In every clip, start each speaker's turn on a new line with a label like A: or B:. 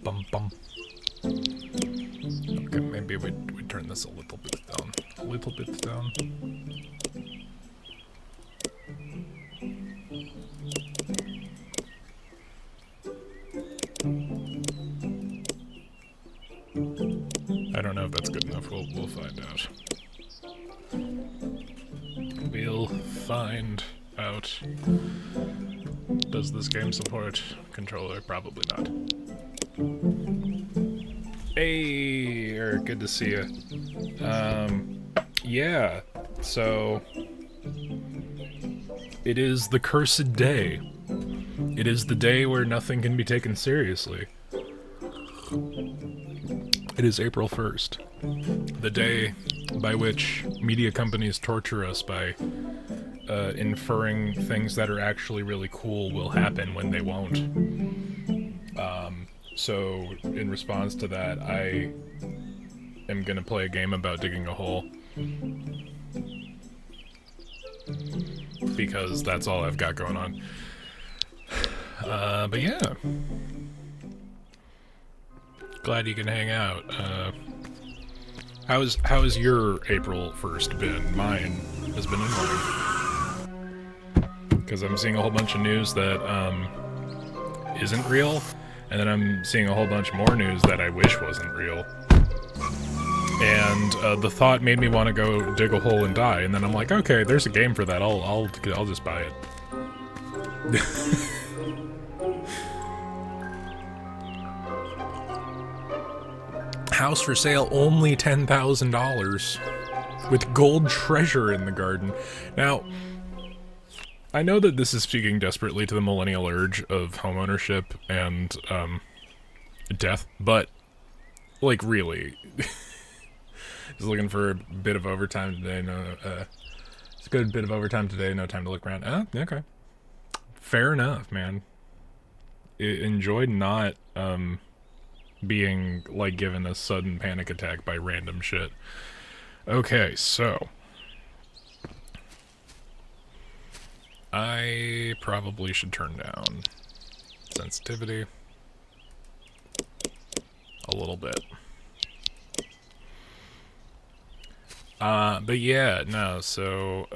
A: bum bum. Okay, maybe we turn this a little bit down. A little bit down. I don't know if that's good enough. We'll find out. We'll find out. Does this game support controller? Probably not. Hey, Eric, good to see you. Yeah, so it is the cursed day. It is the day where nothing can be taken seriously. It is April 1st. The day by which media companies torture us by inferring things that are actually really cool will happen when they won't. So, in response to that, I am gonna play a game about digging a hole. Because that's all I've got going on. But yeah. Glad you can hang out. How's your April 1st been? Mine has been annoying. Because I'm seeing a whole bunch of news that, isn't real, and then I'm seeing a whole bunch more news that I wish wasn't real. And, the thought made me want to go dig a hole and die, and then I'm like, okay, there's a game for that, I'll just buy it. House for sale, only $10,000 with gold treasure in the garden. Now, I know that this is speaking desperately to the millennial urge of homeownership and death, but like really, just looking for a bit of overtime today. No, it's a good bit of overtime today. No time to look around. Okay, fair enough, man. Enjoyed not being, like, given a sudden panic attack by random shit. Okay, so I probably should turn down sensitivity a little bit. But yeah, no, so,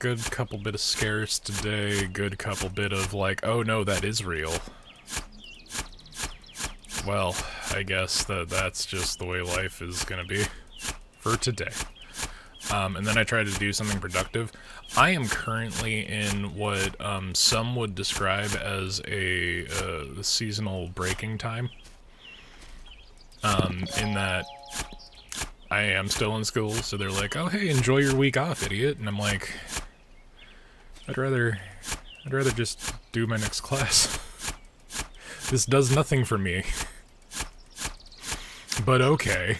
A: good couple bit of scares today, good couple bit of, like, oh no, that is real. Well, I guess that's just the way life is gonna be for today. And then I try to do something productive. I am currently in what some would describe as a seasonal breaking time. In that I am still in school, so they're like, oh hey, enjoy your week off, idiot. And I'm like, I'd rather just do my next class. This does nothing for me. But okay.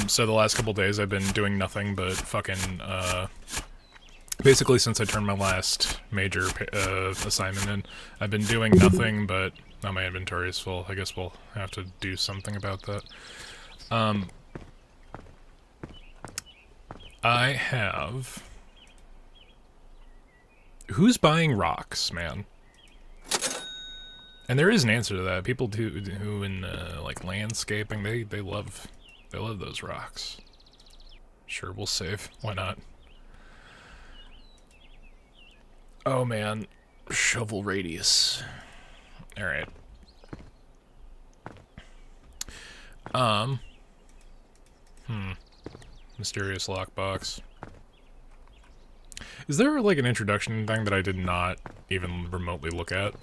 A: So the last couple days I've been doing nothing but fucking, basically since I turned my last major assignment in, I've been doing nothing but, now my inventory is full, I guess we'll have to do something about that. I have... Who's buying rocks, man? And there is an answer to that. People who in, like, landscaping, they love those rocks. Sure, we'll save. Why not? Oh, man. Shovel radius. Alright. Mysterious lockbox. Is there, like, an introduction thing that I did not even remotely look at?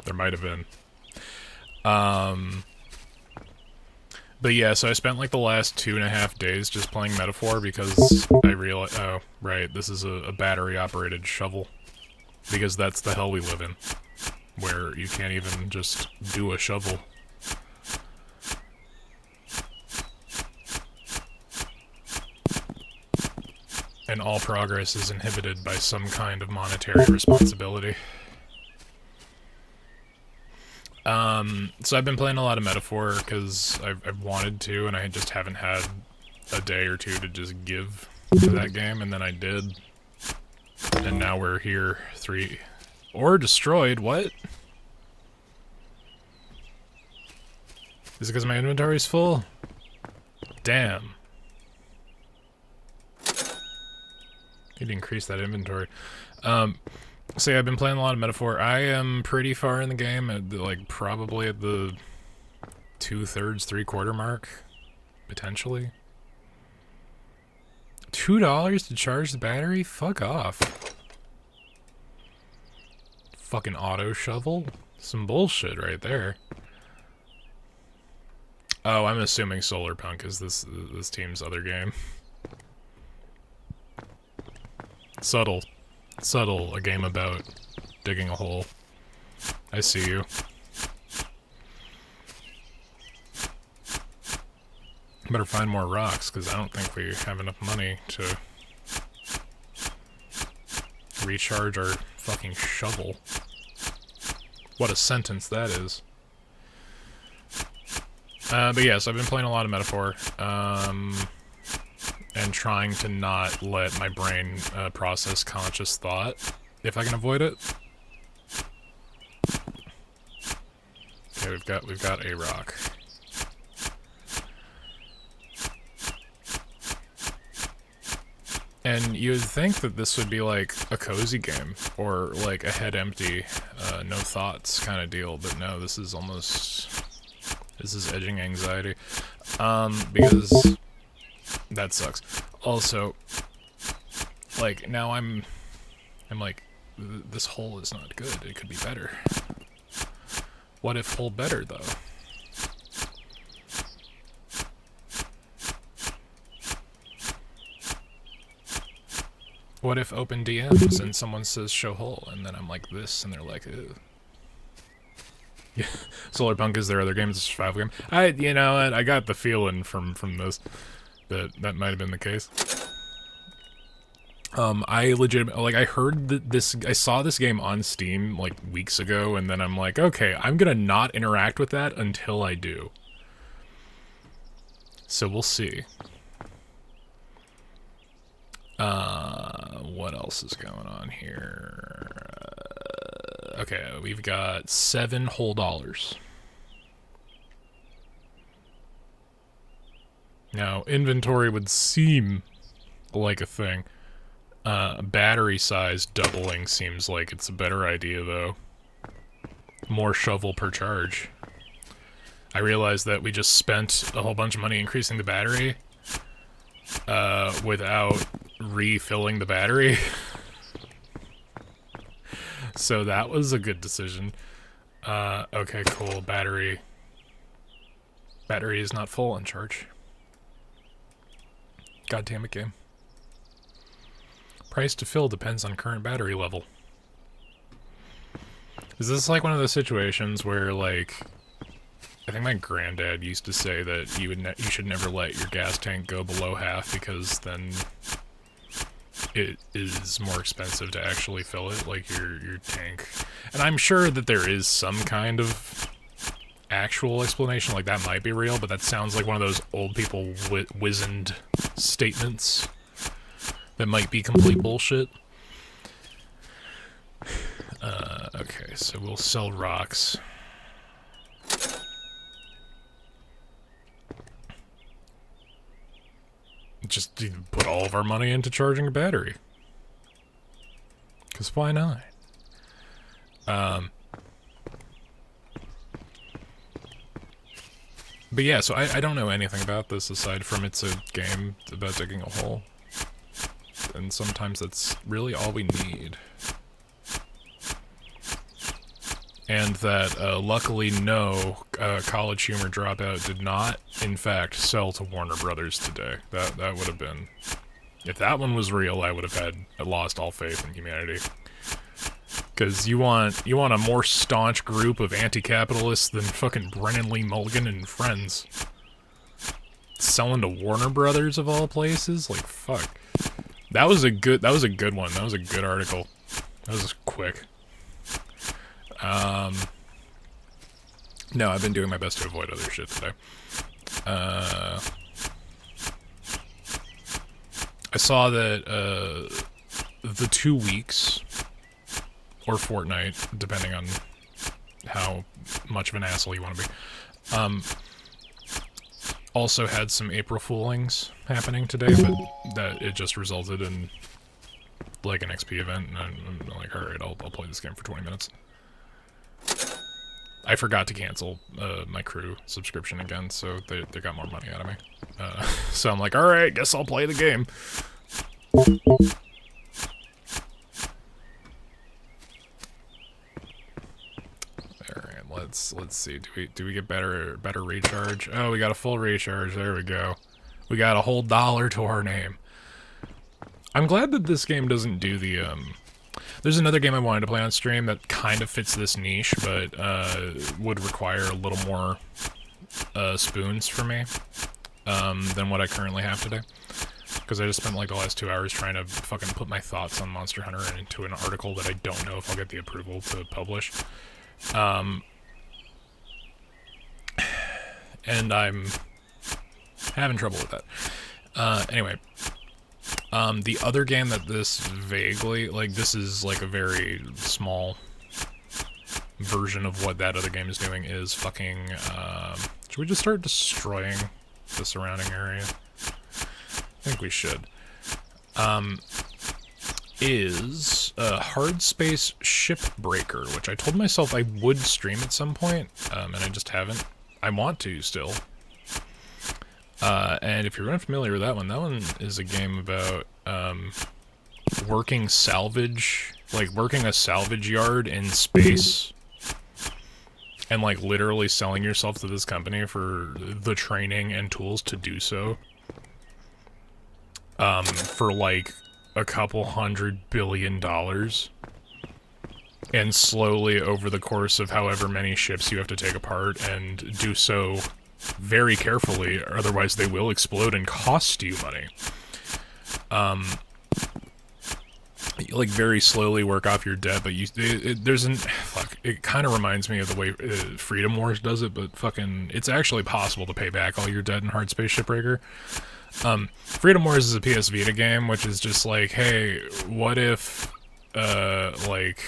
A: There might have been. But yeah, so I spent like the last 2.5 days just playing Metaphor because I realized, oh, right, this is a battery-operated shovel. Because that's the hell we live in. Where you can't even just do a shovel. And all progress is inhibited by some kind of monetary responsibility. So I've been playing a lot of Metaphor because I've wanted to, and I just haven't had a day or two to just give to that game, and then I did. And now we're here, 3... Or destroyed, what? Is it because my inventory's full? Damn. Need to increase that inventory. So yeah, I've been playing a lot of Metaphor. I am pretty far in the game, like probably at the 2/3, 3/4 mark, potentially. $2 to charge the battery? Fuck off. Fucking auto shovel? Some bullshit right there. Oh, I'm assuming Solarpunk is this team's other game. Subtle. Subtle, a game about digging a hole. I see you. Better find more rocks, because I don't think we have enough money to recharge our fucking shovel. What a sentence that is. But yes, I've been playing a lot of Metaphor, and trying to not let my brain process conscious thought, if I can avoid it. Okay, we've got a rock. And you would think that this would be like a cozy game, or like a head empty, no thoughts kind of deal, but no, this is edging anxiety, because that sucks. Also, like, now I'm like, this hole is not good, it could be better. What if hole better, though? What if open DMs and someone says show hole, and then I'm like this, and they're like, ew. Yeah, Solarpunk is their other game, it's a survival game. You know, I got the feeling from this that might have been the case. I legitimately, like, I heard I saw this game on Steam, like, weeks ago, and then I'm like, okay, I'm gonna not interact with that until I do. So we'll see. What else is going on here? Okay, we've got $7 whole. Now, inventory would seem like a thing. Battery size doubling seems like it's a better idea, though. More shovel per charge. I realized that we just spent a whole bunch of money increasing the battery, without refilling the battery. So that was a good decision. Okay, cool. Battery is not full on charge. God damn it, game. Price to fill depends on current battery level. Is this like one of those situations where, like, I think my granddad used to say that you should never let your gas tank go below half, because then it is more expensive to actually fill it, like your tank. And I'm sure that there is some kind of actual explanation, like that might be real, but that sounds like one of those old people wizened statements that might be complete bullshit. Okay, so we'll sell rocks. Just put all of our money into charging a battery. Because why not? But yeah, so I don't know anything about this aside from it's a game about digging a hole. And sometimes that's really all we need. And that, luckily, no College Humor Dropout did not, in fact, sell to Warner Brothers today. That would have been... If that one was real, I would have lost all faith in humanity. Because you want a more staunch group of anti-capitalists than fucking Brennan Lee Mulligan and friends. Selling to Warner Brothers, of all places? Like, fuck. That was a good one. That was a good article. That was quick. No, I've been doing my best to avoid other shit today. I saw that, the 2 weeks, or fortnight, depending on how much of an asshole you want to be, also had some April Foolings happening today, but that it just resulted in like an XP event, and I'm like, all right, I'll play this game for 20 minutes. I forgot to cancel my crew subscription again, so they got more money out of me. So I'm like, all right, guess I'll play the game. Alright, let's see. Do we get better recharge? Oh, we got a full recharge. There we go. We got a whole $1 to our name. I'm glad that this game doesn't do the there's another game I wanted to play on stream that kind of fits this niche, but would require a little more spoons for me than what I currently have today. Because I just spent like the last 2 hours trying to fucking put my thoughts on Monster Hunter into an article that I don't know if I'll get the approval to publish. And I'm having trouble with that. Anyway, the other game that this vaguely, like, this is like a very small version of what that other game is doing is fucking, should we just start destroying the surrounding area? I think we should. Is Hard Space Shipbreaker, which I told myself I would stream at some point, and I just haven't. I want to still. And if you're unfamiliar with that one is a game about working salvage, like working a salvage yard in space, and like literally selling yourself to this company for the training and tools to do so. For like a couple $100 billion, and slowly over the course of however many ships you have to take apart and do so very carefully, otherwise they will explode and cost you money. You like very slowly work off your debt, but it kind of reminds me of the way Freedom Wars does it, but fucking it's actually possible to pay back all your debt in Hard Space Shipbreaker. Freedom Wars is a PS Vita game, which is just like, hey, what if, like,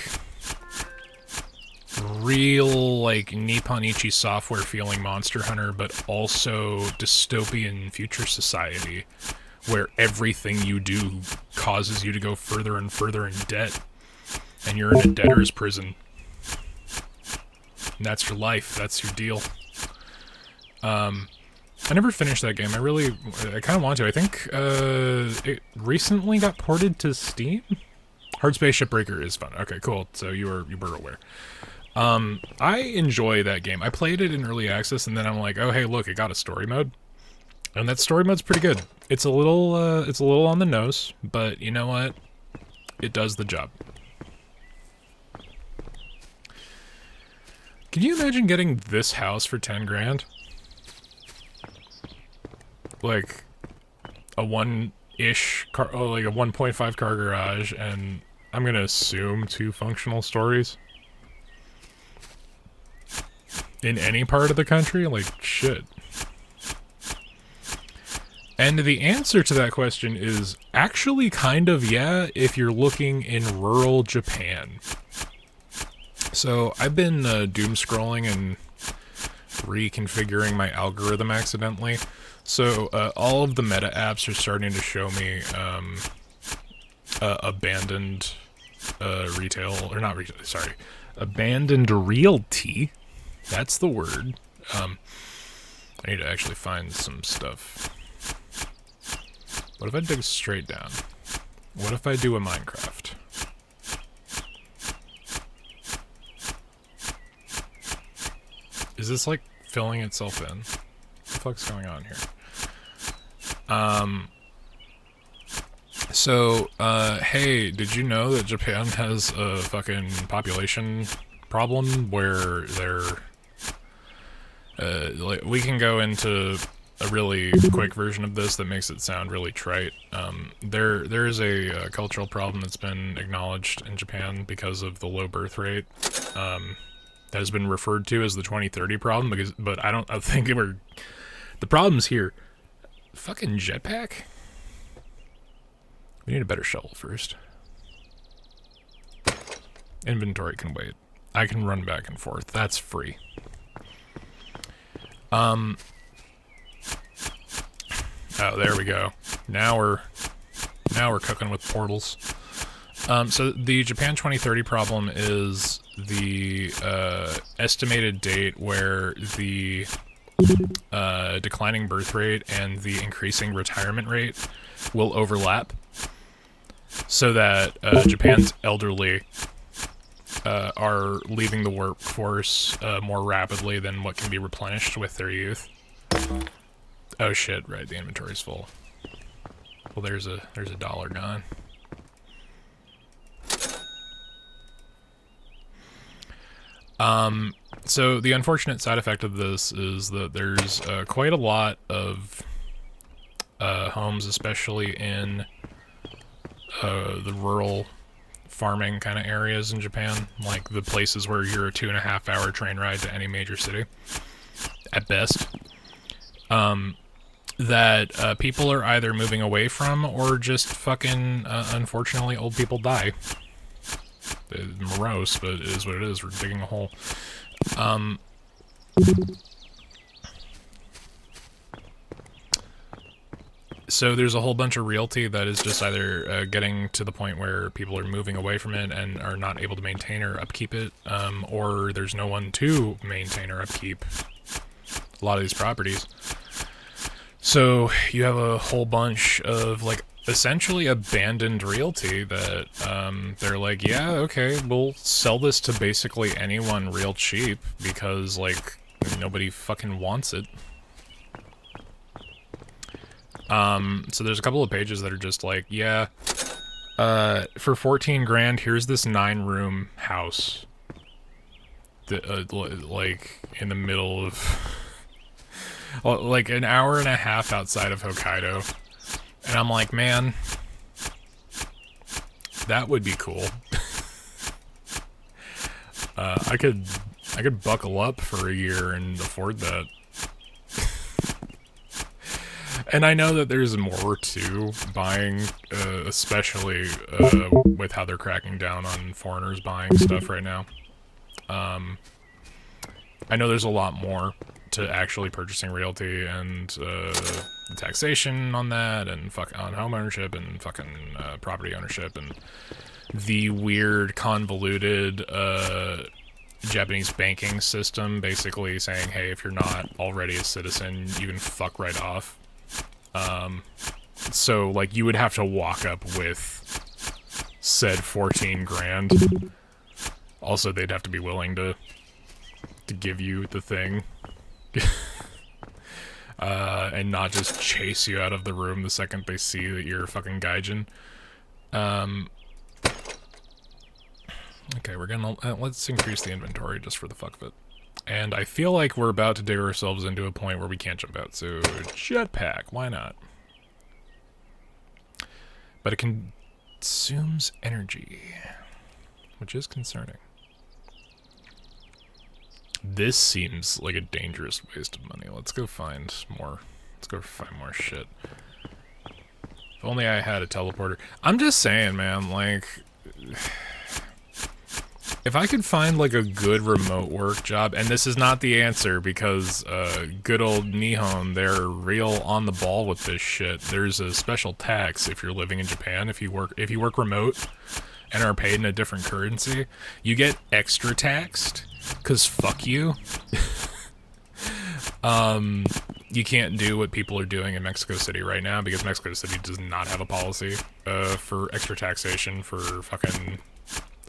A: real, like, Nippon Ichi software feeling Monster Hunter, but also dystopian future society, where everything you do causes you to go further and further in debt, and you're in a debtor's prison. And that's your life, that's your deal. I never finished that game. I kind of want to. I think it recently got ported to Steam. Hard Space Shipbreaker is fun. Okay, cool. So you were aware. I enjoy that game. I played it in early access, and then I'm like, oh hey, look, it got a story mode, and that story mode's pretty good. It's a little on the nose, but you know what? It does the job. Can you imagine getting this house for 10 grand? Like a one-ish car, like a 1.5 car garage, and I'm gonna assume 2 functional stories in any part of the country. Like shit. And the answer to that question is actually kind of yeah, if you're looking in rural Japan. So I've been doom scrolling and reconfiguring my algorithm accidentally. So, all of the meta apps are starting to show me, abandoned, retail, or not retail, sorry, abandoned realty. That's the word. I need to actually find some stuff. What if I dig straight down? What if I do a Minecraft? Is this, like, filling itself in? What the fuck's going on here? Hey, did you know that Japan has a fucking population problem where they're, like, we can go into a really quick version of this that makes it sound really trite. There is a cultural problem that's been acknowledged in Japan because of the low birth rate, that has been referred to as the 2030 problem, but I think the problem's here. Fucking jetpack? We need a better shovel first. Inventory can wait. I can run back and forth. That's free. Oh, there we go. Now we're cooking with portals. So the Japan 2030 problem is the estimated date where the declining birth rate and the increasing retirement rate will overlap, so that Japan's elderly are leaving the workforce more rapidly than what can be replenished with their youth. Oh shit, right, the inventory's full. Well, there's a dollar gone. So the unfortunate side effect of this is that there's quite a lot of homes, especially in the rural farming kind of areas in Japan, like the places where you're a 2.5 hour train ride to any major city, at best, that people are either moving away from or just fucking, unfortunately, old people die. It's morose, but it is what it is. We're digging a hole. So there's a whole bunch of realty that is just either getting to the point where people are moving away from it and are not able to maintain or upkeep it, or there's no one to maintain or upkeep a lot of these properties. So you have a whole bunch of, like, essentially abandoned realty that they're like, yeah, okay, we'll sell this to basically anyone real cheap because, like, nobody fucking wants it. So there's a couple of pages that are just like, yeah, for 14 grand, here's this 9-room house that, like, in the middle of, like, an hour and a half outside of Hokkaido. And I'm like, man, that would be cool. I could buckle up for a year and afford that. And I know that there's more to buying, especially with how they're cracking down on foreigners buying stuff right now. I know there's a lot more to actually purchasing realty and taxation on that, and on home ownership and fucking property ownership, and the weird convoluted Japanese banking system basically saying, hey, if you're not already a citizen, you can fuck right off. So, like, you would have to walk up with said 14 grand. Also, they'd have to be willing to give you the thing. And not just chase you out of the room the second they see that you're a fucking gaijin. Okay, we're gonna, let's increase the inventory just for the fuck of it. And I feel like we're about to dig ourselves into a point where we can't jump out, so jetpack, why not? But it consumes energy, which is concerning. This seems like a dangerous waste of money. Let's go find more. Let's go find more shit. If only I had a teleporter. I'm just saying, man, like, if I could find, like, a good remote work job, and this is not the answer because good old Nihon, they're real on the ball with this shit. There's a special tax if you're living in Japan. If you work remote and are paid in a different currency, you get extra taxed. 'Cause fuck you. You can't do what people are doing in Mexico City right now because Mexico City does not have a policy for extra taxation for fucking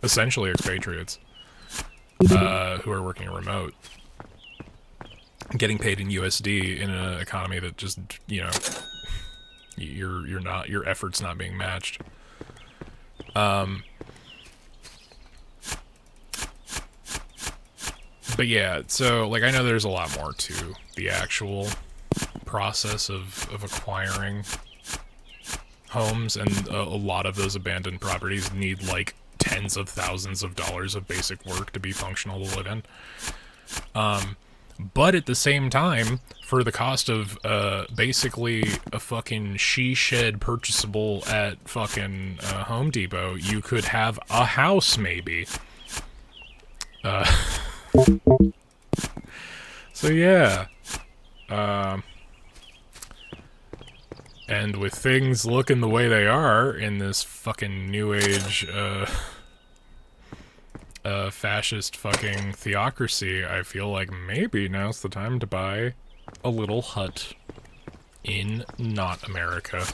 A: essentially expatriates who are working remote, getting paid in USD in an economy that just, you know, your effort's not being matched. But yeah, so, like, I know there's a lot more to the actual process of acquiring homes, and a lot of those abandoned properties need, like, tens of thousands of dollars of basic work to be functional to live in. But at the same time, for the cost of basically a fucking she shed purchasable at fucking Home Depot, you could have a house, maybe. So yeah, And with things looking the way they are in this fucking new age, fascist fucking theocracy, I feel like maybe now's the time to buy a little hut in not America.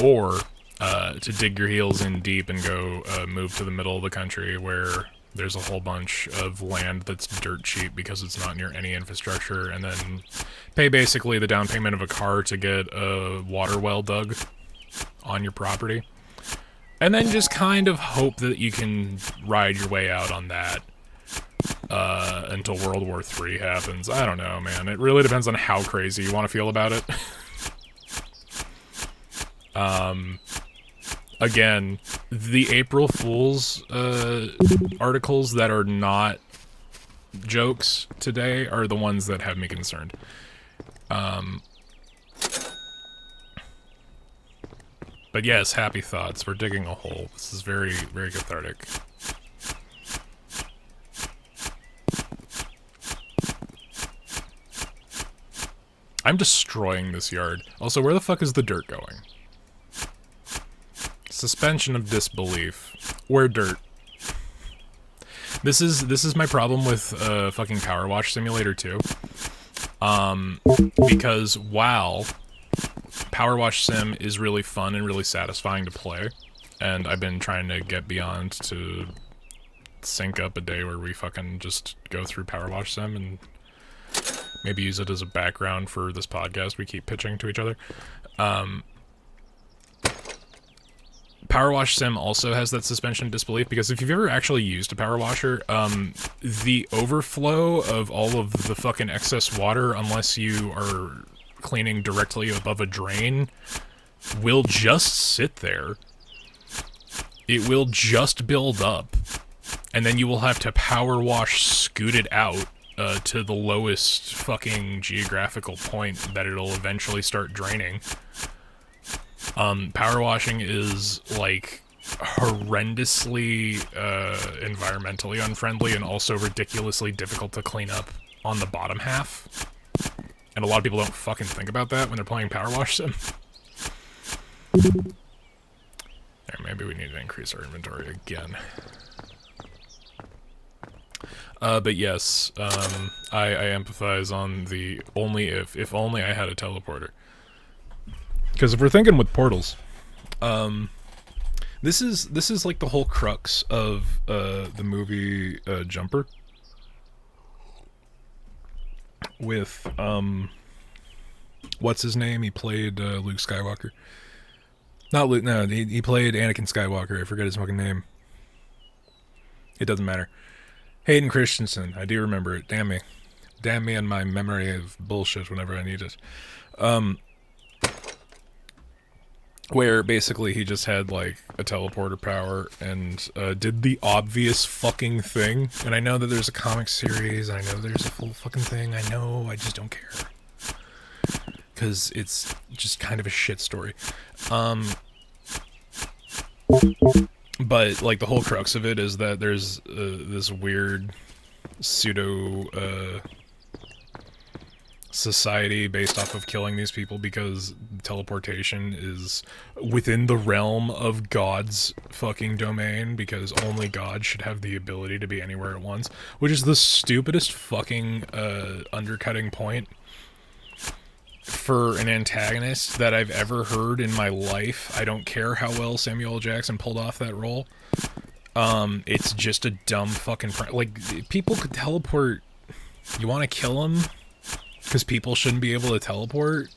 A: Or to dig your heels in deep and go move to the middle of the country where there's a whole bunch of land that's dirt cheap because it's not near any infrastructure, and then pay basically the down payment of a car to get a water well dug on your property. And then just kind of hope that you can ride your way out on that until World War III happens. I don't know, man. It really depends on how crazy you want to feel about it. Again, the April Fool's articles that are not jokes today are the ones that have me concerned. But yes, happy thoughts. We're digging a hole. This is very, very cathartic. I'm destroying this yard. Also, where the fuck is the dirt going? Suspension of disbelief. Where dirt? This is my problem with fucking Power Wash Simulator 2. Because while Power Wash Sim is really fun and really satisfying to play, and I've been trying to get beyond to sync up a day where we fucking just go through Power Wash Sim and maybe use it as a background for this podcast we keep pitching to each other. Power Wash Sim also has that suspension of disbelief, because if you've ever actually used a power washer, the overflow of all of the fucking excess water, unless you are cleaning directly above a drain, will just sit there. It will just build up, and then you will have to power wash scoot it out to the lowest fucking geographical point that it'll eventually start draining. Power washing is, like, horrendously environmentally unfriendly and also ridiculously difficult to clean up on the bottom half. And a lot of people don't fucking think about that when they're playing Power Wash Sim. There, maybe we need to increase our inventory again. But yes, I empathize on the only if only I had a teleporter. Because if we're thinking with portals, this is like the whole crux of the movie Jumper. With what's his name? He played Luke Skywalker. Not Luke. No, he played Anakin Skywalker. I forget his fucking name. It doesn't matter. Hayden Christensen. I do remember it. Damn me and my memory of bullshit whenever I need it. Where basically he just had, like, a teleporter power and did the obvious fucking thing. And I know that there's a comic series, and I know there's a full fucking thing. I know, I just don't care. Because it's just kind of a shit story. But, like, the whole crux of it is that there's this weird pseudo society based off of killing these people because teleportation is within the realm of God's fucking domain, because only God should have the ability to be anywhere at once, which is the stupidest fucking undercutting point for an antagonist that I've ever heard in my life. I don't care how well Samuel L. Jackson pulled off that role. It's just a dumb fucking like, people could teleport. You want to kill them because people shouldn't be able to teleport?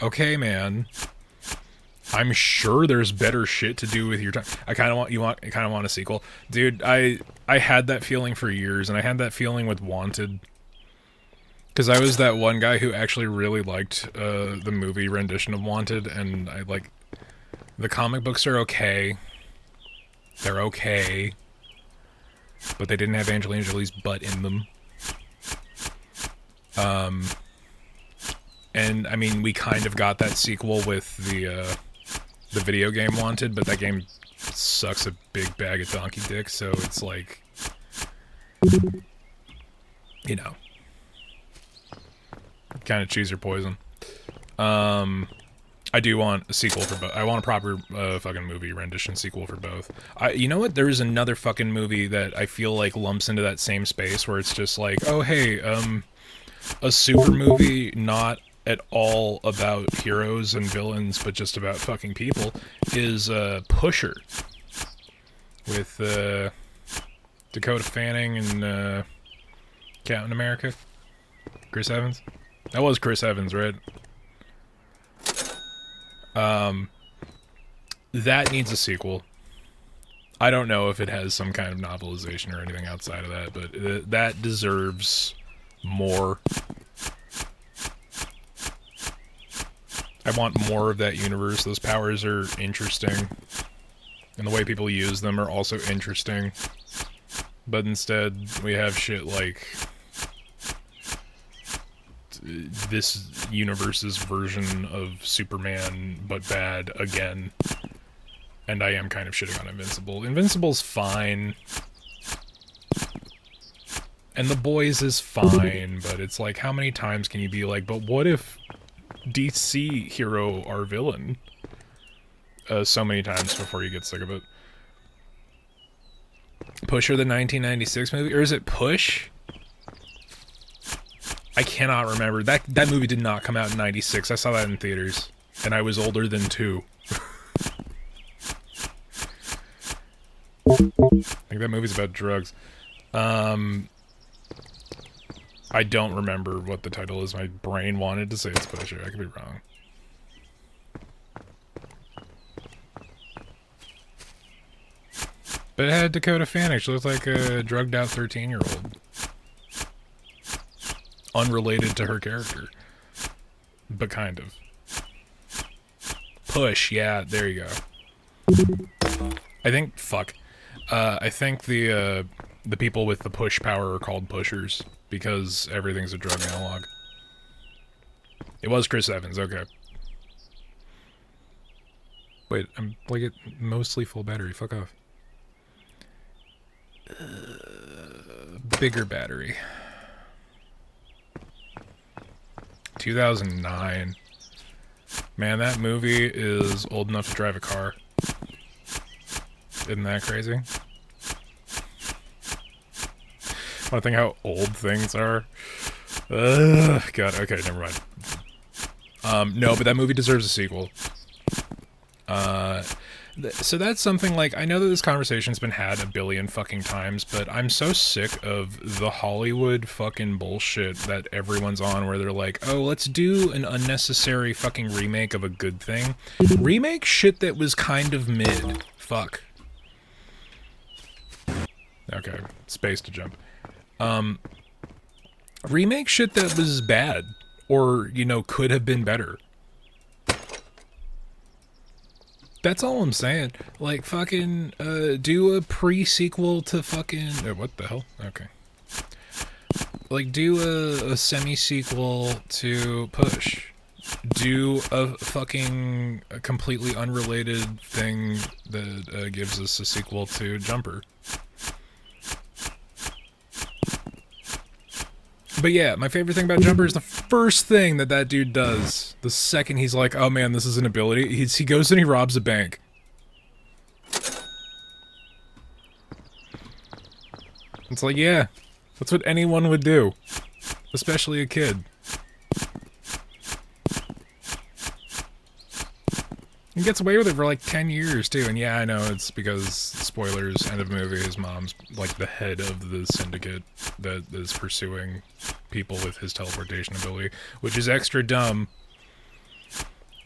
A: Okay, man. I'm sure there's better shit to do with your time. I kind of want a sequel, dude. I had that feeling for years, and I had that feeling with Wanted, because I was that one guy who actually really liked the movie rendition of Wanted, and I like the comic books are okay. They're okay, but they didn't have Angelina Jolie's butt in them. And I mean, we kind of got that sequel with the video game Wanted, but that game sucks a big bag of donkey dick, so it's like, you know, kind of choose your poison. I do want a sequel for both. I want a proper fucking movie rendition sequel for both. You know what? There's another fucking movie that I feel like lumps into that same space where it's just like, oh hey, a super movie not at all about heroes and villains, but just about fucking people, is Pusher with Dakota Fanning and Captain America, Chris Evans. That was Chris Evans, right? That needs a sequel. I don't know if it has some kind of novelization or anything outside of that, but that deserves more. I want more of that universe. Those powers are interesting, and the way people use them are also interesting. But instead, we have shit like this universe's version of Superman, but bad again. And I am kind of shitting on Invincible. Invincible's fine. And The Boys is fine, but it's like, how many times can you be like, but what if DC hero our villain? So many times before you get sick of it. Pusher, the 1996 movie? Or is it Push? I cannot remember. That movie did not come out in 96. I saw that in theaters. And I was older than 2. I think that movie's about drugs. I don't remember what the title is. My brain wanted to say it's Pusher. I could be wrong. But it had Dakota Fanning. She looked like a drugged out 13-year-old. Unrelated to her character. But kind of. Push, yeah, there you go. I think, fuck. I think the people with the push power are called pushers, because everything's a drug analog. It was Chris Evans, okay. Wait, I'm like at mostly full battery, fuck off. Bigger battery. 2009. Man, that movie is old enough to drive a car. Isn't that crazy? Want to think how old things are? God, okay, never mind. No, but that movie deserves a sequel. So that's something like, I know that this conversation's been had a billion fucking times, but I'm so sick of the Hollywood fucking bullshit that everyone's on where they're like, oh, let's do an unnecessary fucking remake of a good thing. Remake shit that was kind of mid. Fuck. Okay, space to jump. Remake shit that was bad, or, you know, could have been better. That's all I'm saying. Like, fucking, do a pre-sequel to fucking... what the hell? Okay. Like, do a semi-sequel to Push. Do a fucking completely unrelated thing that gives us a sequel to Jumper. But yeah, my favorite thing about Jumper is the first thing that dude does. The second he's like, oh man, this is an ability, he goes and he robs a bank. It's like, yeah, that's what anyone would do. Especially a kid. He gets away with it for like 10 years too, and yeah, I know it's because, spoilers, end of movie, his mom's like the head of the syndicate that is pursuing people with his teleportation ability, which is extra dumb.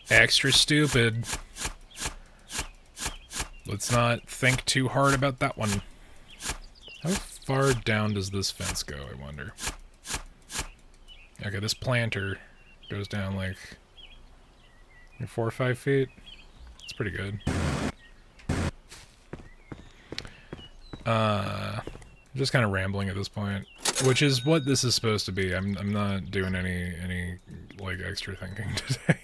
A: Extra stupid. Let's not think too hard about that one. How far down does this fence go, I wonder? Okay, this planter goes down like 4 or 5 feet. It's pretty good. I'm just kind of rambling at this point, which is what this is supposed to be. I'm not doing any like extra thinking today.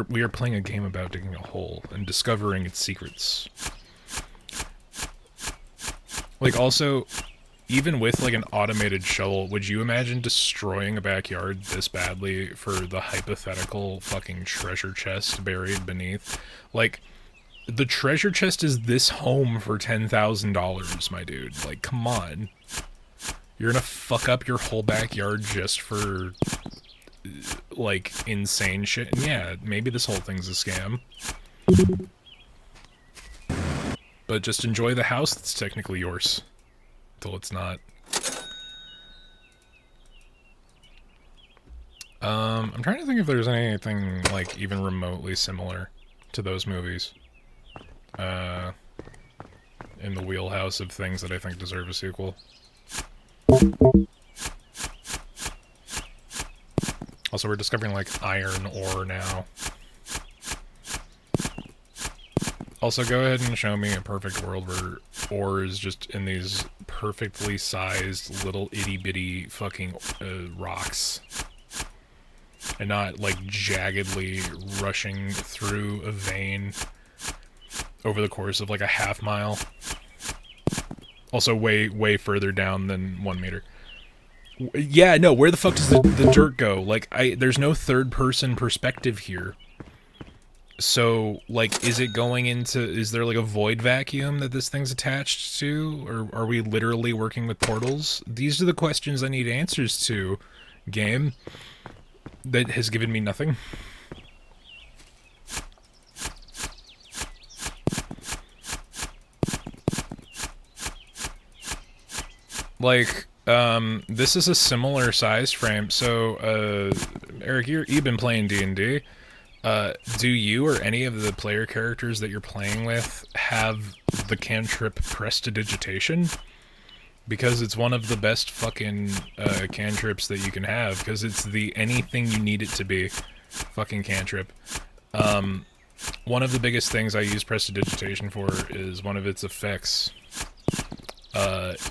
A: We are playing a game about digging a hole and discovering its secrets. Like, also, even with like an automated shovel, would you imagine destroying a backyard this badly for the hypothetical fucking treasure chest buried beneath? Like, the treasure chest is this home for $10,000, my dude. Like, come on. You're gonna fuck up your whole backyard just for, like, insane shit? And yeah, maybe this whole thing's a scam. But just enjoy the house that's technically yours. Until it's not. I'm trying to think if there's anything, like, even remotely similar to those movies. In the wheelhouse of things that I think deserve a sequel. Also, we're discovering, like, iron ore now. Also, go ahead and show me a perfect world where ore is just in these perfectly sized little itty-bitty fucking rocks. And not, like, jaggedly rushing through a vein over the course of, like, a half mile. Also, way further down than 1 meter. Yeah, no, where the fuck does the dirt go? Like, there's no third-person perspective here. So, like, is it going into... Is there, like, a void vacuum that this thing's attached to? Or are we literally working with portals? These are the questions I need answers to, game. That has given me nothing. Like, this is a similar size frame. So, Eric, you've been playing D&D. Do you or any of the player characters that you're playing with have the cantrip Prestidigitation? Because it's one of the best fucking cantrips that you can have, because it's the anything you need it to be fucking cantrip. One of the biggest things I use Prestidigitation for is one of its effects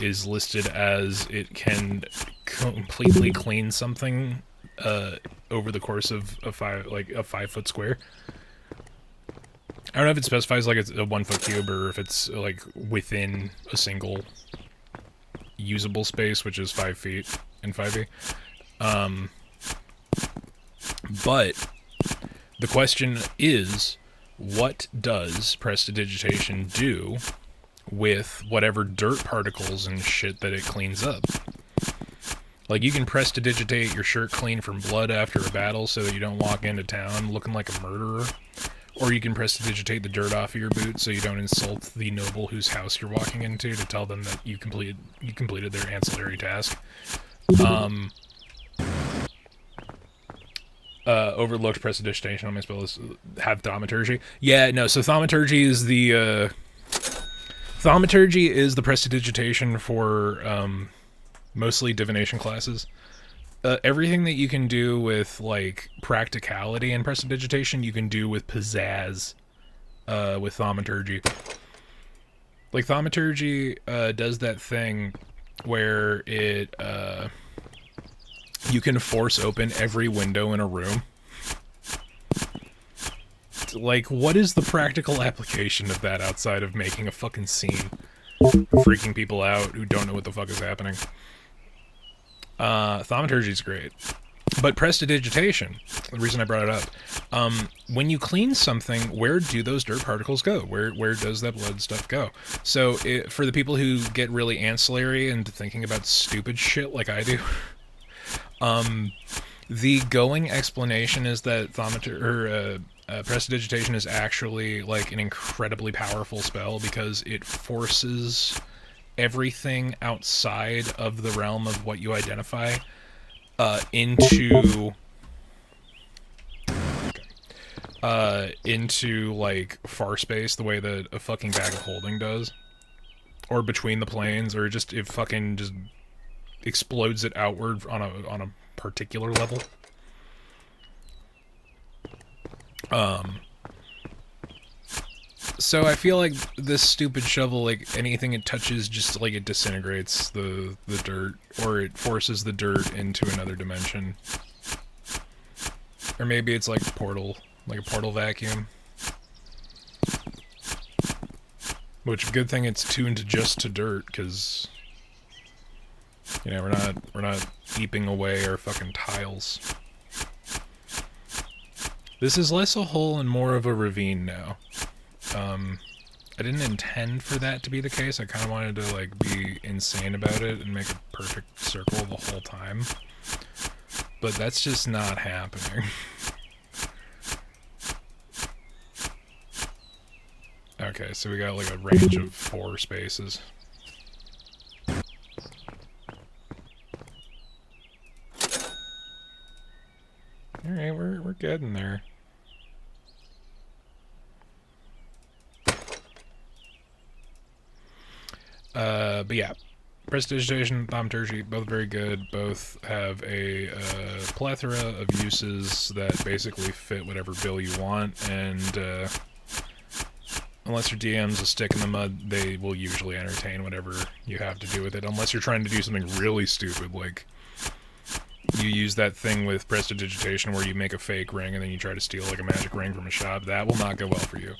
A: is listed as it can completely clean something over the course of a 5-foot square. I don't know if it specifies like it's a 1-foot cube or if it's like within a single usable space, which is 5 feet in 5e. But the question is, what does Prestidigitation do with whatever dirt particles and shit that it cleans up? Like, you can Prestidigitate your shirt clean from blood after a battle so that you don't walk into town looking like a murderer. Or you can Prestidigitate the dirt off of your boots so you don't insult the noble whose house you're walking into to tell them that you completed their ancillary task. Overlooked Prestidigitation on my spell is have Thaumaturgy. Yeah, no, so Thaumaturgy is the Thaumaturgy is the Prestidigitation for mostly divination classes. Everything that you can do with, like, practicality and Prestidigitation, you can do with pizzazz with Thaumaturgy. Like, Thaumaturgy does that thing where it, you can force open every window in a room. Like, what is the practical application of that outside of making a fucking scene? Freaking people out who don't know what the fuck is happening. Thaumaturgy's great. But Prestidigitation, the reason I brought it up, when you clean something, where do those dirt particles go? Where does that blood stuff go? So, for the people who get really ancillary and thinking about stupid shit like I do, the going explanation is that Prestidigitation is actually, like, an incredibly powerful spell because it forces everything outside of the realm of what you identify into like far space, the way that a fucking bag of holding does, or between the planes, or just it fucking just explodes it outward on a particular level. So I feel like this stupid shovel, like, anything it touches, just, like, it disintegrates the dirt, or it forces the dirt into another dimension. Or maybe it's like a portal vacuum. Which, good thing it's tuned just to dirt, because You know, we're not eeping away our fucking tiles. This is less a hole and more of a ravine now. I didn't intend for that to be the case. I kind of wanted to, like, be insane about it and make a perfect circle the whole time. But that's just not happening. Okay, so we got, like, a range of 4 spaces. Alright, we're getting there. But yeah, Prestidigitation, Thaumaturgy, both very good. Both have a plethora of uses that basically fit whatever bill you want, and unless your DM's a stick in the mud, they will usually entertain whatever you have to do with it, unless you're trying to do something really stupid, like you use that thing with Prestidigitation where you make a fake ring and then you try to steal like a magic ring from a shop. That will not go well for you.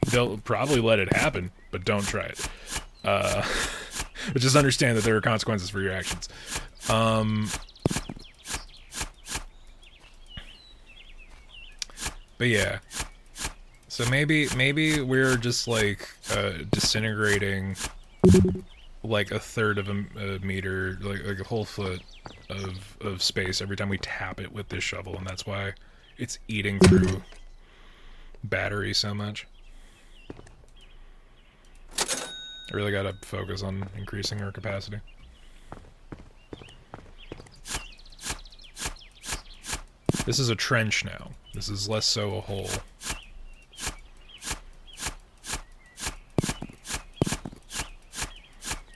A: They'll probably let it happen, but don't try it. But just understand that there are consequences for your actions. But yeah. So maybe we're just like disintegrating like a third of a meter, like a whole foot of space every time we tap it with this shovel, and that's why it's eating through battery so much. I really gotta focus on increasing our capacity. This is a trench now. This is less so a hole.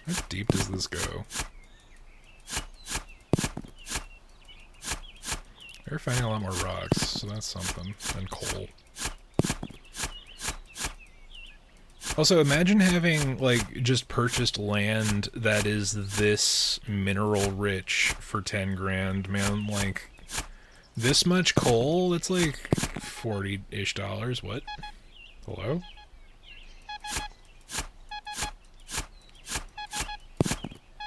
A: How deep does this go? We're finding a lot more rocks, so that's something. And coal. Also, imagine having, like, just purchased land that is this mineral rich for 10 grand, man. Like, this much coal? It's like $40-ish. What? Hello?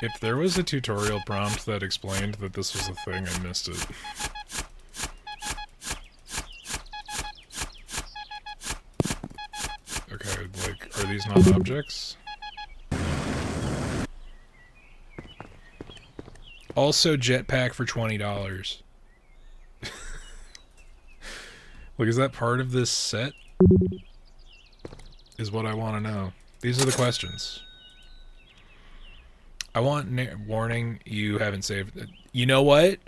A: If there was a tutorial prompt that explained that this was a thing, I missed it. Okay, like, are these not objects? Also, jetpack for $20. Like, is that part of this set? Is what I want to know. These are the questions. I want warning, you haven't saved it. You know what?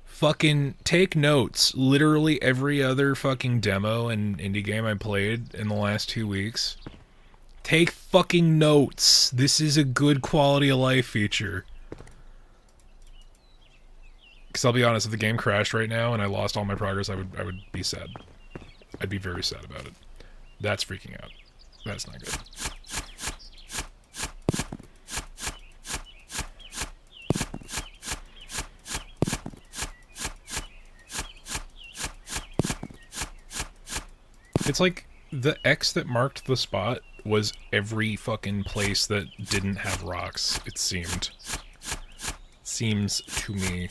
A: Fucking take notes. Literally every other fucking demo and indie game I played in the last 2 weeks. Take fucking notes. This is a good quality of life feature. Because I'll be honest, if the game crashed right now and I lost all my progress, I would be sad. I'd be very sad about it. That's freaking out. That's not good. It's like the X that marked the spot was every fucking place that didn't have rocks, it seemed. Seems to me.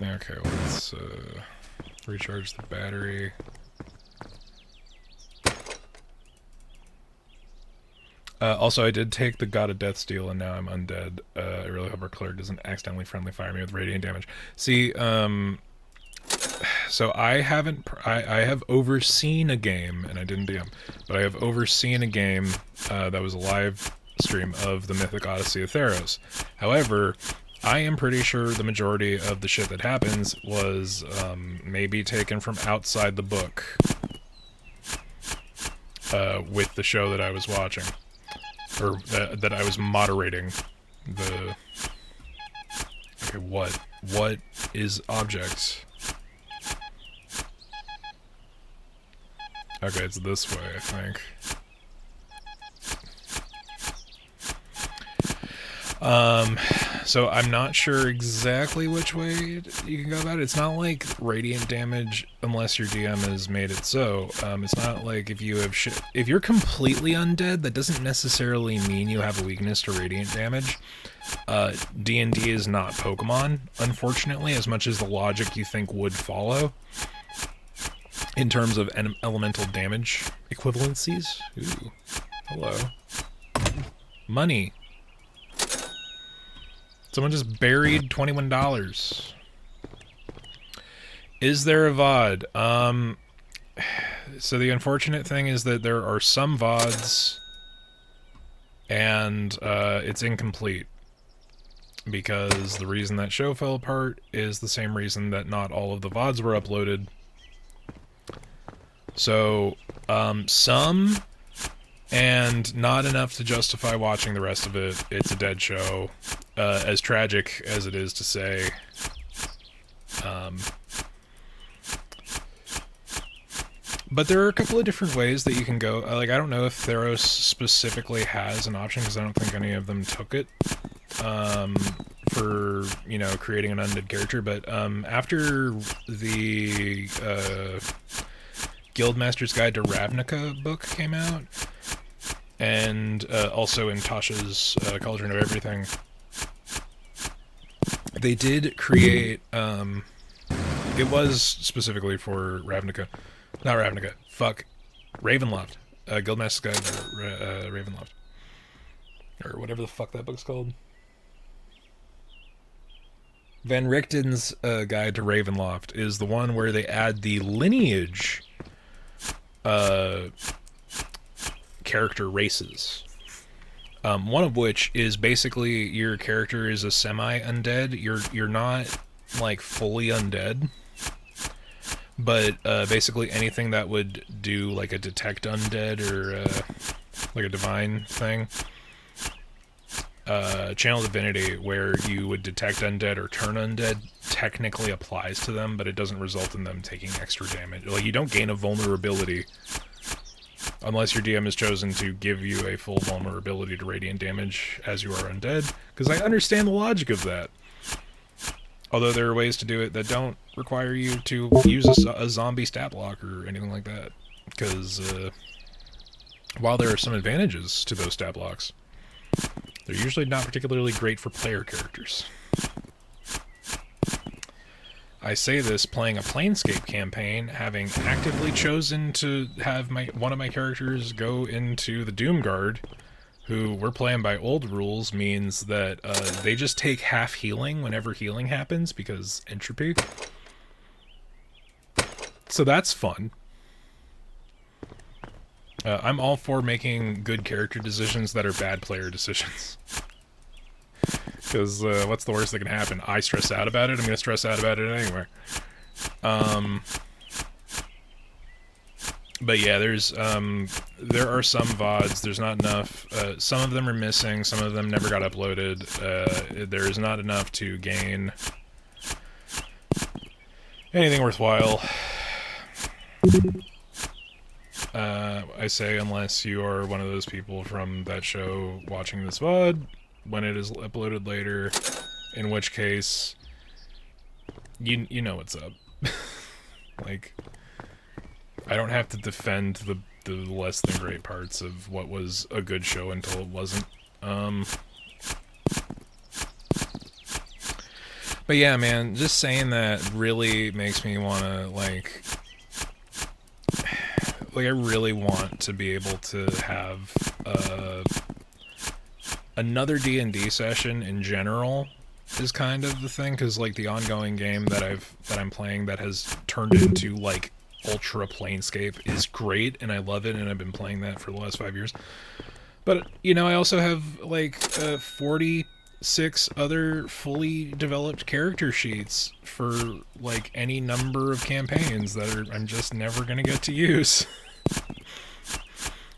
A: Okay, let's recharge the battery. Also, I did take the God of Death Steel, and now I'm undead. I really hope our cleric doesn't accidentally friendly fire me with radiant damage. See, so I have overseen a game, and I didn't DM, but I have overseen a game that was a live stream of the Mythic Odyssey of Theros. However, I am pretty sure the majority of the shit that happens was maybe taken from outside the book with the show that I was watching. Or that I was moderating the... Okay, what? What is objects? Okay, it's this way, I think. So I'm not sure exactly which way you can go about it. It's not like radiant damage unless your DM has made it so. It's not like if you have if you're completely undead, that doesn't necessarily mean you have a weakness to radiant damage. D&D is not Pokemon, unfortunately, as much as the logic you think would follow in terms of elemental damage equivalencies. Ooh, hello. Money. Someone just buried $21. Is there a VOD? So the unfortunate thing is that there are some VODs, and it's incomplete. Because the reason that show fell apart is the same reason that not all of the VODs were uploaded. So, some, and not enough to justify watching the rest of it. It's a dead show. As tragic as it is to say. But there are a couple of different ways that you can go. Like, I don't know if Theros specifically has an option, because I don't think any of them took it. For, you know, creating an undead character, but after the Guildmaster's Guide to Ravnica book came out, and also in Tasha's Cauldron of Everything, they did create, it was specifically for Ravnica, not Ravnica, fuck, Ravenloft, Guildmaster's Guide to Ravenloft, or whatever the fuck that book's called. Van Richten's Guide to Ravenloft is the one where they add the lineage character races. One of which is basically your character is a semi-undead. You're not like fully undead, but basically anything that would do like a detect undead or like a divine thing. Channel Divinity, where you would detect undead or turn undead, technically applies to them, but it doesn't result in them taking extra damage. Like, you don't gain a vulnerability unless your DM has chosen to give you a full vulnerability to radiant damage as you are undead, because I understand the logic of that. Although there are ways to do it that don't require you to use a zombie stat block or anything like that, because while there are some advantages to those stat blocks, they're usually not particularly great for player characters. I say this playing a Planescape campaign, having actively chosen to have one of my characters go into the Doomguard, who we're playing by old rules, means that they just take half healing whenever healing happens, because entropy. So that's fun. I'm all for making good character decisions that are bad player decisions. Because what's the worst that can happen? I stress out about it, I'm going to stress out about it anyway. But yeah, there are some VODs, there's not enough. Some of them are missing, some of them never got uploaded. There is not enough to gain anything worthwhile. I say unless you are one of those people from that show watching this VOD when it is uploaded later, in which case you know what's up. Like, I don't have to defend the less than great parts of what was a good show until it wasn't. But yeah, man, just saying that really makes me want to, like, I really want to be able to have another D&D session in general is kind of the thing, because like the ongoing game that I'm playing that has turned into like Ultra Planescape is great, and I love it, and I've been playing that for the last 5 years. But you know, I also have like 46 other fully developed character sheets for like any number of campaigns that I'm just never gonna get to use.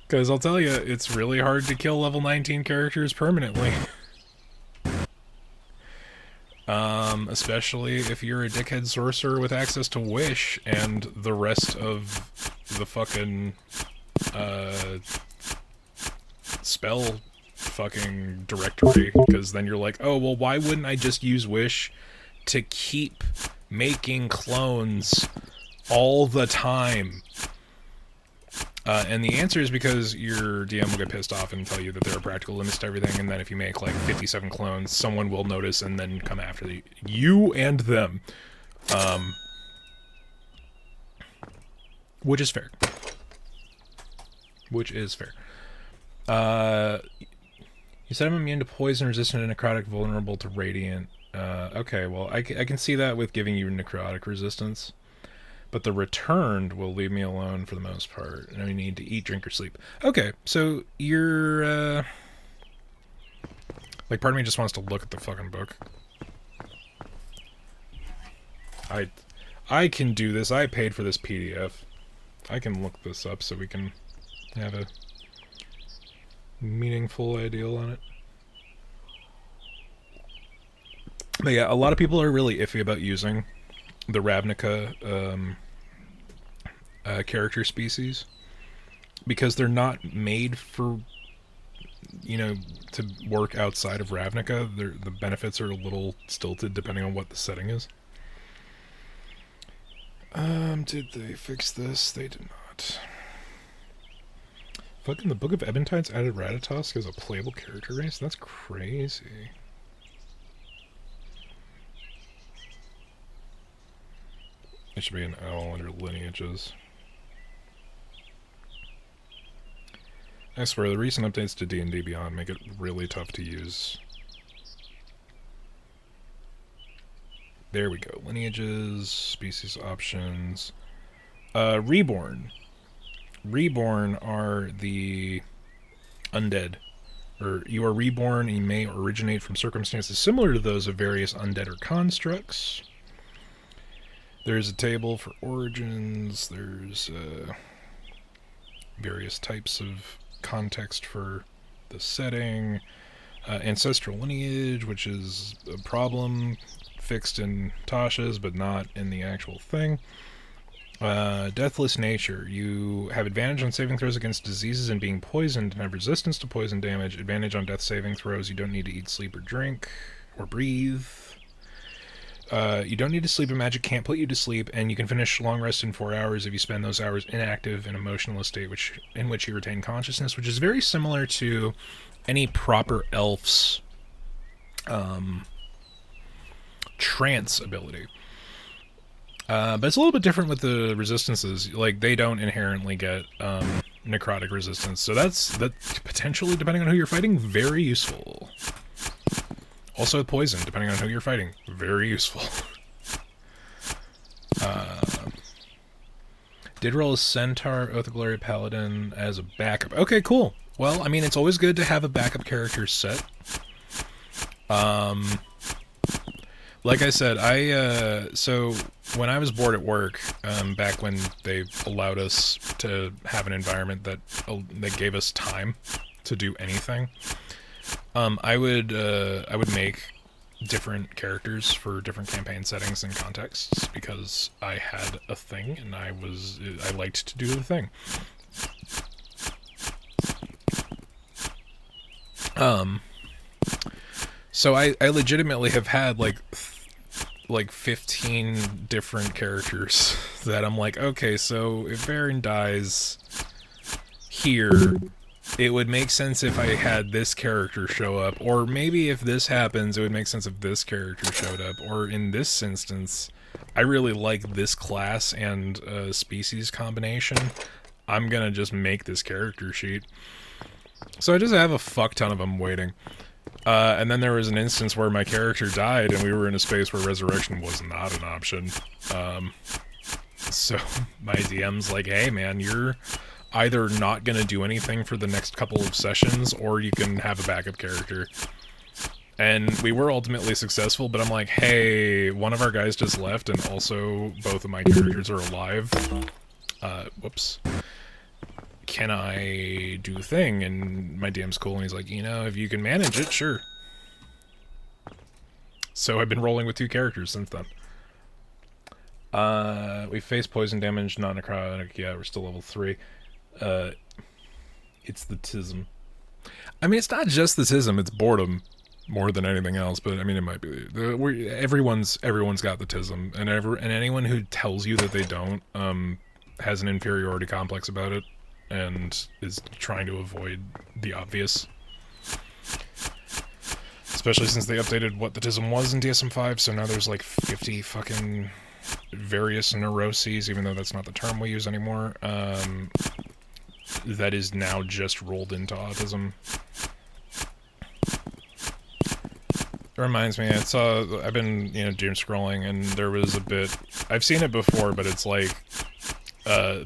A: Because I'll tell you, it's really hard to kill level 19 characters permanently. Especially if you're a dickhead sorcerer with access to Wish and the rest of the fucking spell fucking directory, because then you're like, oh, well, why wouldn't I just use Wish to keep making clones all the time? And the answer is because your DM will get pissed off and tell you that there are practical limits to everything, and then if you make like 57 clones, someone will notice and then come after you and them. Which is fair. Which is fair. You said I'm immune to poison, resistant to necrotic, vulnerable to radiant. Okay, well, I can see that with giving you necrotic resistance. But the returned will leave me alone for the most part. No need to eat, drink, or sleep. Okay, so you're, like, part of me just wants to look at the fucking book. I can do this. I paid for this PDF. I can look this up so we can have a meaningful ideal on it. But yeah, a lot of people are really iffy about using the Ravnica character species because they're not made for, you know, to work outside of Ravnica. The benefits are a little stilted depending on what the setting is. Did they fix this? They did not. Fucking the Book of Ebontides added Ratatosk as a playable character race? That's crazy. It should be an owl under lineages. I swear, the recent updates to D&D Beyond make it really tough to use. There we go. Lineages, species options. Reborn. Reborn are the undead. Or you are reborn and you may originate from circumstances similar to those of various undead or constructs. There's a table for origins. There's various types of context for the setting. Ancestral lineage, which is a problem fixed in Tasha's, but not in the actual thing. Deathless nature. You have advantage on saving throws against diseases and being poisoned, and have resistance to poison damage. Advantage on death saving throws. You don't need to eat, sleep, or drink, or breathe. You don't need to sleep, and magic can't put you to sleep, and you can finish long rest in 4 hours if you spend those hours inactive in emotionless state in which you retain consciousness, which is very similar to any proper elf's trance ability. But it's a little bit different with the resistances. Like, they don't inherently get necrotic resistance, so that's potentially, depending on who you're fighting, very useful. Also poison, depending on who you're fighting. Very useful. Did roll a Centaur, Oath of Glory Paladin as a backup. Okay, cool. Well, I mean, it's always good to have a backup character set. Like I said, so when I was bored at work, back when they allowed us to have an environment that gave us time to do anything, I would make different characters for different campaign settings and contexts because I had a thing and I liked to do the thing. So I legitimately have had like 15 different characters that I'm like, okay, so if Varen dies here, it would make sense if I had this character show up, or maybe if this happens, it would make sense if this character showed up, or in this instance, I really like this class and species combination. I'm gonna just make this character sheet. So I just have a fuck ton of them waiting. And then there was an instance where my character died and we were in a space where resurrection was not an option. So my DM's like, hey man, you're either not gonna do anything for the next couple of sessions, or you can have a backup character. And we were ultimately successful, but I'm like, hey, one of our guys just left, and also both of my characters are alive. Whoops. Can I do a thing? And my DM's cool, and he's like, you know, if you can manage it, sure. So I've been rolling with 2 characters since then. We face poison damage, not necrotic. Yeah, we're still level 3. It's the tism. I mean, it's not just the tism; it's boredom more than anything else. But I mean, it might be. Everyone's got the tism, and anyone who tells you that they don't has an inferiority complex about it, and is trying to avoid the obvious. Especially since they updated what the tism was in DSM-5, so now there's like 50 fucking various neuroses, even though that's not the term we use anymore. That is now just rolled into autism. It reminds me, I've been, doom scrolling, and there was a bit, I've seen it before, but it's like,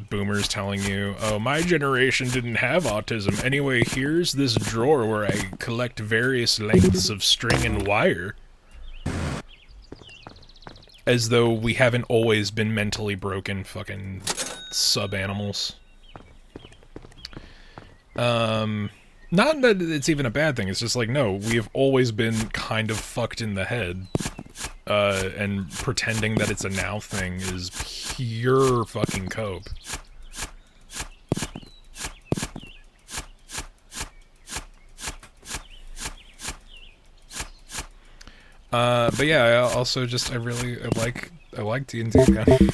A: boomers telling you, oh, my generation didn't have autism. Anyway, here's this drawer where I collect various lengths of string and wire. As though we haven't always been mentally broken fucking sub-animals. Not that it's even a bad thing, it's just like, no, we have always been kind of fucked in the head. And pretending that it's a now thing is pure fucking cope. But yeah, I also just, I like D&D again.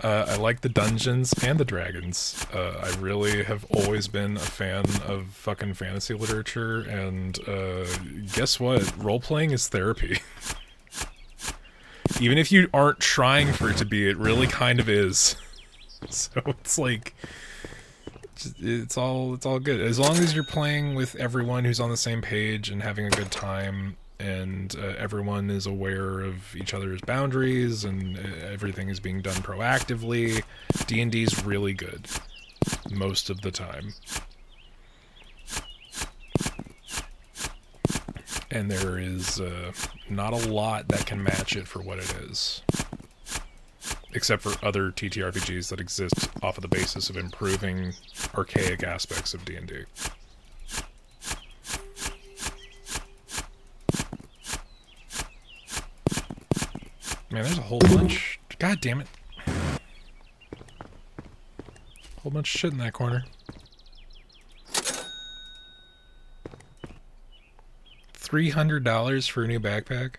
A: I like the dungeons and the dragons. I really have always been a fan of fucking fantasy literature, and guess what? Role-playing is therapy. Even if you aren't trying for it to be, it really kind of is. So it's like, it's all good. As long as you're playing with everyone who's on the same page and having a good time, and everyone is aware of each other's boundaries, and everything is being done proactively, D&D's really good. Most of the time. And there is not a lot that can match it for what it is. Except for other TTRPGs that exist off of the basis of improving archaic aspects of D&D. Man, there's a whole bunch. God damn it. Whole bunch of shit in that corner. $300 for a new backpack,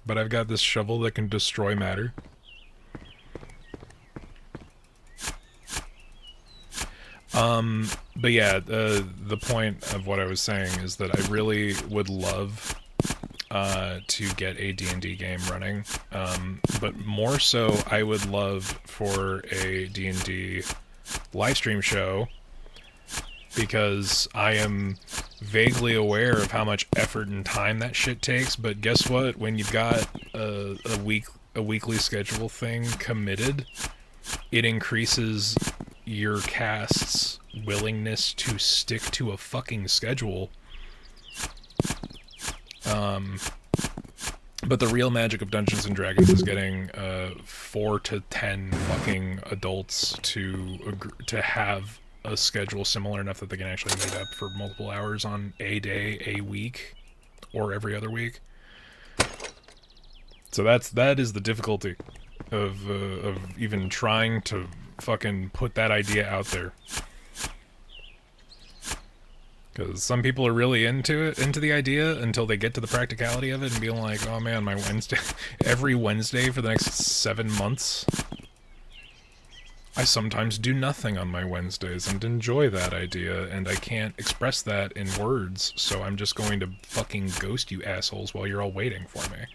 A: but I've got this shovel that can destroy matter. But yeah, the point of what I was saying is that I really would love to get a D&D game running, but more so I would love for a D&D livestream show, because I am vaguely aware of how much effort and time that shit takes. But guess what? When you've got a weekly schedule thing committed, it increases your cast's willingness to stick to a fucking schedule. But the real magic of Dungeons and Dragons is getting 4 to 10 fucking adults to have a schedule similar enough that they can actually meet up for multiple hours on a day, a week, or every other week. So that is the difficulty of even trying to fucking put that idea out there. Because some people are really into the idea until they get to the practicality of it and being like, oh man, my Wednesday, every Wednesday for the next 7 months, I sometimes do nothing on my Wednesdays and enjoy that idea, and I can't express that in words, so I'm just going to fucking ghost you assholes while you're all waiting for me.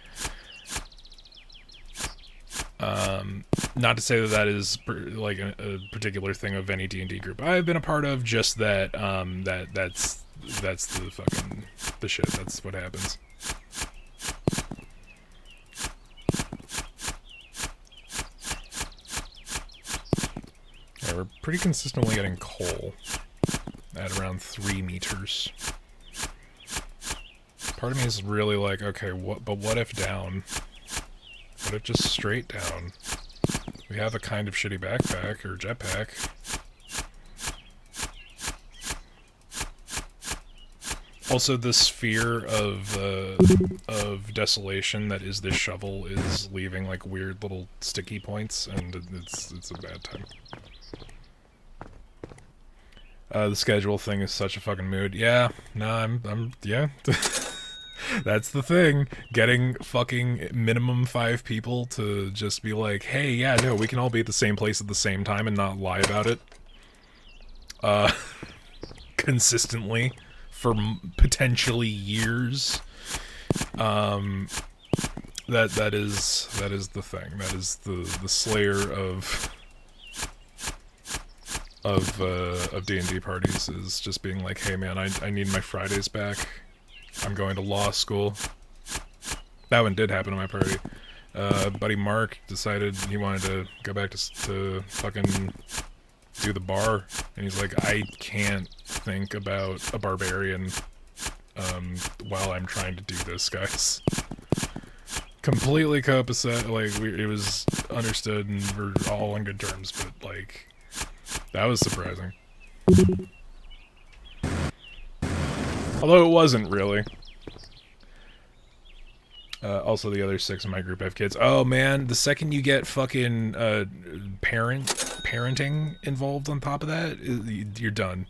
A: Not to say that that is like a particular thing of any D&D group I've been a part of, just that that's the fucking the shit. That's what happens. Yeah, we're pretty consistently getting coal at around 3 meters. Part of me is really like, okay, what if down? What if just straight down? We have a kind of shitty backpack or jetpack. Also, the sphere of desolation that is this shovel is leaving like weird little sticky points, and it's a bad time. The schedule thing is such a fucking mood. Yeah, no, yeah. That's the thing. Getting fucking minimum 5 people to just be like, hey, yeah, no, we can all be at the same place at the same time and not lie about it. Consistently for potentially years. That is the thing. That is the slayer of D&D parties, is just being like, hey man, I need my Fridays back. I'm going to law school. That one did happen to my party. Buddy Mark decided he wanted to go back to fucking do the bar, and he's like, I can't think about a barbarian while I'm trying to do this, guys. Completely copacetic, like, it was understood and we're all on good terms, but, like, that was surprising. Although it wasn't, really. Also, the other 6 in my group have kids. Oh, man, the second you get fucking parenting involved on top of that, you're done.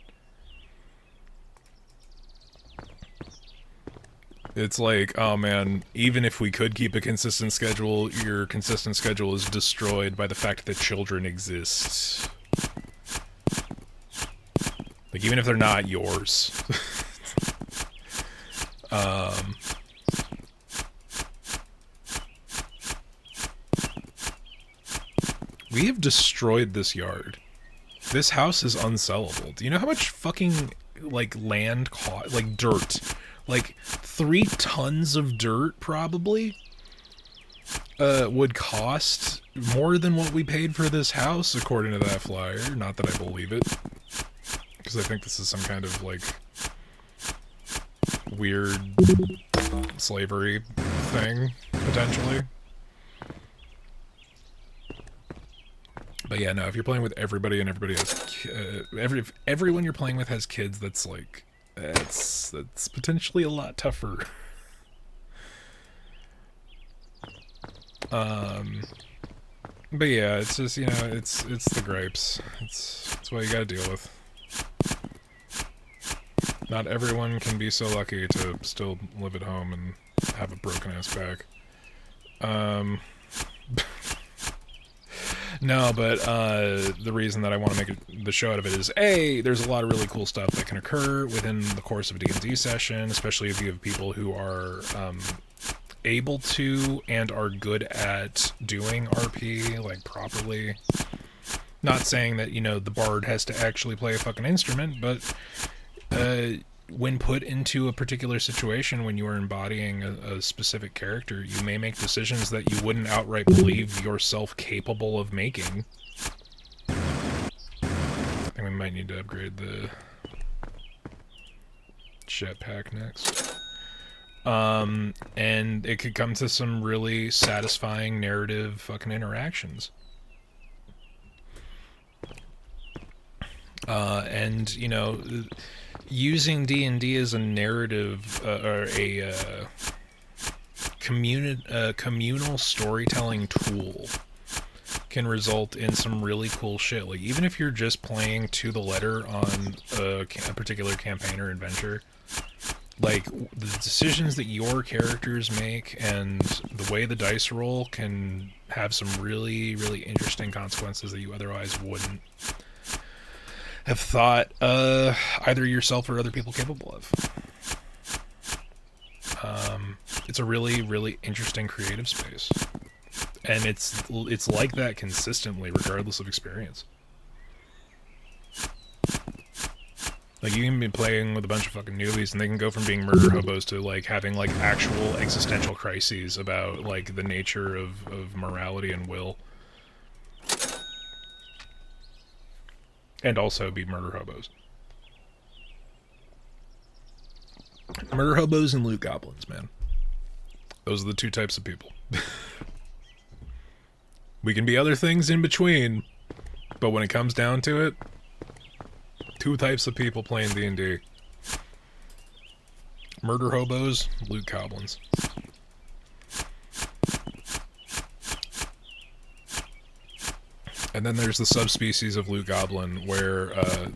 A: It's like, oh man, even if we could keep a consistent schedule, your consistent schedule is destroyed by the fact that children exist. Like, even if they're not yours. We have destroyed this yard. This house is unsellable. Do you know how much fucking, like, land cost? Like, dirt. Like, 3 tons of dirt, probably, would cost more than what we paid for this house, according to that flyer. Not that I believe it. Because I think this is some kind of, like, weird slavery thing, potentially. But yeah, no, if you're playing with everybody and everybody has... if everyone you're playing with has kids, that's, like... That's potentially a lot tougher. But yeah, it's just, you know, it's the gripes. It's what you gotta deal with. Not everyone can be so lucky to still live at home and have a broken-ass back. No, but the reason that I want to make the show out of it is, A, there's a lot of really cool stuff that can occur within the course of a D&D session, especially if you have people who are able to and are good at doing RP, like, properly. Not saying that, you know, the bard has to actually play a fucking instrument, but when put into a particular situation, when you are embodying a specific character, you may make decisions that you wouldn't outright believe yourself capable of making. I think we might need to upgrade the jetpack next. And it could come to some really satisfying narrative fucking interactions. And, you know, using D&D as a narrative, or a communal storytelling tool can result in some really cool shit. Like, even if you're just playing to the letter on a particular campaign or adventure, like, the decisions that your characters make and the way the dice roll can have some really, really interesting consequences that you otherwise wouldn't have thought either yourself or other people capable of. It's a really, really interesting creative space. And it's like that consistently, regardless of experience. Like, you can be playing with a bunch of fucking newbies, and they can go from being murder hobos to, like, having, like, actual existential crises about, like, the nature of morality and will. And also be murder hobos. Murder hobos and loot goblins, man. Those are the 2 types of people. We can be other things in between, but when it comes down to it, 2 types of people playing D&D. Murder hobos, loot goblins. And then there's the subspecies of Loot Goblin, where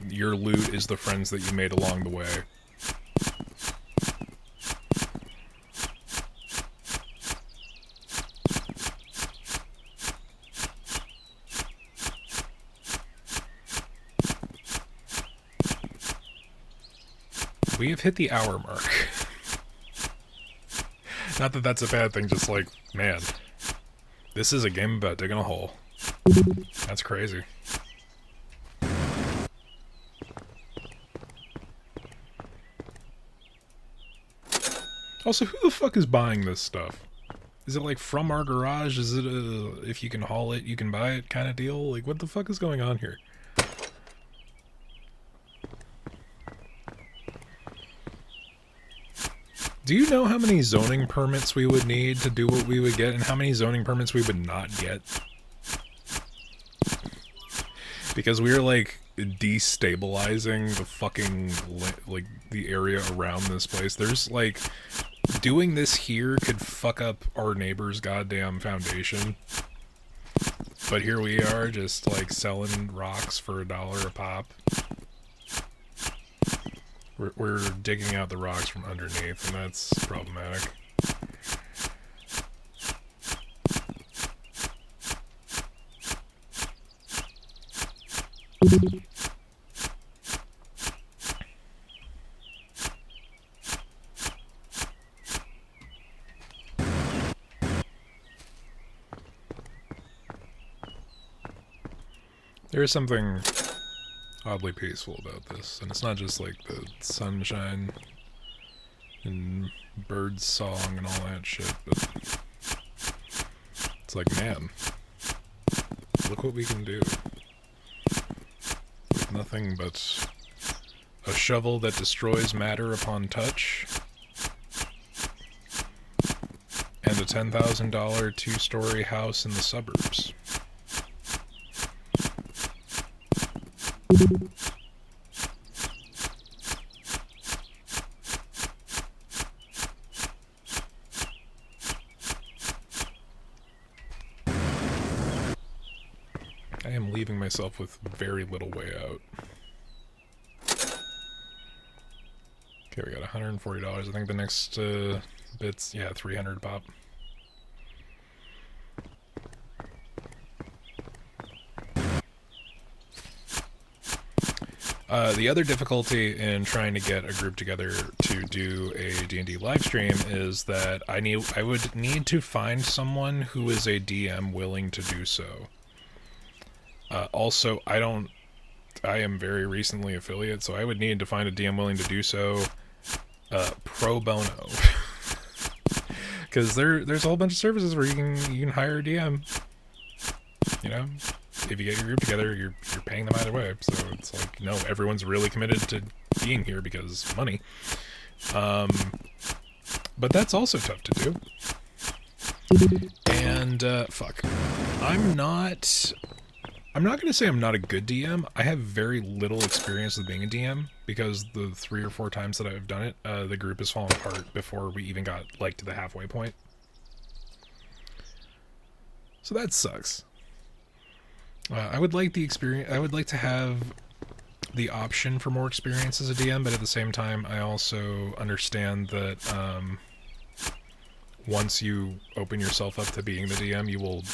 A: your loot is the friends that you made along the way. We have hit the hour mark. Not that that's a bad thing, just like, man, this is a game about digging a hole. That's crazy. Also, who the fuck is buying this stuff? Is it like from our garage? Is it a if you can haul it, you can buy it kind of deal? Like, what the fuck is going on here? Do you know how many zoning permits we would need to do what we would get, and how many zoning permits we would not get? Because we're, like, destabilizing the fucking, like, the area around this place. There's, like, doing this here could fuck up our neighbor's goddamn foundation. But here we are, just, like, selling rocks for $1 a pop. We're digging out the rocks from underneath, and that's problematic. There is something oddly peaceful about this, and it's not just like the sunshine and bird song and all that shit, but it's like, man, look what we can do with nothing but a shovel that destroys matter upon touch and a $10,000 two-story house in the suburbs. I am leaving myself with very little way out. Okay, we got $140. I think the next bit's, yeah, 300 pop. The other difficulty in trying to get a group together to do a D&D live stream is that I would need to find someone who is a DM willing to do so. Also, I am very recently affiliate, so I would need to find a DM willing to do so pro bono. Because there's a whole bunch of services where you can hire a DM. You know? If you get your group together, you're paying them either way. So it's like, no, everyone's really committed to being here because money. But that's also tough to do. And, fuck. I'm not going to say I'm not a good DM. I have very little experience with being a DM because the 3 or 4 times that I've done it, the group has fallen apart before we even got, like, to the halfway point. So that sucks. I would like the experience. I would like to have the option for more experience as a DM, but at the same time, I also understand that once you open yourself up to being the DM, you will.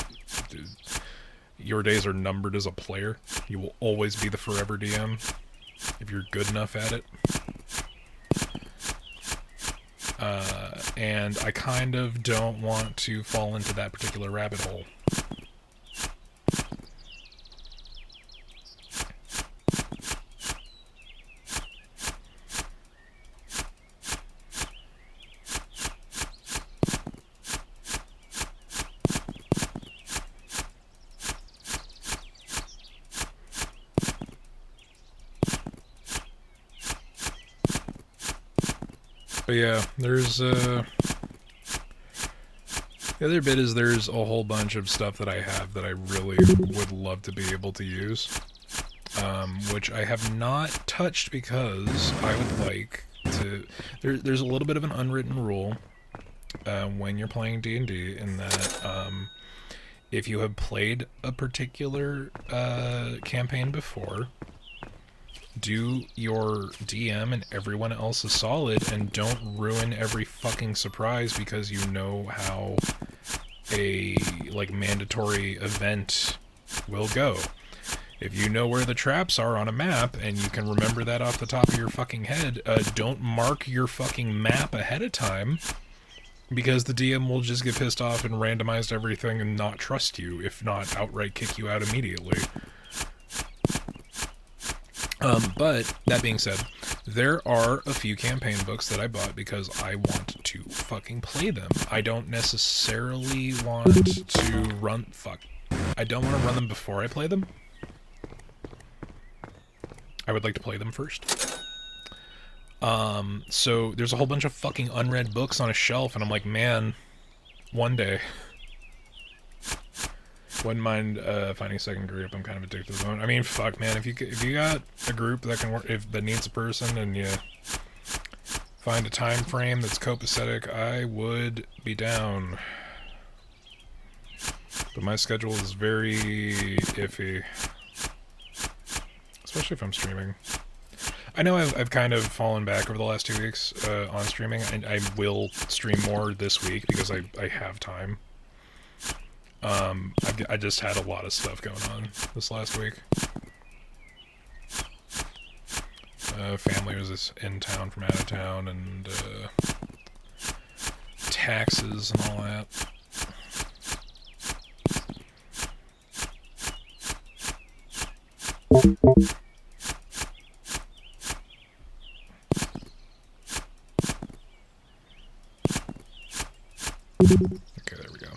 A: Your days are numbered as a player. You will always be the forever DM if you're good enough at it. And I kind of don't want to fall into that particular rabbit hole. But yeah, there's, the other bit is there's a whole bunch of stuff that I have that I really would love to be able to use, which I have not touched because I would like to, there's a little bit of an unwritten rule, when you're playing D&D in that, if you have played a particular campaign before, do your DM and everyone else a solid and don't ruin every fucking surprise because you know how a like mandatory event will go. If you know where the traps are on a map and you can remember that off the top of your fucking head, don't mark your fucking map ahead of time, because the DM will just get pissed off and randomize everything and not trust you, if not outright kick you out immediately. But, that being said, there are a few campaign books that I bought because I want to fucking play them. I don't necessarily want to run... Fuck. I don't want to run them before I play them. I would like to play them first. So there's a whole bunch of fucking unread books on a shelf, and I'm like, man, one day. Wouldn't mind finding a second group. I'm kind of addicted to the moment. I mean, fuck, man. If you got a group that can work, that needs a person, and you find a time frame that's copacetic, I would be down. But my schedule is very iffy, especially if I'm streaming. I know I've kind of fallen back over the last 2 weeks on streaming, and I will stream more this week because I have time. I just had a lot of stuff going on this last week. Family was in town from out of town, and taxes and all that. Okay, there we go.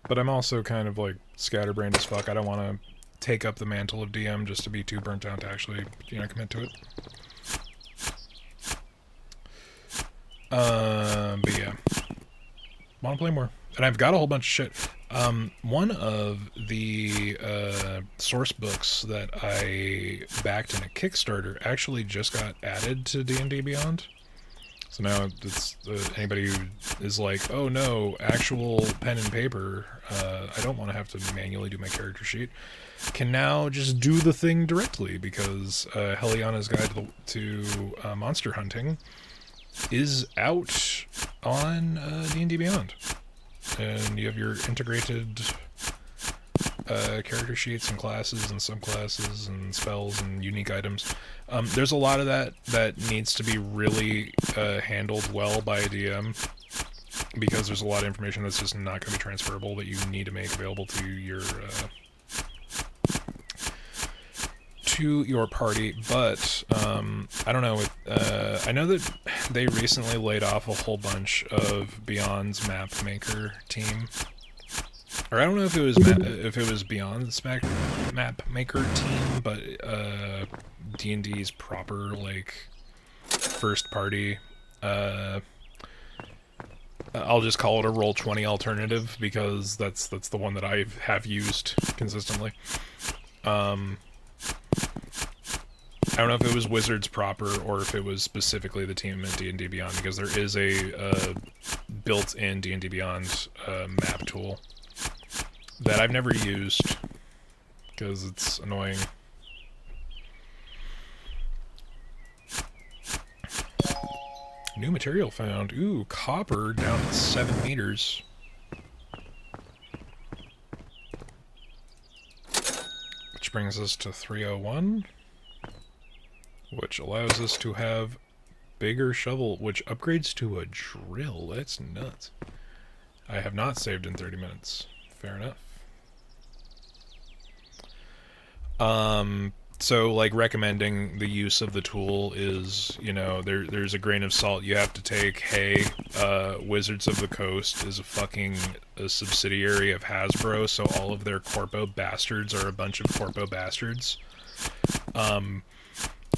A: But I'm also kind of like scatterbrained as fuck. I don't want to take up the mantle of DM just to be too burnt out to actually, commit to it. But yeah. Want to play more. And I've got a whole bunch of shit. One of the source books that I backed in a Kickstarter actually just got added to D&D Beyond. So now it's anybody who is like, oh no, actual pen and paper, I don't want to have to manually do my character sheet, can now just do the thing directly, because Heliana's Guide to Monster Hunting is out on D&D Beyond. And you have your integrated character sheets and classes and subclasses and spells and unique items. There's a lot of that needs to be really handled well by a DM, because there's a lot of information that's just not going to be transferable that you need to make available to your party. But I don't know. I know that they recently laid off a whole bunch of Beyond's map maker team. Or I don't know if it was Beyond's map maker team, but D&D's proper like first party. I'll just call it a Roll20 alternative, because that's the one that I have used consistently. I don't know if it was Wizards proper or if it was specifically the team at D&D Beyond, because there is a built-in D&D Beyond map tool that I've never used because it's annoying. New material found. Ooh, copper down at 7 meters. Which brings us to 301. Which allows us to have bigger shovel, which upgrades to a drill. That's nuts. I have not saved in 30 minutes. Fair enough. So, like, recommending the use of the tool is, there's a grain of salt you have to take. Hey, Wizards of the Coast is a subsidiary of Hasbro, so all of their corpo bastards are a bunch of corpo bastards.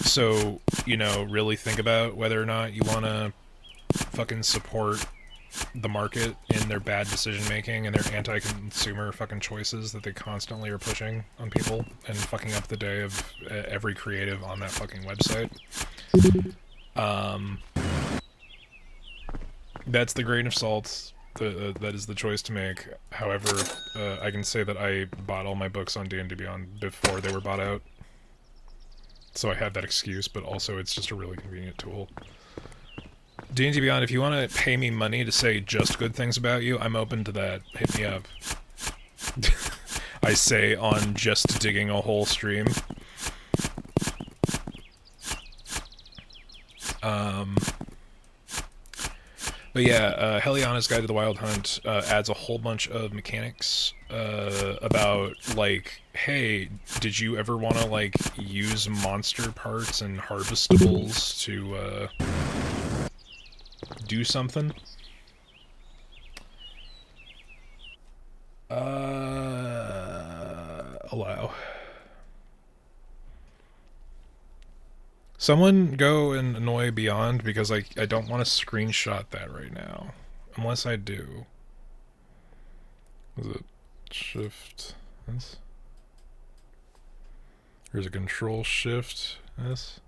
A: So, really think about whether or not you want to fucking support the market in their bad decision-making and their anti-consumer fucking choices that they constantly are pushing on people and fucking up the day of every creative on that fucking website. That's the grain of salt. That is the choice to make. However, I can say that I bought all my books on D&D Beyond before they were bought out. So I have that excuse, but also it's just a really convenient tool. D&D Beyond, if you want to pay me money to say just good things about you, I'm open to that. Hit me up. I say on Just Digging a Hole stream. But yeah, Heliana's Guide to the Wild Hunt adds a whole bunch of mechanics about, like, hey, did you ever want to, like, use monster parts and harvestables to do something? Allow. Someone go and annoy Beyond, because I don't want to screenshot that right now. Unless I do. Is it Shift S? Or is it Control Shift S?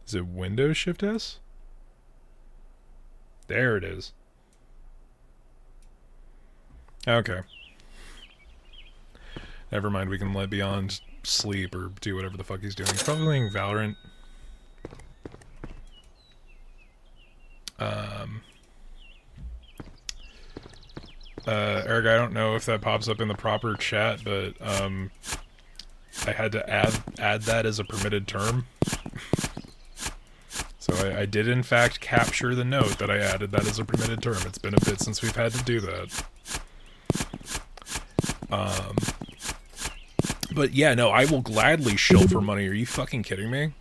A: Is it Windows Shift S? There it is. Okay. Never mind, we can let Beyond sleep or do whatever the fuck he's doing. He's probably playing Valorant. Eric, I don't know if that pops up in the proper chat, but I had to add that as a permitted term. So I did in fact capture the note that I added that as a permitted term. It's been a bit since we've had to do that. But yeah, no, I will gladly shill for money. Are you fucking kidding me?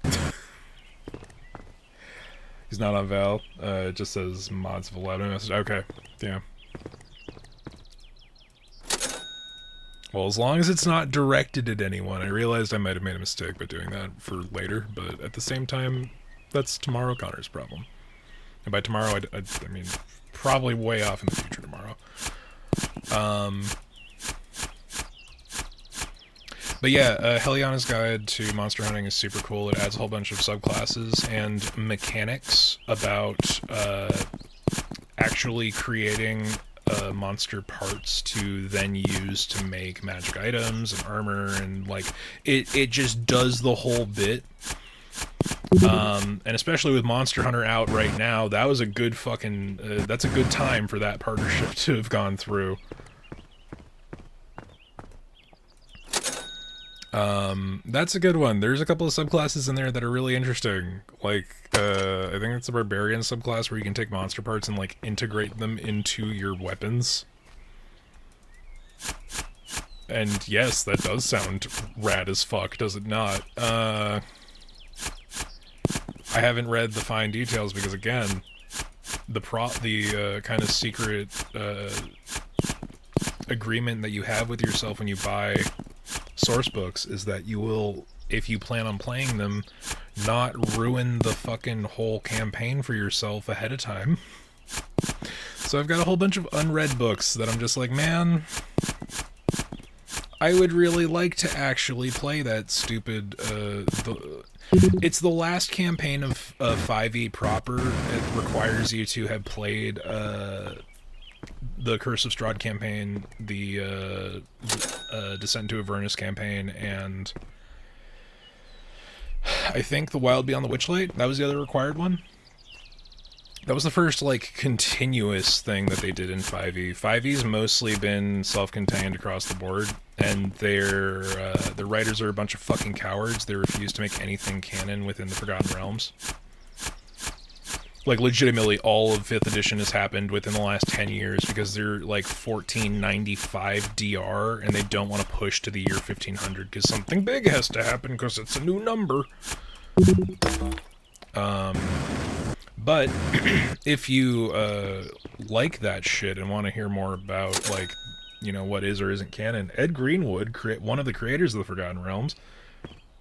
A: He's not on Val. It just says mods of 11 message. Okay, yeah. Well, as long as it's not directed at anyone. I realized I might have made a mistake by doing that for later, but at the same time, that's tomorrow Connor's problem. And by tomorrow, I mean, probably way off in the future tomorrow. But yeah, Heliana's Guide to Monster Hunting is super cool. It adds a whole bunch of subclasses and mechanics about actually creating monster parts to then use to make magic items and armor, and like it just does the whole bit. And especially with Monster Hunter out right now, that was a good fucking that's a good time for that partnership to have gone through. That's a good one. There's a couple of subclasses in there that are really interesting. Like, I think it's a barbarian subclass where you can take monster parts and, like, integrate them into your weapons. And yes, that does sound rad as fuck, does it not? I haven't read the fine details because, again, the kind of secret, agreement that you have with yourself when you buy source books is that you will, if you plan on playing them, not ruin the fucking whole campaign for yourself ahead of time. So I've got a whole bunch of unread books that I'm just like, man, I would really like to actually play that stupid, it's the last campaign of 5e proper. It requires you to have played, the Curse of Strahd campaign, the Descent into Avernus campaign, and I think the Wild Beyond the Witchlight. That was the other required one. That was the first, like, continuous thing that they did in 5e. 5e's mostly been self-contained across the board, and the writers are a bunch of fucking cowards. They refuse to make anything canon within the Forgotten Realms. Like, legitimately, all of 5th edition has happened within the last 10 years because they're, like, 1495 DR, and they don't want to push to the year 1500 because something big has to happen because it's a new number. But if you like that shit and want to hear more about, like, you know, what is or isn't canon, Ed Greenwood, one of the creators of the Forgotten Realms,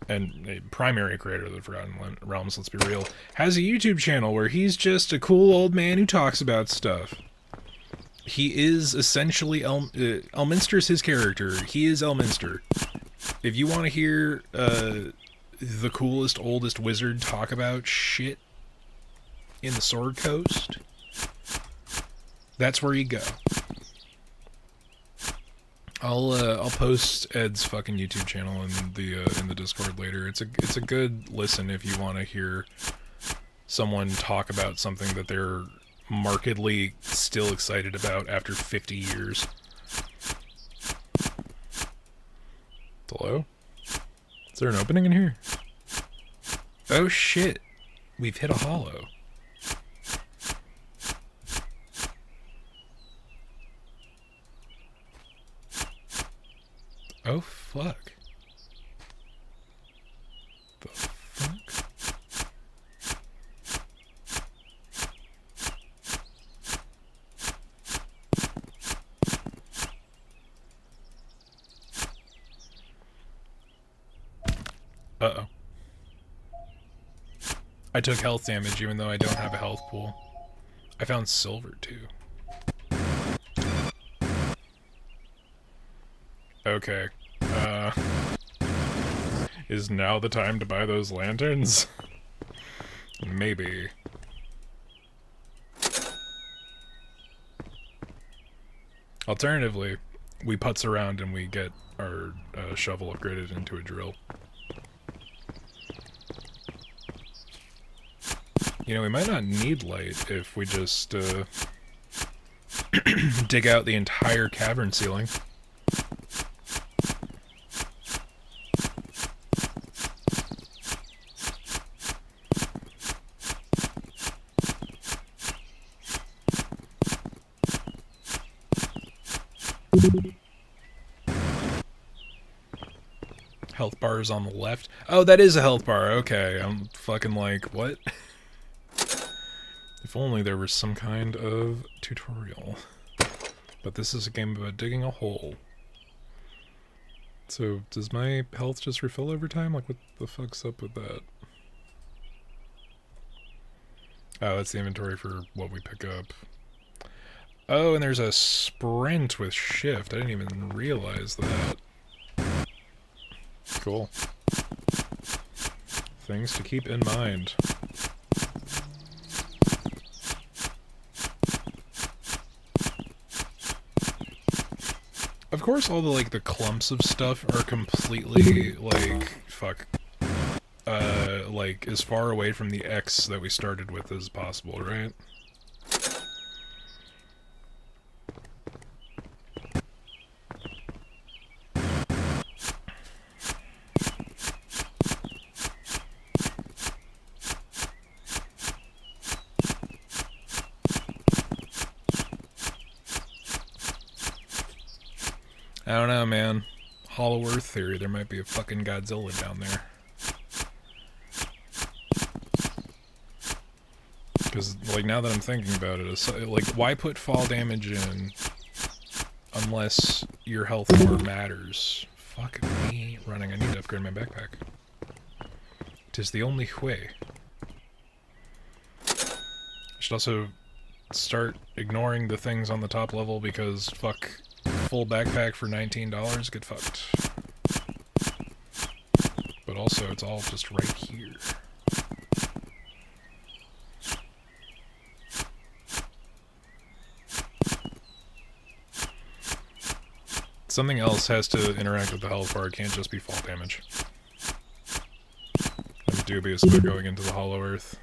A: and a primary creator of the Forgotten Realms, let's be real, has a YouTube channel where he's just a cool old man who talks about stuff. He is essentially Elminster's his character. He is Elminster. If you want to hear the coolest, oldest wizard talk about shit in the Sword Coast, that's where you go. I'll post Ed's fucking YouTube channel in the Discord later. It's a good listen if you want to hear someone talk about something that they're markedly still excited about after 50 years. Hello? Is there an opening in here? Oh shit. We've hit a hollow. Oh fuck. The fuck? Uh-oh. I took health damage even though I don't have a health pool. I found silver too. Okay. Is now the time to buy those lanterns? Maybe. Alternatively, we putz around and we get our shovel upgraded into a drill. You know, we might not need light if we just dig out the entire cavern ceiling. Health bar is on the left. Oh, that is a health bar. Okay, I'm fucking like, what? If only there was some kind of tutorial. But this is a game about digging a hole. So, does my health just refill over time? Like, what the fuck's up with that? Oh, that's the inventory for what we pick up. Oh, and there's a sprint with shift. I didn't even realize that. Cool. Things to keep in mind. Of course, all the, like, the clumps of stuff are completely, like, fuck. Like, as far away from the X that we started with as possible, right? I don't know, man. Hollow Earth theory, there might be a fucking Godzilla down there. Because, like, now that I'm thinking about it, it's, like, why put fall damage in unless your health bar matters? Fuck me running, I need to upgrade my backpack. 'Tis the only way. I should also start ignoring the things on the top level because, fuck, full backpack for $19, get fucked. But also, it's all just right here. Something else has to interact with the health bar, it can't just be fall damage. I'm dubious about going into the Hollow Earth.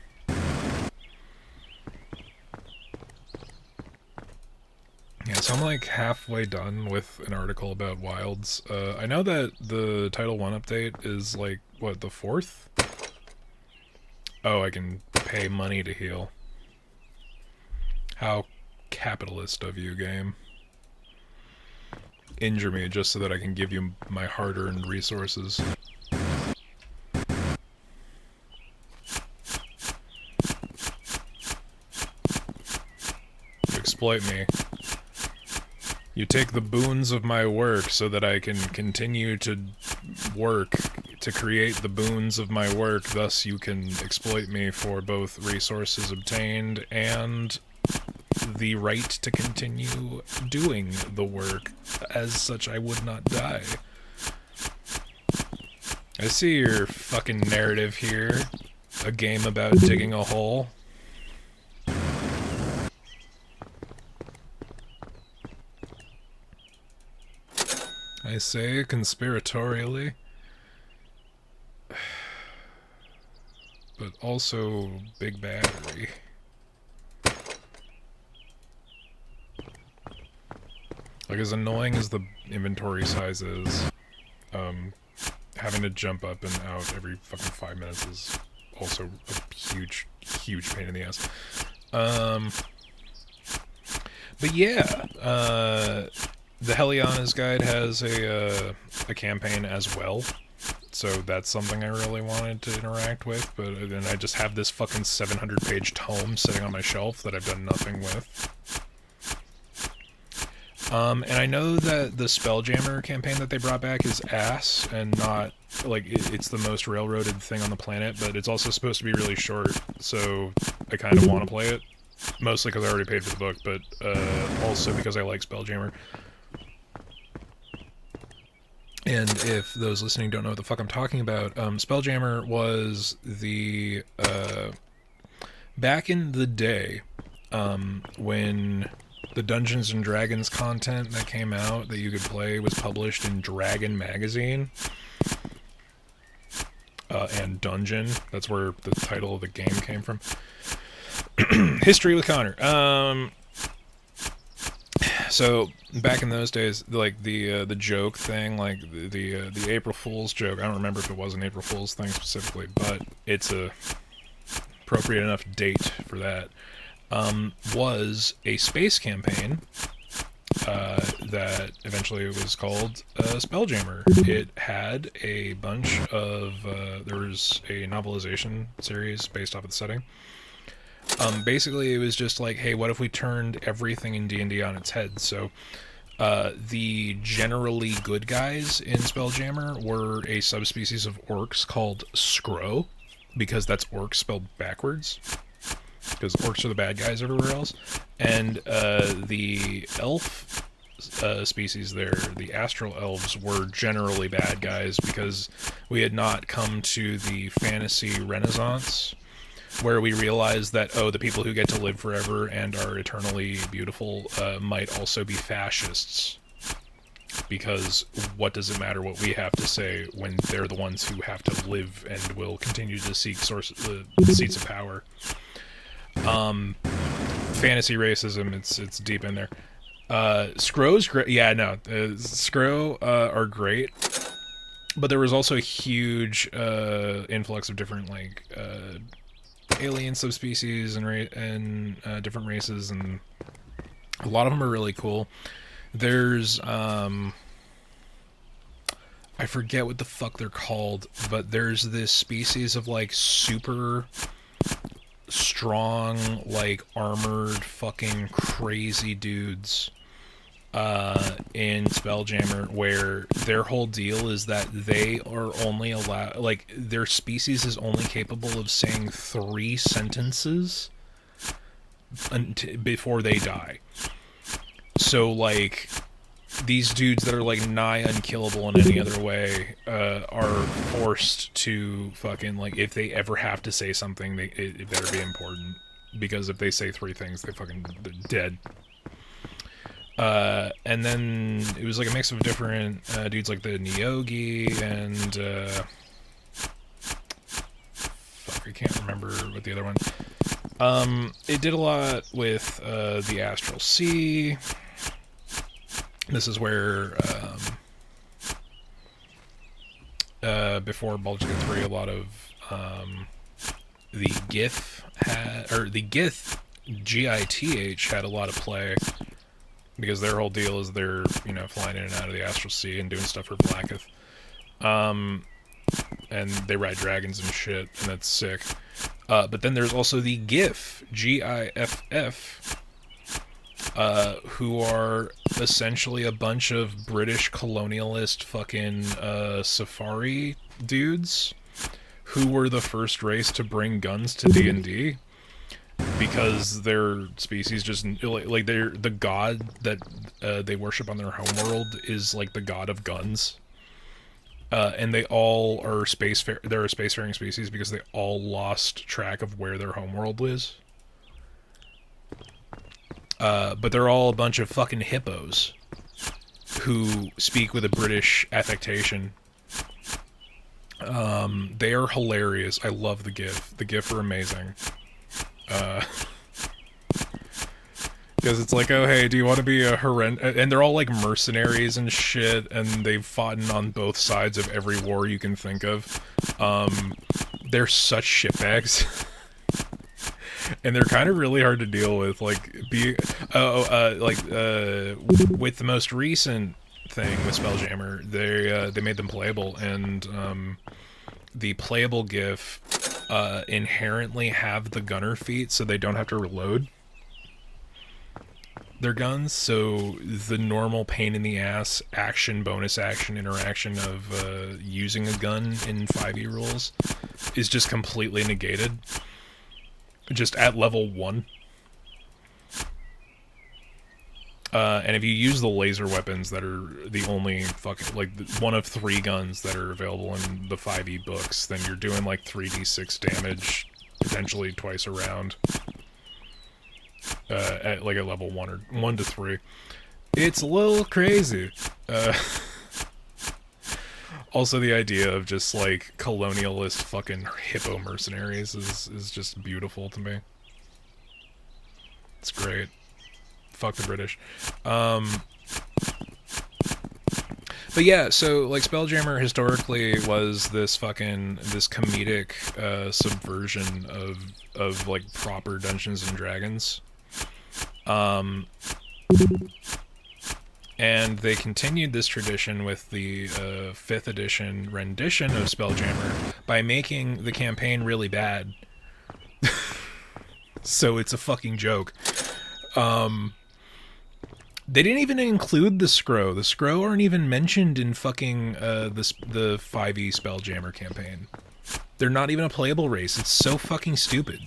A: Yeah, so I'm like halfway done with an article about wilds. I know that the Title 1 update is like, what, the 4th? Oh, I can pay money to heal. How capitalist of you, game. Injure me just so that I can give you my hard-earned resources. You exploit me. You take the boons of my work so that I can continue to work to create the boons of my work, thus you can exploit me for both resources obtained and the right to continue doing the work. As such, I would not die. I see your fucking narrative here. A game about digging a hole. I say conspiratorially. But also big battery. Like, as annoying as the inventory size is, having to jump up and out every fucking 5 minutes is also a huge, huge pain in the ass. But yeah, the Heliana's Guide has a campaign as well. So that's something I really wanted to interact with, but then I just have this fucking 700-page tome sitting on my shelf that I've done nothing with. And I know that the Spelljammer campaign that they brought back is ass, and not, like, it's the most railroaded thing on the planet, but it's also supposed to be really short, so I kind of want to play it. Mostly because I already paid for the book, but also because I like Spelljammer. And if those listening don't know what the fuck I'm talking about, Spelljammer was the, back in the day, when the Dungeons and Dragons content that came out that you could play was published in Dragon Magazine, and Dungeon, that's where the title of the game came from. History with Connor. So back in those days, like the joke thing, like the April Fool's joke. I don't remember if it was an April Fool's thing specifically, but it's a appropriate enough date for that. Was a space campaign that eventually was called Spelljammer. It had a bunch of there was a novelization series based off of the setting. Basically, it was just like, hey, what if we turned everything in D&D on its head? So, the generally good guys in Spelljammer were a subspecies of orcs called Skro, because that's orcs spelled backwards, because orcs are the bad guys everywhere else. And the elf species there, the astral elves, were generally bad guys, because we had not come to the fantasy renaissance, where we realize that, oh, the people who get to live forever and are eternally beautiful might also be fascists. Because what does it matter what we have to say when they're the ones who have to live and will continue to seek seats of power? Fantasy racism, it's deep in there. Skro's great. Yeah, no, Skro are great. But there was also a huge influx of different, like, alien subspecies and different races, and a lot of them are really cool. There's I forget what the fuck they're called, but there's this species of, like, super strong, like, armored fucking crazy dudes in Spelljammer, where their whole deal is that they are only allowed, like, their species is only capable of saying 3 sentences before they die. So, like, these dudes that are, like, nigh unkillable in any other way are forced to fucking, like, if they ever have to say something, it better be important, because if they say 3 things, they're dead. And then it was like a mix of different dudes, like the Nyogi and fuck, I can't remember what the other one. It did a lot with the Astral Sea. This is where before Baldur's Gate 3, a lot of the Gith had, or the Gith GITH had a lot of play. Because their whole deal is they're, you know, flying in and out of the Astral Sea and doing stuff for Blacketh. And they ride dragons and shit, and that's sick. But then there's also the GIF, GIFF, who are essentially a bunch of British colonialist fucking safari dudes who were the first race to bring guns to D&D. Because their species just, like, they're the god that they worship on their homeworld is, like, the god of guns. And they all are they're a spacefaring species because they all lost track of where their homeworld is. But they're all a bunch of fucking hippos who speak with a British affectation. They are hilarious. I love the GIF. The GIF are amazing. Because it's like, oh hey, do you want to be a horrendous... And they're all like mercenaries and shit, and they've fought on both sides of every war you can think of. They're such shitbags. And they're kind of really hard to deal with. Like, with the most recent thing with Spelljammer, they made them playable, and the playable GIF inherently have the gunner feat, so they don't have to reload their guns. So the normal pain in the ass bonus action interaction of using a gun in 5e rules is just completely negated. Just at level 1. And if you use the laser weapons that are the only fucking, like, one of 3 guns that are available in the 5e books, then you're doing like 3d6 damage, potentially twice a round. At like a level 1 or 1 to 3. It's a little crazy. Also, the idea of just like colonialist fucking hippo mercenaries is just beautiful to me. It's great. Fuck the British. But yeah, so like Spelljammer historically was this comedic subversion of like proper Dungeons and Dragons. And they continued this tradition with the 5th edition rendition of Spelljammer by making the campaign really bad. So it's a fucking joke. They didn't even include the Scrow. The Scrow aren't even mentioned in fucking the 5e Spelljammer campaign. They're not even a playable race. It's so fucking stupid.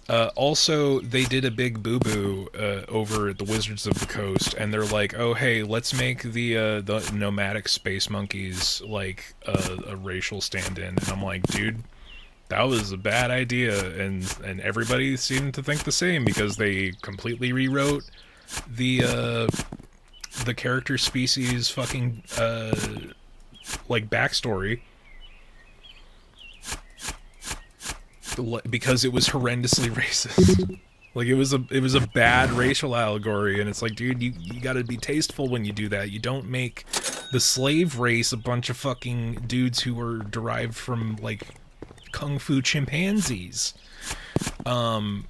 A: Also, they did a big boo-boo over at the Wizards of the Coast, and they're like, oh hey, let's make the nomadic space monkeys like a racial stand-in. And I'm like, dude, that was a bad idea, and everybody seemed to think the same because they completely rewrote the character species fucking like backstory. Because it was horrendously racist. Like, it was a bad racial allegory, and it's like, dude, you gotta be tasteful when you do that. You don't make the slave race a bunch of fucking dudes who were derived from, like, kung fu chimpanzees. Yeah,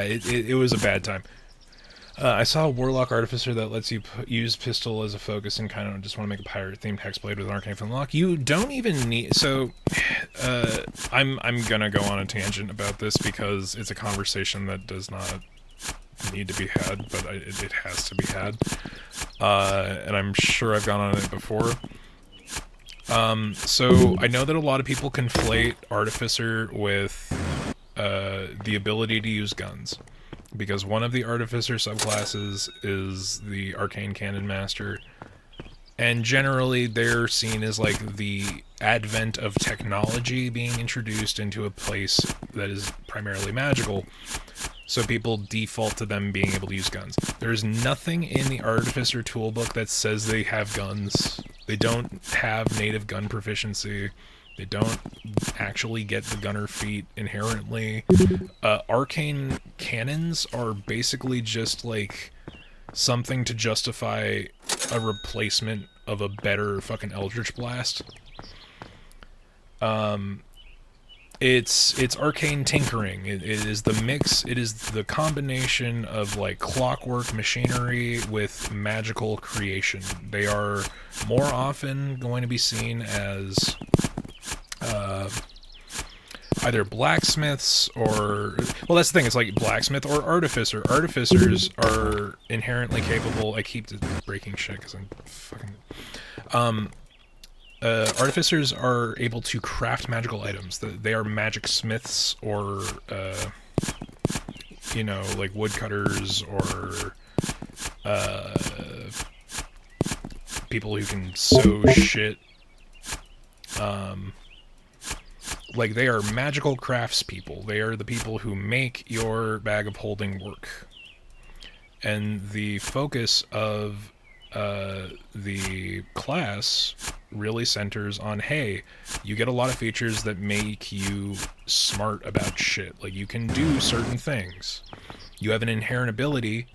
A: it was a bad time. I saw a Warlock Artificer that lets you use pistol as a focus and kind of just want to make a pirate-themed hexblade with an arcane flintlock. You don't even need... So, I'm gonna go on a tangent about this because it's a conversation that does not need to be had, but it has to be had. And I'm sure I've gone on it before. So, I know that a lot of people conflate Artificer with the ability to use guns. Because one of the Artificer subclasses is the Arcane Cannon Master, and generally they're seen as like the advent of technology being introduced into a place that is primarily magical, so people default to them being able to use guns. There's nothing in the Artificer toolbook that says they have guns. They don't have native gun proficiency. They don't actually get the gunner feat inherently. Arcane cannons are basically just like something to justify a replacement of a better fucking Eldritch Blast. It's arcane tinkering. It is the mix. It is the combination of like clockwork machinery with magical creation. They are more often going to be seen as either blacksmiths or... Well, that's the thing, it's like blacksmith or artificer. Artificers are inherently capable... I keep breaking shit because I'm fucking... artificers are able to craft magical items. They are magic smiths or, you know, like woodcutters or... people who can sew shit. Like, they are magical craftspeople. They are the people who make your bag of holding work. And the focus of the class really centers on, hey, you get a lot of features that make you smart about shit. Like, you can do certain things. You have an inherent ability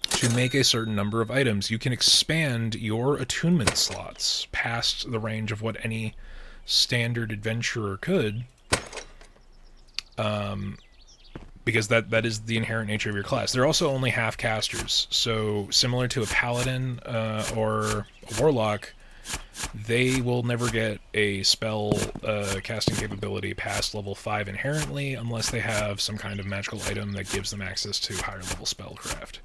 A: to make a certain number of items. You can expand your attunement slots past the range of what any standard adventurer could, because that is the inherent nature of your class. They're also only half casters, so similar to a paladin or a warlock, they will never get a spell casting capability past level 5 inherently unless they have some kind of magical item that gives them access to higher level spellcraft.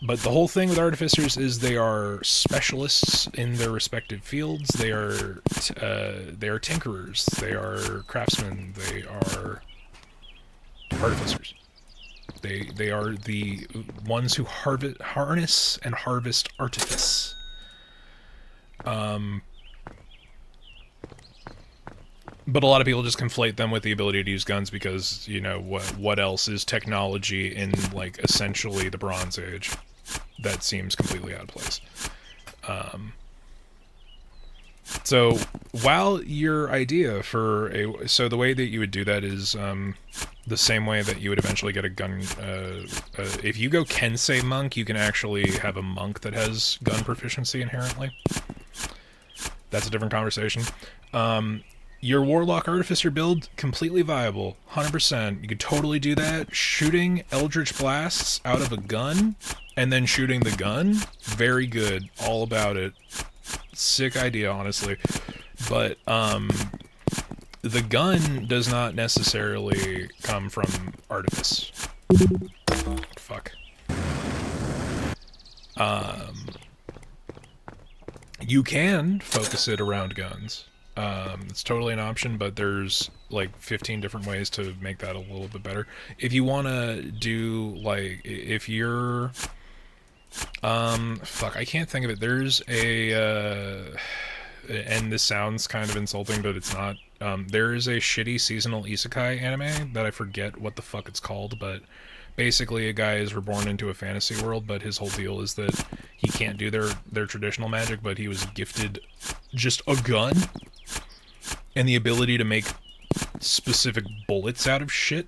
A: But the whole thing with artificers is they are specialists in their respective fields. They are tinkerers. They are craftsmen. They are artificers. They are the ones who harness and harvest artifice. But a lot of people just conflate them with the ability to use guns because, you know, what else is technology in, like, essentially the Bronze Age? That seems completely out of place. So, while your idea for so the way that you would do that is the same way that you would eventually get a gun. If you go Kensei Monk, you can actually have a monk that has gun proficiency inherently. That's a different conversation. Your Warlock Artificer build, completely viable, 100%. You could totally do that. Shooting Eldritch Blasts out of a gun, and then shooting the gun, very good. All about it. Sick idea, honestly. But, the gun does not necessarily come from Artifice. Fuck. You can focus it around guns. It's totally an option, but there's like 15 different ways to make that a little bit better. If you want to do, like, if you're fuck, I can't think of it. There's a and this sounds kind of insulting, but it's not. There is a shitty seasonal isekai anime that I forget what the fuck it's called, but basically a guy is reborn into a fantasy world, but his whole deal is that he can't do their traditional magic, but he was gifted just a gun and the ability to make specific bullets out of shit.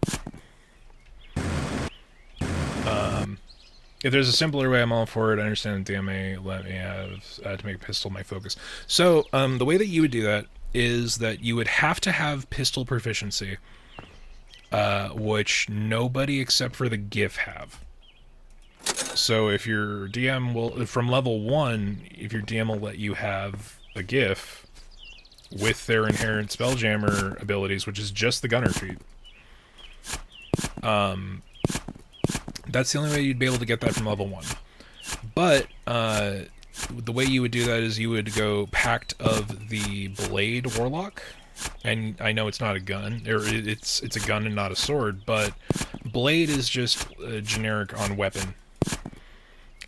A: If there's a simpler way, I'm all for it. I understand that DMA let me have to make a pistol my focus. So, the way that you would do that is that you would have to have pistol proficiency, which nobody except for the GIF have. So if your DM will, from level 1, if your DM will let you have a GIF with their inherent Spelljammer abilities, which is just the gunner feat, that's the only way you'd be able to get that from level 1. But the way you would do that is you would go Pact of the Blade Warlock. And I know it's not a gun, or it's a gun and not a sword, but blade is just generic on weapon.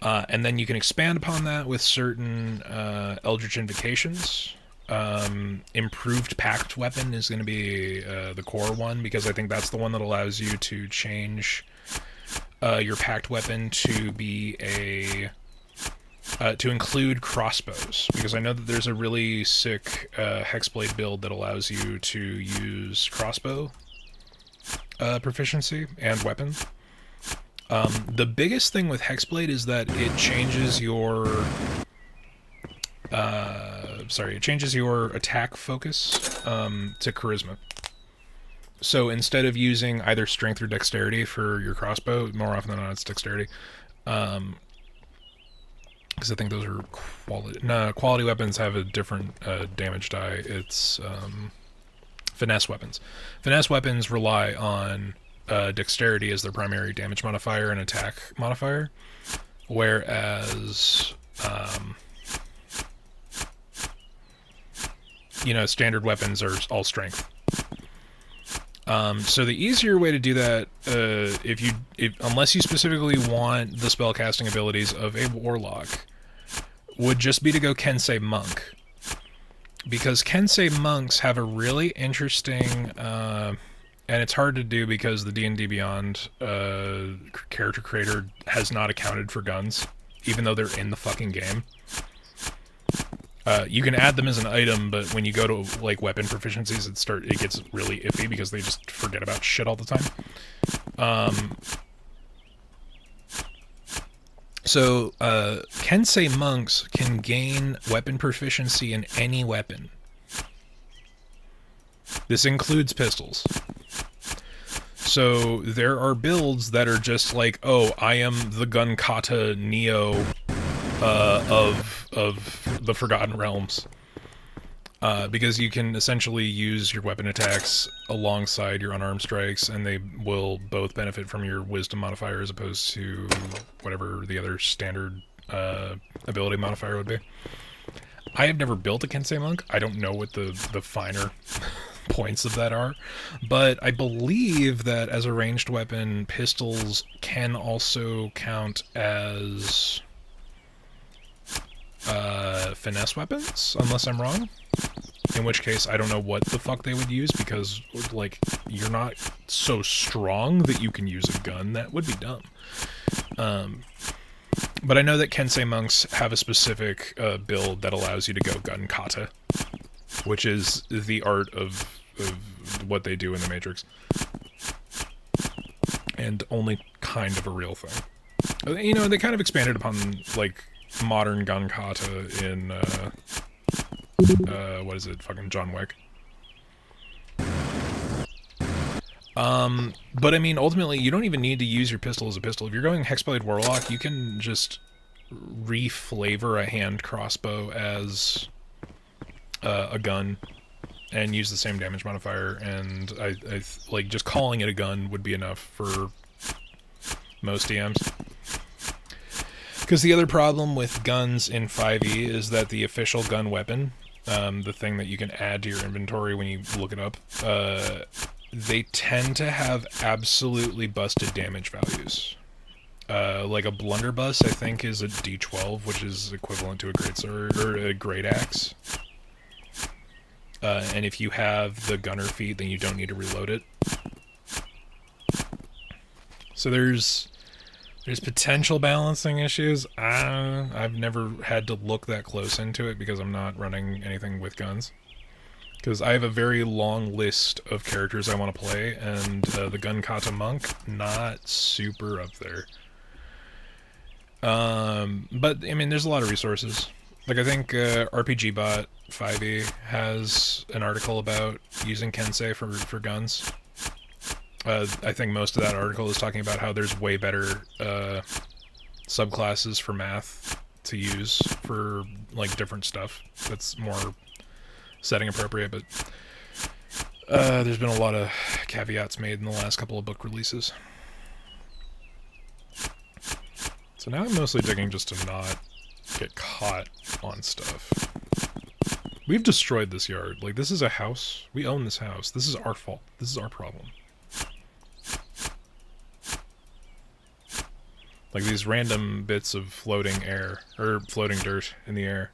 A: And then you can expand upon that with certain Eldritch Invocations. Improved Pact Weapon is going to be the core one, because I think that's the one that allows you to change your Pact Weapon to be to include crossbows, because I know that there's a really sick Hexblade build that allows you to use crossbow proficiency and weapon. The biggest thing with Hexblade is that it changes your attack focus to charisma. So instead of using either strength or dexterity for your crossbow, more often than not it's dexterity. Because I think those are quality. No, quality weapons have a different damage die. It's finesse weapons. Finesse weapons rely on dexterity as their primary damage modifier and attack modifier, whereas standard weapons are all strength. So the easier way to do that, unless you specifically want the spellcasting abilities of a warlock, would just be to go Kensei Monk. Because Kensei Monks have a really interesting, and it's hard to do because the D&D Beyond character creator has not accounted for guns, even though they're in the fucking game. You can add them as an item, but when you go to like weapon proficiencies, it gets really iffy because they just forget about shit all the time. So Kensei monks can gain weapon proficiency in any weapon. This includes pistols. So there are builds that are just like, oh, I am the gun kata Neo of the Forgotten Realms. Because you can essentially use your weapon attacks alongside your unarmed strikes, and they will both benefit from your wisdom modifier as opposed to whatever the other standard ability modifier would be. I have never built a Kensei Monk. I don't know what the finer points of that are, but I believe that as a ranged weapon, pistols can also count as finesse weapons, unless I'm wrong. In which case, I don't know what the fuck they would use, because, like, you're not so strong that you can use a gun. That would be dumb. But I know that Kensei monks have a specific build that allows you to go gun kata, which is the art of what they do in the Matrix. And only kind of a real thing. You know, they kind of expanded upon, like, modern gun kata in, what is it, fucking John Wick. But I mean, ultimately, you don't even need to use your pistol as a pistol. If you're going Hexblade Warlock, you can just re-flavor a hand crossbow as a gun and use the same damage modifier, and I like, just calling it a gun would be enough for most DMs. Because the other problem with guns in 5e is that the official gun weapon, the thing that you can add to your inventory when you look it up, they tend to have absolutely busted damage values. Like a blunderbuss, I think, is a D12, which is equivalent to a greatsword or a great axe. And if you have the gunner feat, then you don't need to reload it. So there's potential balancing issues. I've never had to look that close into it because I'm not running anything with guns. Because I have a very long list of characters I want to play, and the gun kata monk, not super up there. But, I mean, there's a lot of resources. Like, I think RPGbot 5e has an article about using Kensei for guns. I think most of that article is talking about how there's way better subclasses for math to use for, like, different stuff that's more setting appropriate, but there's been a lot of caveats made in the last couple of book releases. So now I'm mostly digging just to not get caught on stuff. We've destroyed this yard. Like, this is a house. We own this house. This is our fault. This is our problem. Like, these random bits of floating air, or floating dirt in the air.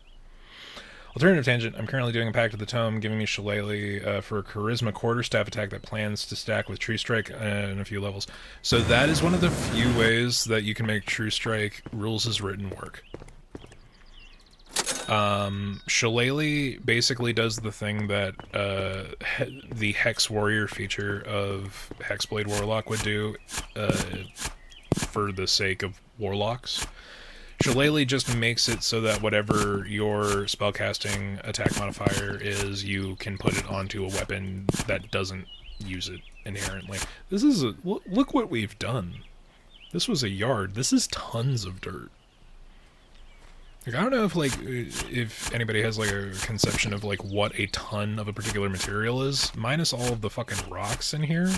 A: Alternative tangent, I'm currently doing a Pact of the Tome, giving me Shillelagh for a Charisma Quarterstaff attack that plans to stack with True Strike in a few levels. So that is one of the few ways that you can make True Strike rules as written work. Shillelagh basically does the thing that the Hex Warrior feature of Hexblade Warlock would do for the sake of Warlocks. Shillelagh just makes it so that whatever your spellcasting attack modifier is, you can put it onto a weapon that doesn't use it inherently. This is a... Look what we've done. This was a yard. This is tons of dirt. Like, I don't know if, like, if anybody has, like, a conception of, like, what a ton of a particular material is, minus all of the fucking rocks in here.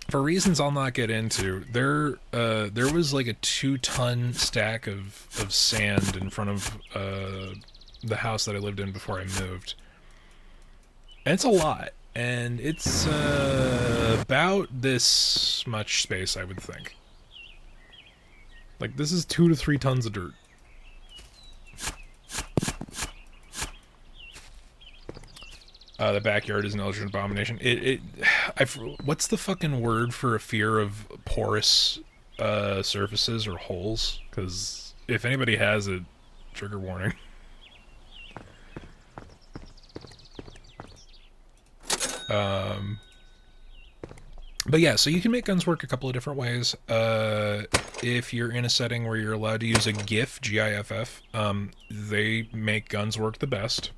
A: For reasons I'll not get into, there was like a 2-ton stack of sand in front of the house that I lived in before I moved. And it's a lot. And it's about this much space, I would think. Like, this is 2 to 3 tons of dirt. The backyard is an elegant abomination. What's the fucking word for a fear of porous surfaces or holes? Because if anybody has it, trigger warning. But yeah, so you can make guns work a couple of different ways. If you're in a setting where you're allowed to use a GIF, G-I-F-F, they make guns work the best.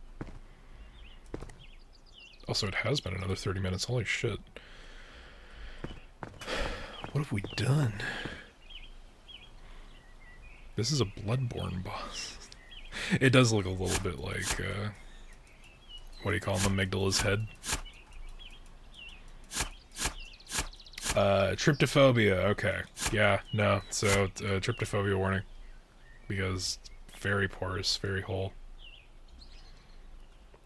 A: Also, it has been another 30 minutes. Holy shit. What have we done? This is a Bloodborne boss. It does look a little bit like, what do you call him, Amygdala's head? Tryptophobia, okay. Yeah, no, so, tryptophobia warning. Because very porous, very whole.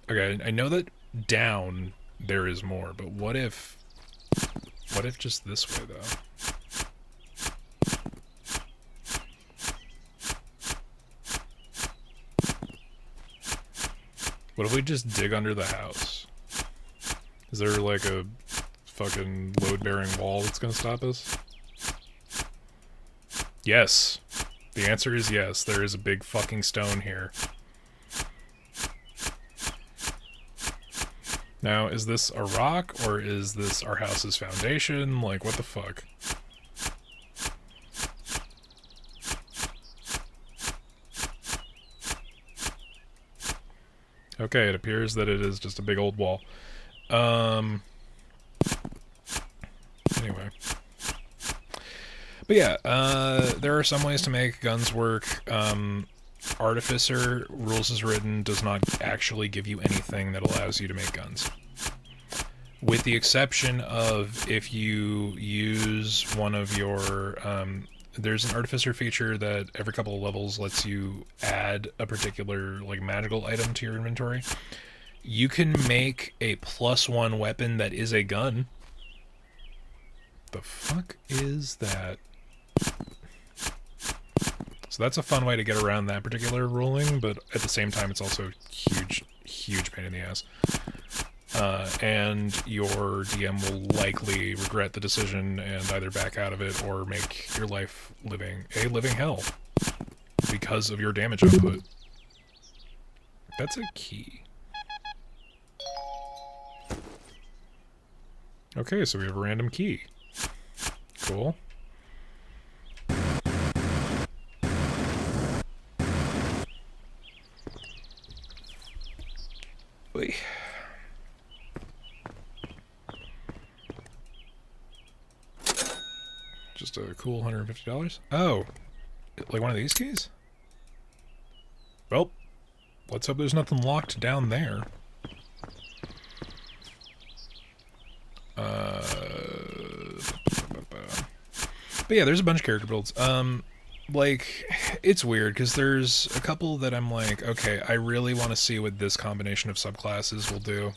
A: Okay, I know that down there is more, but what if just this way, though? What if we just dig under the house? Is there like a fucking load-bearing wall that's gonna stop us? Yes. The answer is yes. There is a big fucking stone here. Now, is this a rock, or is this our house's foundation? Like, what the fuck? Okay, it appears that it is just a big old wall. Anyway. But yeah, there are some ways to make guns work. Artificer, rules as written, does not actually give you anything that allows you to make guns. With the exception of if you use one of your... there's an Artificer feature that every couple of levels lets you add a particular like magical item to your inventory. You can make a +1 weapon that is a gun. The fuck is that? So that's a fun way to get around that particular ruling, but at the same time it's also huge pain in the ass. And your DM will likely regret the decision and either back out of it or make your life living hell because of your damage output. That's a key. Okay, so we have a random key. Cool. Wait. Just a cool $150. Oh, like one of these keys? Well, let's hope there's nothing locked down there. But yeah, there's a bunch of character builds. Like, it's weird, because there's a couple that I'm like, okay, I really want to see what this combination of subclasses will do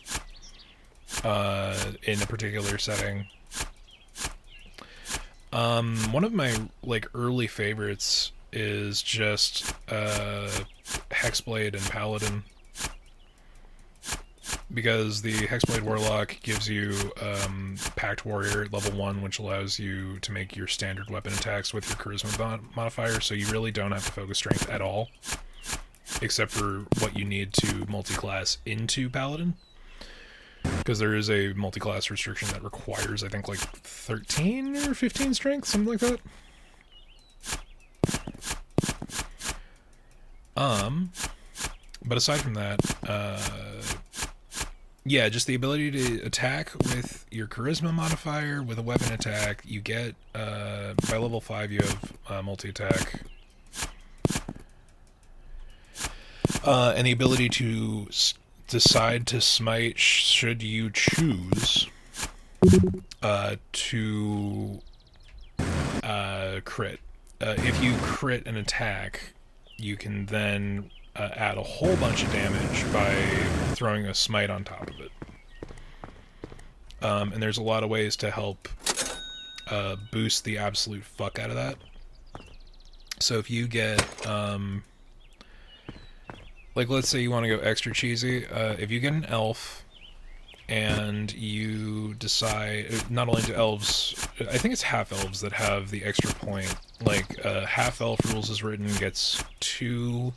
A: in a particular setting. One of my, like, early favorites is just Hexblade and Paladin. Because the Hexblade Warlock gives you Pact Warrior at level 1, which allows you to make your standard weapon attacks with your Charisma modifier, so you really don't have to focus Strength at all, except for what you need to multi-class into Paladin. Because there is a multi-class restriction that requires, I think, like 13 or 15 Strength, something like that. But aside from that, yeah, just the ability to attack with your Charisma modifier with a weapon attack. You get, by level 5 you have multi-attack. And the ability to decide to smite should you choose to crit. If you crit an attack, you can then add a whole bunch of damage by throwing a smite on top of it. And there's a lot of ways to help boost the absolute fuck out of that. So if you get, like, let's say you want to go extra cheesy, if you get an elf and you decide, not only do elves, I think it's half elves that have the extra point. Like, half elf rules is written gets 2.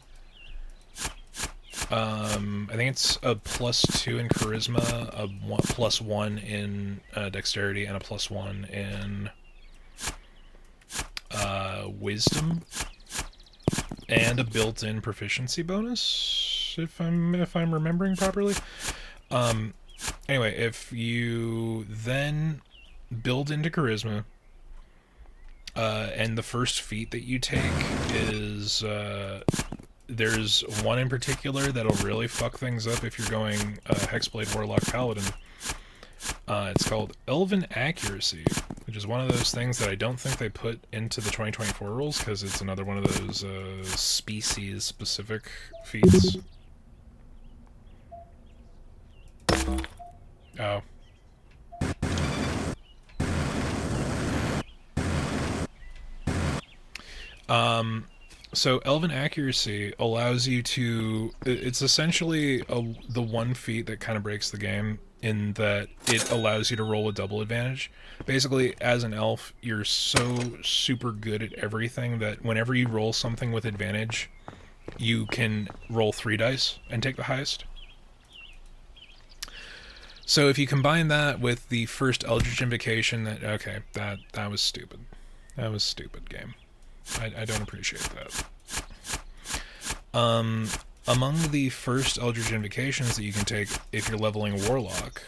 A: I think it's a +2 in charisma, a +1 in dexterity, and a +1 in wisdom, and a built-in proficiency bonus, if I'm remembering properly. Anyway, if you then build into charisma, and the first feat that you take is there's one in particular that'll really fuck things up if you're going Hexblade Warlock Paladin. It's called Elven Accuracy, which is one of those things that I don't think they put into the 2024 rules because it's another one of those species-specific feats. Oh. So Elven Accuracy allows you to... It's essentially the one feat that kind of breaks the game, in that it allows you to roll a double advantage. Basically, as an elf, you're so super good at everything that whenever you roll something with advantage, you can roll 3 dice and take the highest. So if you combine that with the first Eldritch Invocation, that was stupid. That was stupid, game. I don't appreciate that. Among the first Eldritch Invocations that you can take if you're leveling Warlock,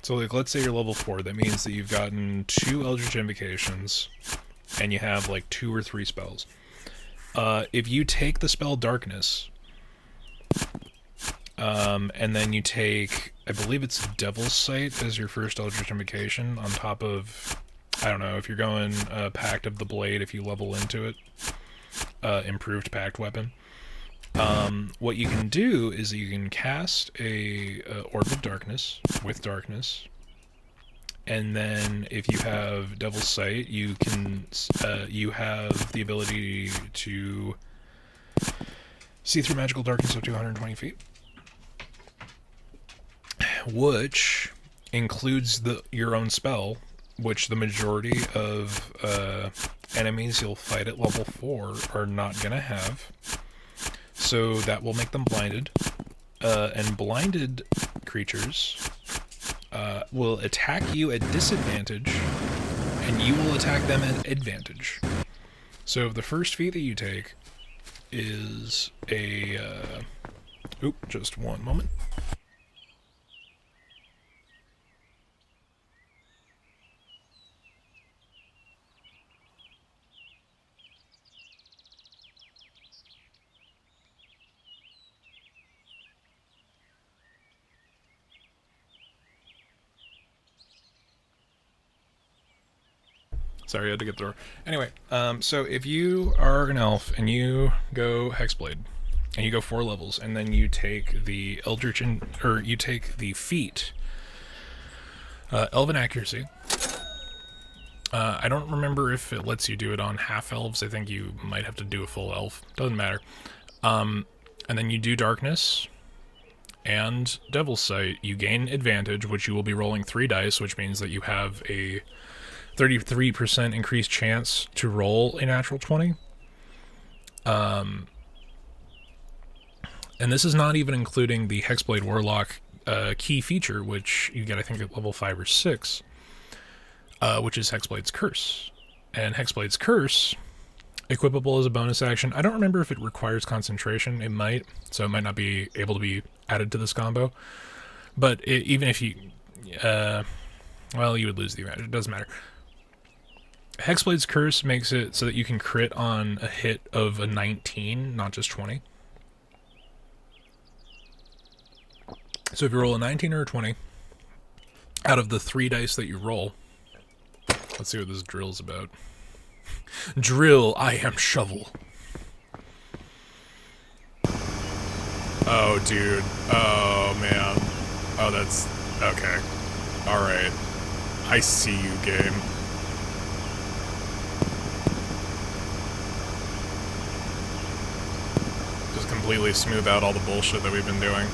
A: so like let's say you're level 4, that means that you've gotten 2 Eldritch Invocations, and you have like 2 or 3 spells. If you take the spell Darkness, and then you take, I believe it's Devil's Sight as your first Eldritch Invocation, on top of, I don't know, if you're going Pact of the Blade, if you level into it, improved Pact Weapon. What you can do is you can cast a Orb of Darkness with Darkness, and then if you have Devil's Sight, you can you have the ability to see through magical darkness up to 120 feet, which includes your own spell, which the majority of enemies you'll fight at level 4 are not going to have. So that will make them blinded. And blinded creatures will attack you at disadvantage, and you will attack them at advantage. So the first feat that you take is a... just one moment. Sorry, I had to get the door. Anyway, so if you are an elf and you go Hexblade, and you go 4 levels, and then you take the Eldritch, or you take the feat, Elven Accuracy. I don't remember if it lets you do it on half elves. I think you might have to do a full elf. Doesn't matter. And then you do Darkness and Devil's Sight. You gain advantage, which you will be rolling 3 dice, which means that you have a 33% increased chance to roll a natural 20. And this is not even including the Hexblade Warlock key feature, which you get, I think, at level 5 or 6, which is Hexblade's Curse. And Hexblade's Curse, equipable as a bonus action. I don't remember if it requires concentration. It might, so it might not be able to be added to this combo. But even if you... well, you would lose the advantage. It doesn't matter. Hexblade's Curse makes it so that you can crit on a hit of a 19, not just 20. So if you roll a 19 or a 20, out of the 3 dice that you roll, let's see what this drill's about. Drill, I am shovel. Oh, dude. Oh, man. Oh, that's... okay. Alright. I see you, game. Just completely smooth out all the bullshit that we've been doing.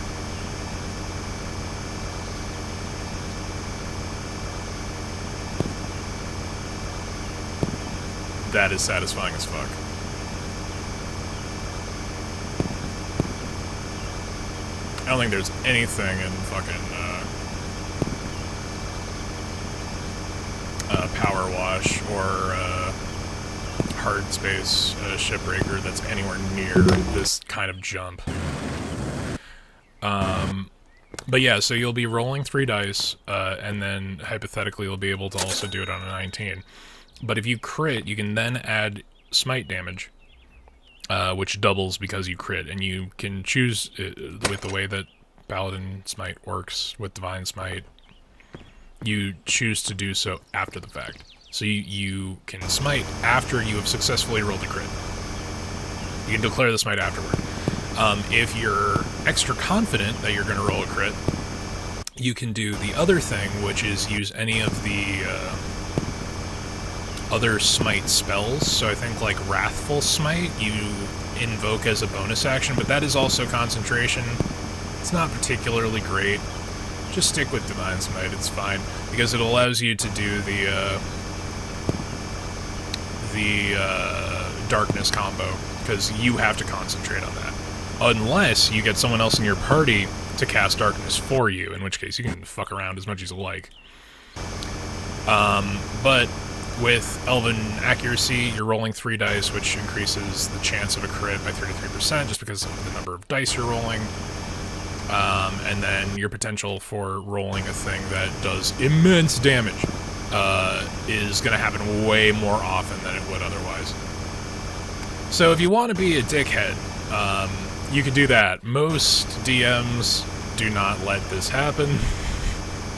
A: That is satisfying as fuck. I don't think there's anything in fucking Power Wash or Hard Space Shipbreaker that's anywhere near this kind of jump. But yeah, so you'll be rolling 3 dice, and then hypothetically you'll be able to also do it on a 19. But if you crit, you can then add smite damage, which doubles because you crit, and you can choose with the way that Paladin Smite works with Divine Smite, you choose to do so after the fact. So you can smite after you have successfully rolled a crit. You can declare the smite afterward. If you're extra confident that you're going to roll a crit, you can do the other thing, which is use any of the other smite spells. So I think like Wrathful Smite you invoke as a bonus action, but that is also concentration. It's not particularly great. Just stick with Divine Smite, it's fine, because it allows you to do the darkness combo, because you have to concentrate on that. Unless you get someone else in your party to cast darkness for you, in which case you can fuck around as much as you like. But with Elven Accuracy, you're rolling 3 dice, which increases the chance of a crit by 33%, just because of the number of dice you're rolling. And then your potential for rolling a thing that does immense damage is going to happen way more often than it would otherwise. So if you want to be a dickhead, you can do that. Most DMs do not let this happen,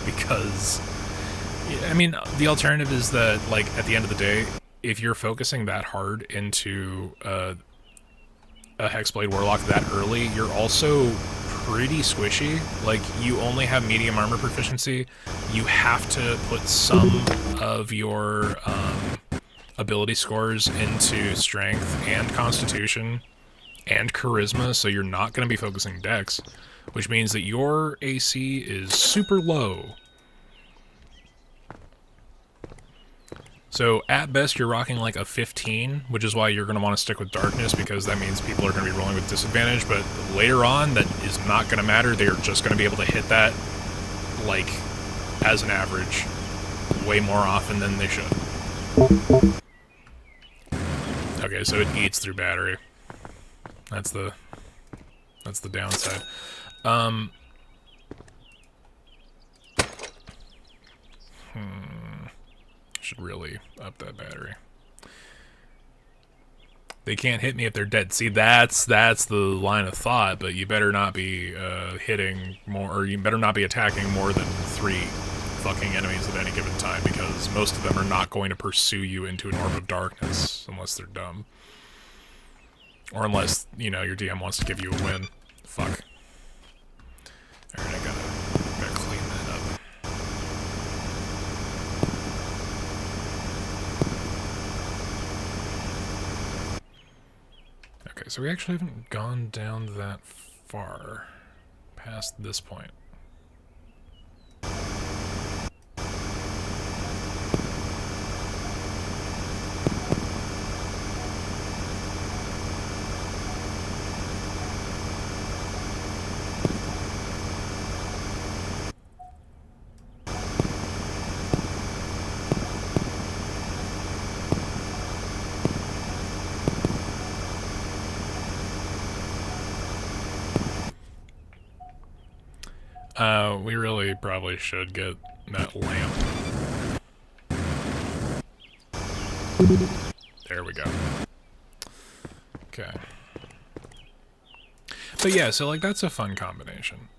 A: because, I mean, the alternative is that, like, at the end of the day, if you're focusing that hard into a Hexblade Warlock that early, you're also pretty squishy. Like, you only have medium armor proficiency. You have to put some of your ability scores into strength and constitution and charisma, so you're not going to be focusing dex, which means that your AC is super low. So at best you're rocking like a 15, which is why you're going to want to stick with darkness, because that means people are going to be rolling with disadvantage, but later on that is not going to matter. They're just going to be able to hit that, like, as an average, way more often than they should. Okay, so it eats through battery. That's the downside. Should really up that battery. They can't hit me if they're dead. See, that's the line of thought, but you better not be hitting more, or you better not be attacking more than 3 fucking enemies at any given time, because most of them are not going to pursue you into an orb of darkness unless they're dumb. Or unless, you know, your DM wants to give you a win. Fuck. Alright, I gotta clean that up. Okay, so we actually haven't gone down that far past this point. We really probably should get that lamp. There we go. Okay. But yeah, so, like, that's a fun combination.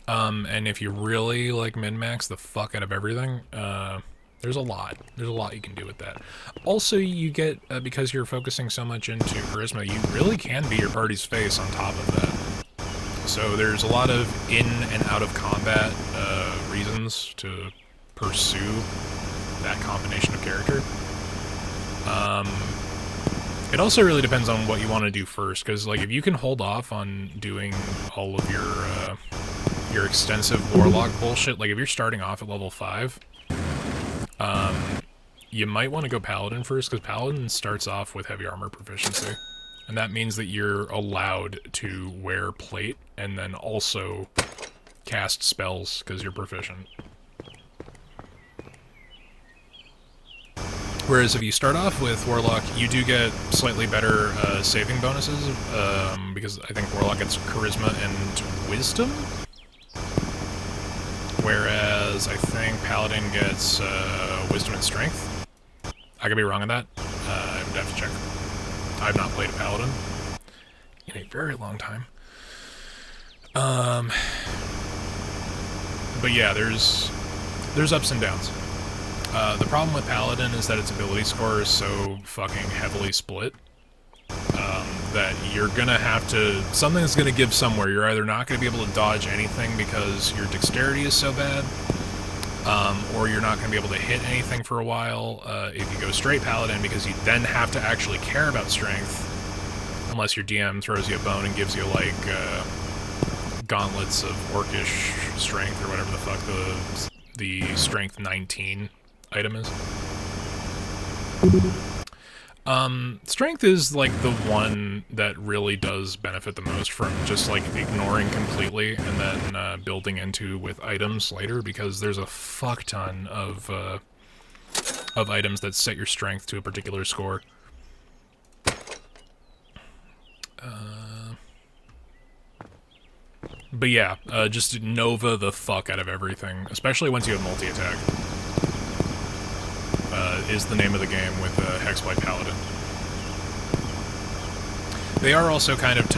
A: And if you really, like, min-max the fuck out of everything, there's a lot. There's a lot you can do with that. Also, you get, because you're focusing so much into charisma, you really can be your party's face on top of that. So there's a lot of in and out of combat reasons to pursue that combination of character. It also really depends on what you want to do first, because like if you can hold off on doing all of your extensive warlock bullshit, like if you're starting off at level 5, you might want to go paladin first, because paladin starts off with heavy armor proficiency, and that means that you're allowed to wear plate and then also cast spells because you're proficient. Whereas if you start off with Warlock, you do get slightly better saving bonuses, because I think Warlock gets Charisma and Wisdom, whereas I think Paladin gets Wisdom and Strength. I could be wrong on that. I would have to check. I've not played a Paladin in a very long time. But yeah, there's ups and downs. The problem with Paladin is that its ability score is so fucking heavily split that you're gonna have to... Something's gonna give somewhere. You're either not gonna be able to dodge anything because your dexterity is so bad, or you're not gonna be able to hit anything for a while if you go straight Paladin, because you then have to actually care about strength, unless your DM throws you a bone and gives you, like, gauntlets of orcish strength, or whatever the fuck the strength 19 item is. Strength is like the one that really does benefit the most from just like ignoring completely and then building into with items later, because there's a fuck ton of items that set your strength to a particular score. But yeah, just Nova the fuck out of everything, especially once you have multi-attack. Is the name of the game with Hexblade Paladin. They are also kind of,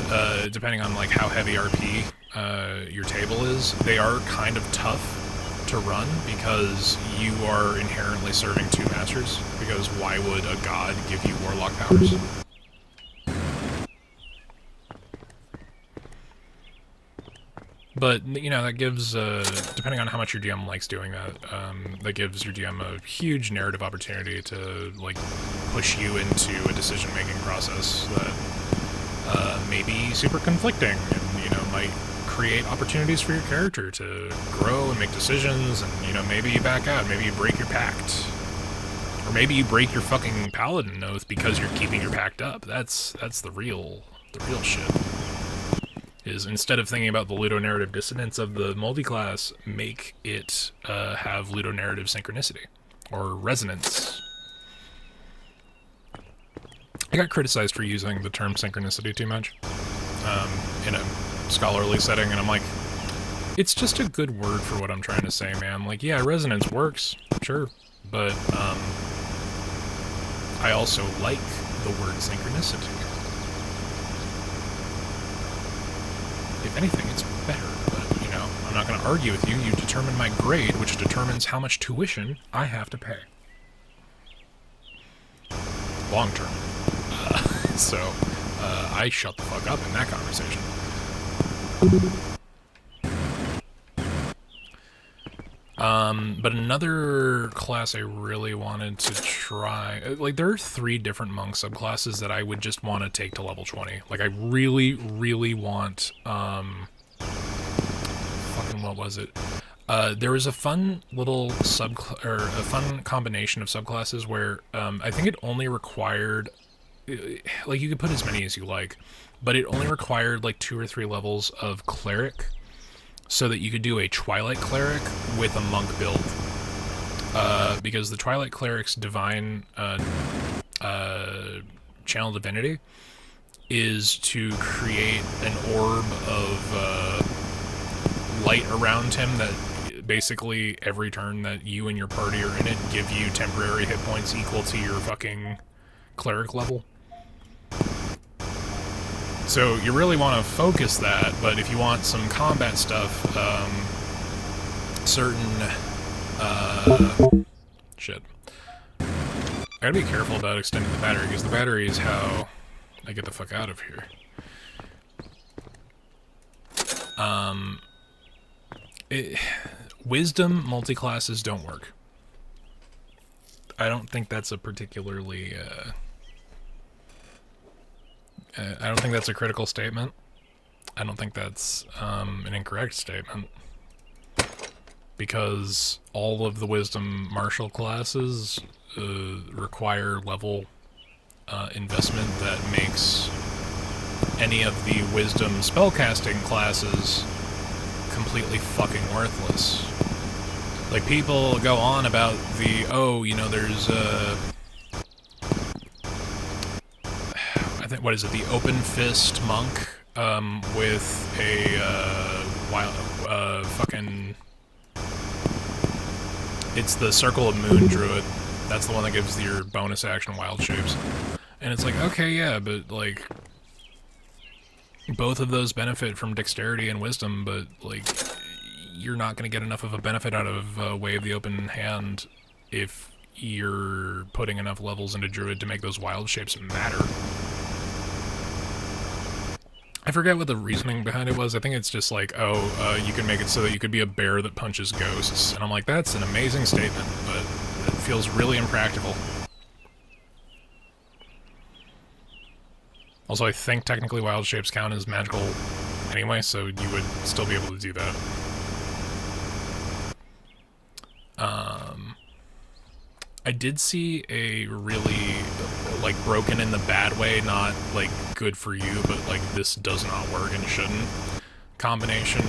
A: depending on like how heavy RP your table is, they are kind of tough to run because you are inherently serving two masters, because why would a god give you warlock powers? But, you know, that gives, depending on how much your DM likes doing that, that gives your DM a huge narrative opportunity to, like, push you into a decision-making process that may be super conflicting and, you know, might create opportunities for your character to grow and make decisions, and, you know, maybe you back out, maybe you break your pact. Or maybe you break your fucking paladin oath because you're keeping your pact up. That's the real shit. Is instead of thinking about the ludonarrative dissonance of the multiclass, make it have ludonarrative synchronicity or resonance. I got criticized for using the term synchronicity too much in a scholarly setting, and I'm like, it's just a good word for what I'm trying to say, man. Like, yeah, resonance works, sure, but I also like the word synchronicity. If anything, it's better, but, you know, I'm not going to argue with you. You determine my grade, which determines how much tuition I have to pay. Long term. So, I shut the fuck up in that conversation. But another class I really wanted to try... Like, there are 3 different monk subclasses that I would just want to take to level 20. Like, I really, really want, fucking what was it? There was a fun little or a fun combination of subclasses where, I think it only required... Like, you could put as many as you like, but it only required, like, 2 or 3 levels of cleric, so that you could do a Twilight Cleric with a monk build. Because the Twilight Cleric's divine channel divinity is to create an orb of light around him that basically every turn that you and your party are in it give you temporary hit points equal to your fucking cleric level. So you really want to focus that, but if you want some combat stuff, shit. I gotta be careful about extending the battery, because the battery is how I get the fuck out of here. Wisdom multiclasses don't work. I don't think that's a particularly, I don't think that's a critical statement. I don't think that's an incorrect statement. Because all of the wisdom martial classes require level investment that makes any of the wisdom spellcasting classes completely fucking worthless. Like, people go on about the, oh, you know, there's I think, what is it, the Open Fist Monk, with a, fucking... It's the Circle of Moon Druid. That's the one that gives your bonus action wild shapes. And it's like, okay, yeah, but, like... Both of those benefit from dexterity and wisdom, but, like... You're not going to get enough of a benefit out of Way of the Open Hand if you're putting enough levels into Druid to make those wild shapes matter. I forget what the reasoning behind it was. I think it's just like, oh, you can make it so that you could be a bear that punches ghosts. And I'm like, that's an amazing statement, but it feels really impractical. Also, I think technically wild shapes count as magical anyway, so you would still be able to do that. I did see a really, like, broken in the bad way, not, like, good for you, but, like, this does not work and shouldn't, combination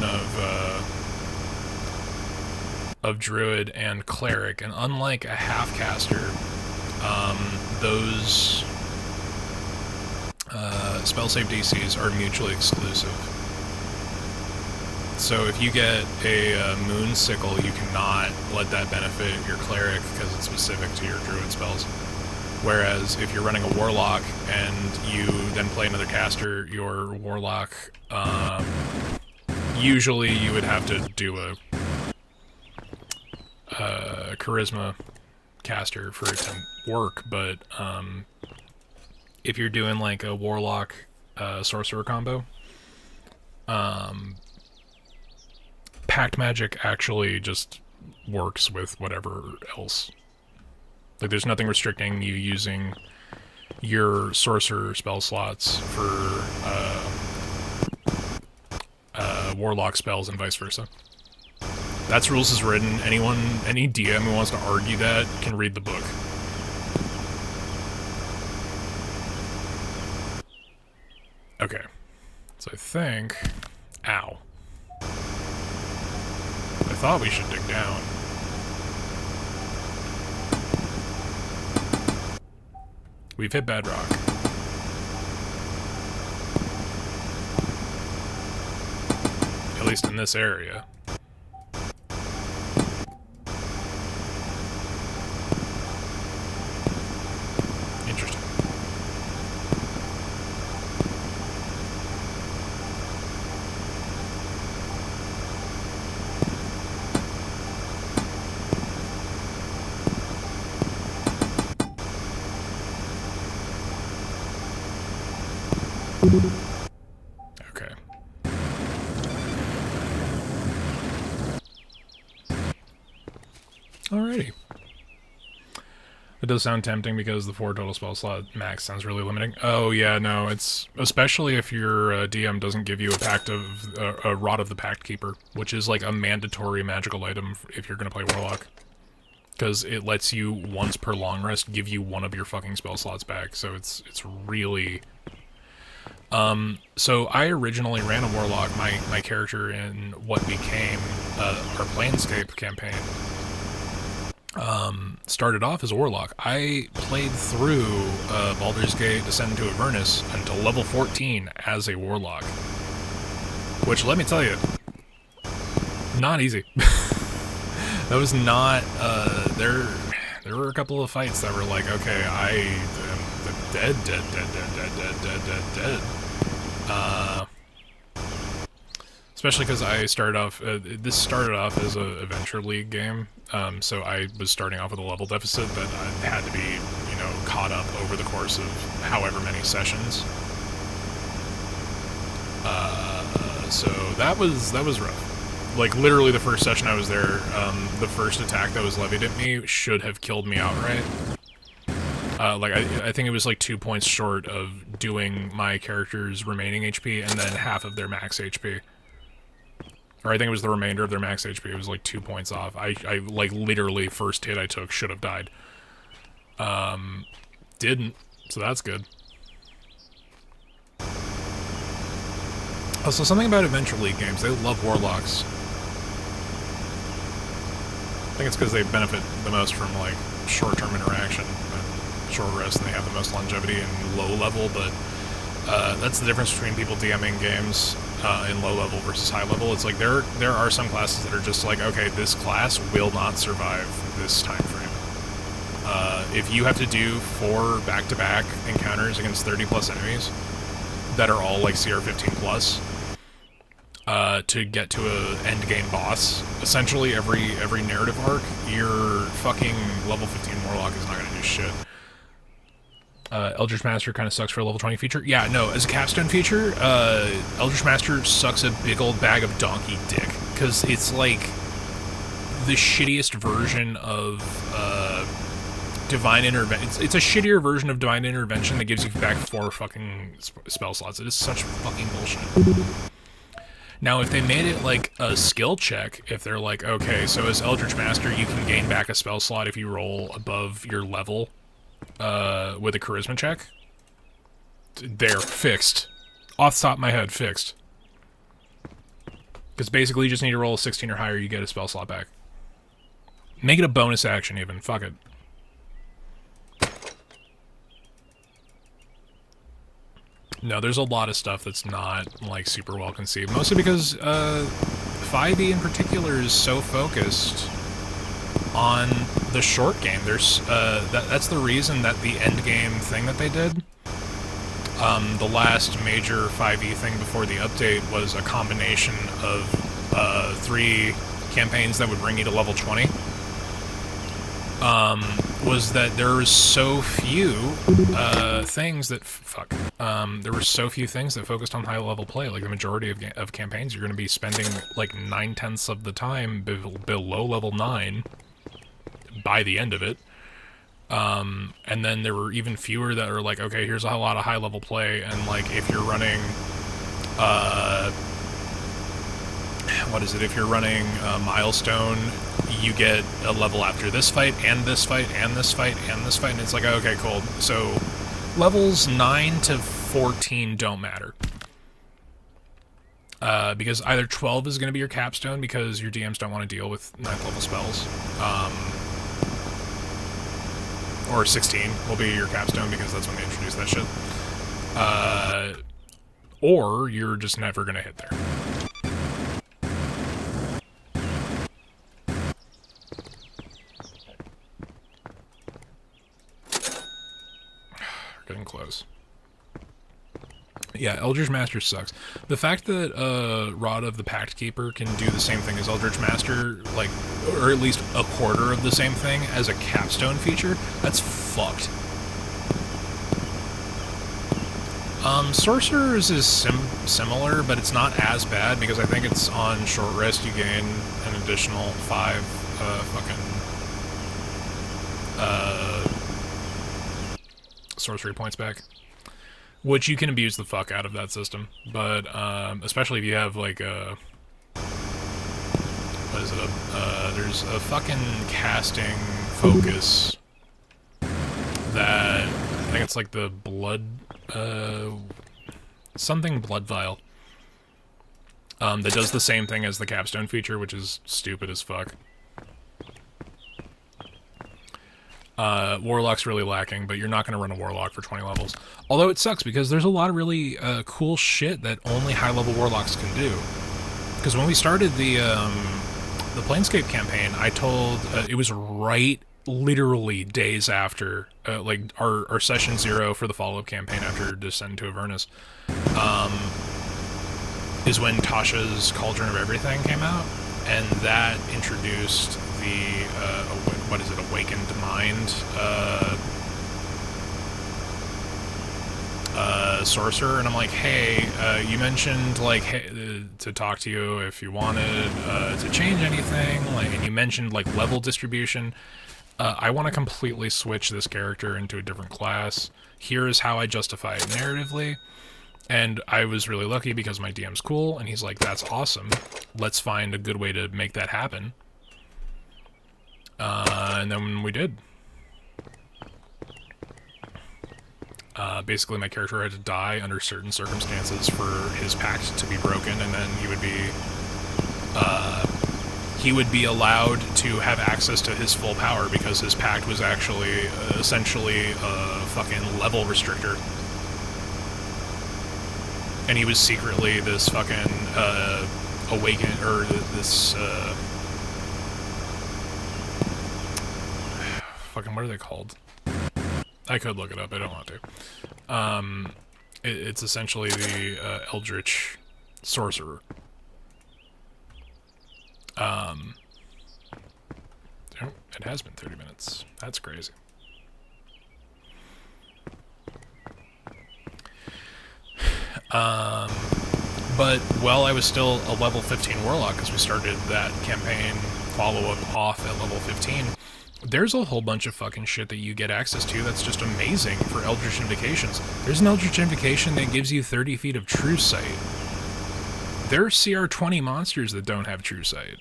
A: of Druid and Cleric, and unlike a half-caster, those spell save DCs are mutually exclusive. So if you get a Moon Sickle, you cannot let that benefit your Cleric because it's specific to your Druid spells. Whereas if you're running a Warlock and you then play another caster, your Warlock, usually you would have to do a Charisma caster for it to work, but if you're doing like a Warlock Sorcerer combo, Pact Magic actually just works with whatever else. Like, there's nothing restricting you using your Sorcerer spell slots for Warlock spells and vice versa. That's rules as written. Any DM who wants to argue that can read the book. Okay. So I think... Ow. I thought we should dig down. We've hit bedrock. At least in this area. Interesting. Okay. Alrighty. It does sound tempting because the 4 total spell slot max sounds really limiting. Oh yeah, no, it's especially if your DM doesn't give you a Rod of the Pact Keeper, which is like a mandatory magical item if you're gonna play Warlock. Because it lets you, once per long rest, give you one of your fucking spell slots back, so it's really... So I originally ran a Warlock, my character in what became our Planescape campaign. Started off as a Warlock. I played through Baldur's Gate Descent into Avernus until level 14 as a Warlock. Which, let me tell you, not easy. That was not, there were a couple of fights that were like, okay, I am dead. Especially because I started off, this started off as a Adventure League game, so I was starting off with a level deficit that I had to be, you know, caught up over the course of however many sessions. So that was rough. like, literally the first session I was there, the first attack that was levied at me should have killed me outright. Like, I think it was like 2 points short of doing my character's remaining HP and then half of their max HP. Or I think it was the remainder of their max HP. It was like 2 points off. I like, literally, first hit I took should have died. Didn't, so that's good. Also, something about Adventure League games, they love Warlocks. I think it's because they benefit the most from, like, short-term interaction and short rest, and they have the most longevity and low level, but that's the difference between people DMing games in low level versus high level. It's like there are some classes that are just like, okay, this class will not survive this time frame. If you have to do 4 back-to-back encounters against 30+ enemies that are all like CR15 plus to get to a end game boss, essentially every narrative arc, your fucking level 15 Warlock is not gonna do shit. Eldritch Master kind of sucks for a level 20 feature. Yeah, no, as a capstone feature, Eldritch Master sucks a big old bag of donkey dick, because it's like the shittiest version of Divine Intervention. It's a shittier version of Divine Intervention that gives you back 4 fucking spell slots. It is such fucking bullshit. Now, if they made it like a skill check, if they're like, okay, so as Eldritch Master, you can gain back a spell slot if you roll above your level with a charisma check, they're fixed. Off the top of my head, fixed. Because basically you just need to roll a 16 or higher, you get a spell slot back. Make it a bonus action even, fuck it. No, there's a lot of stuff that's not, like, super well conceived. Mostly because 5e in particular is so focused on the short game. There's that's the reason that the end game thing that they did, the last major 5e thing before the update, was a combination of 3 campaigns that would bring you to level 20. Was that there was so few things that there were so few things that focused on high level play. Like the majority of campaigns, you're going to be spending like 9/10 of the time below level 9 by the end of it. And then there were even fewer that are like, okay, here's a lot of high level play, and like if you're running what is it? If you're running Milestone, you get a level after this fight, and this fight, and this fight, and this fight, and it's like, okay, cool. So levels 9 to 14 don't matter. Because either 12 is going to be your capstone, because your DMs don't want to deal with 9th level spells. Or 16 will be your capstone, because that's when they introduce that shit. Or you're just never going to hit there. Getting close. Yeah, Eldritch Master sucks. The fact that Rod of the Pact Keeper can do the same thing as Eldritch Master, like, or at least a quarter of the same thing as a capstone feature, that's fucked. Sorcerer's is similar, but it's not as bad, because I think it's on short rest you gain an additional 5 sorcery points back, which you can abuse the fuck out of that system. But especially if you have like a, what is it? There's a fucking casting focus that I think it's like the blood something blood vial that does the same thing as the capstone feature, which is stupid as fuck. Warlock's really lacking, but you're not going to run a Warlock for 20 levels. Although it sucks, because there's a lot of really cool shit that only high-level Warlocks can do. Because when we started the Planescape campaign, I told... it was right, literally, days after, like, our session 0 for the follow-up campaign after Descent to Avernus, is when Tasha's Cauldron of Everything came out, and that introduced the, what is it, Awakened Mind, sorcerer, and I'm like, hey, you mentioned, like, hey, to talk to you if you wanted to change anything. Like, and you mentioned like level distribution. I want to completely switch this character into a different class. Here is how I justify it narratively. And I was really lucky because my DM's cool, and he's like, that's awesome. Let's find a good way to make that happen. And then we did. Basically, my character had to die under certain circumstances for his pact to be broken, and then he would be allowed to have access to his full power because his pact was actually essentially a fucking level restrictor. And he was secretly this fucking awaken, or this fucking, what are they called? I could look it up, I don't want to. It's essentially the Eldritch Sorcerer. It has been 30 minutes. That's crazy. But while I was still a level 15 Warlock, because we started that campaign follow-up off at level 15, there's a whole bunch of fucking shit that you get access to that's just amazing for Eldritch Invocations. There's an Eldritch Invocation that gives you 30 feet of True Sight. There are CR20 monsters that don't have True Sight.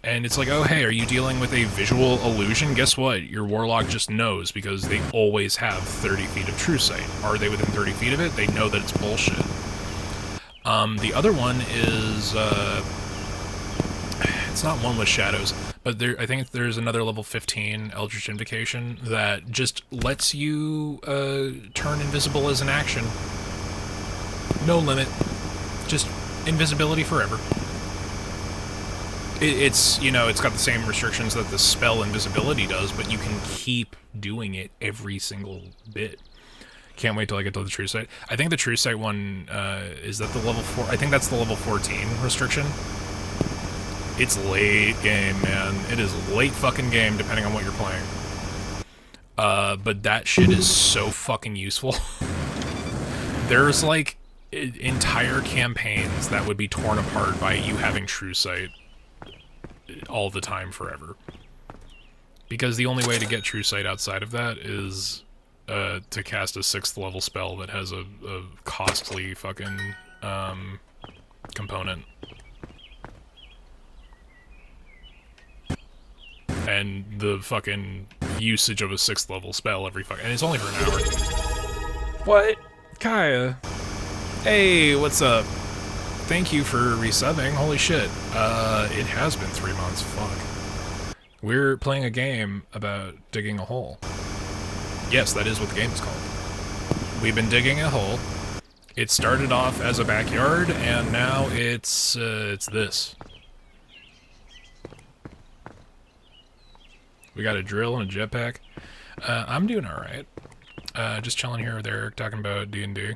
A: And it's like, oh hey, are you dealing with a visual illusion? Guess what? Your Warlock just knows, because they always have 30 feet of True Sight. Are they within 30 feet of it? They know that it's bullshit. The other one is, it's not One with Shadows, but I think there's another level 15 Eldritch Invocation that just lets you turn invisible as an action. No limit. Just invisibility forever. It's, you know, it's got the same restrictions that the spell invisibility does, but you can keep doing it every single bit. Can't wait till I get to the True Sight. I think the True Sight one, is that the level 4? I think that's the level 14 restriction. It's late game, man. It is late fucking game, depending on what you're playing. But that shit is so fucking useful. There's, like, entire campaigns that would be torn apart by you having True Sight all the time, forever. Because the only way to get True Sight outside of that is to cast a 6th level spell that has a costly fucking component. And the fucking usage of a 6th level spell every fucking... And it's only for an hour. What? Kaya. Hey, what's up? Thank you for resubbing. Holy shit. It has been 3 months. Fuck. We're playing a game about digging a hole. Yes, that is what the game is called. We've been digging a hole. It started off as a backyard, and now it's this. We got a drill and a jetpack. I'm doing alright. Just chilling here with Eric, talking about D&D.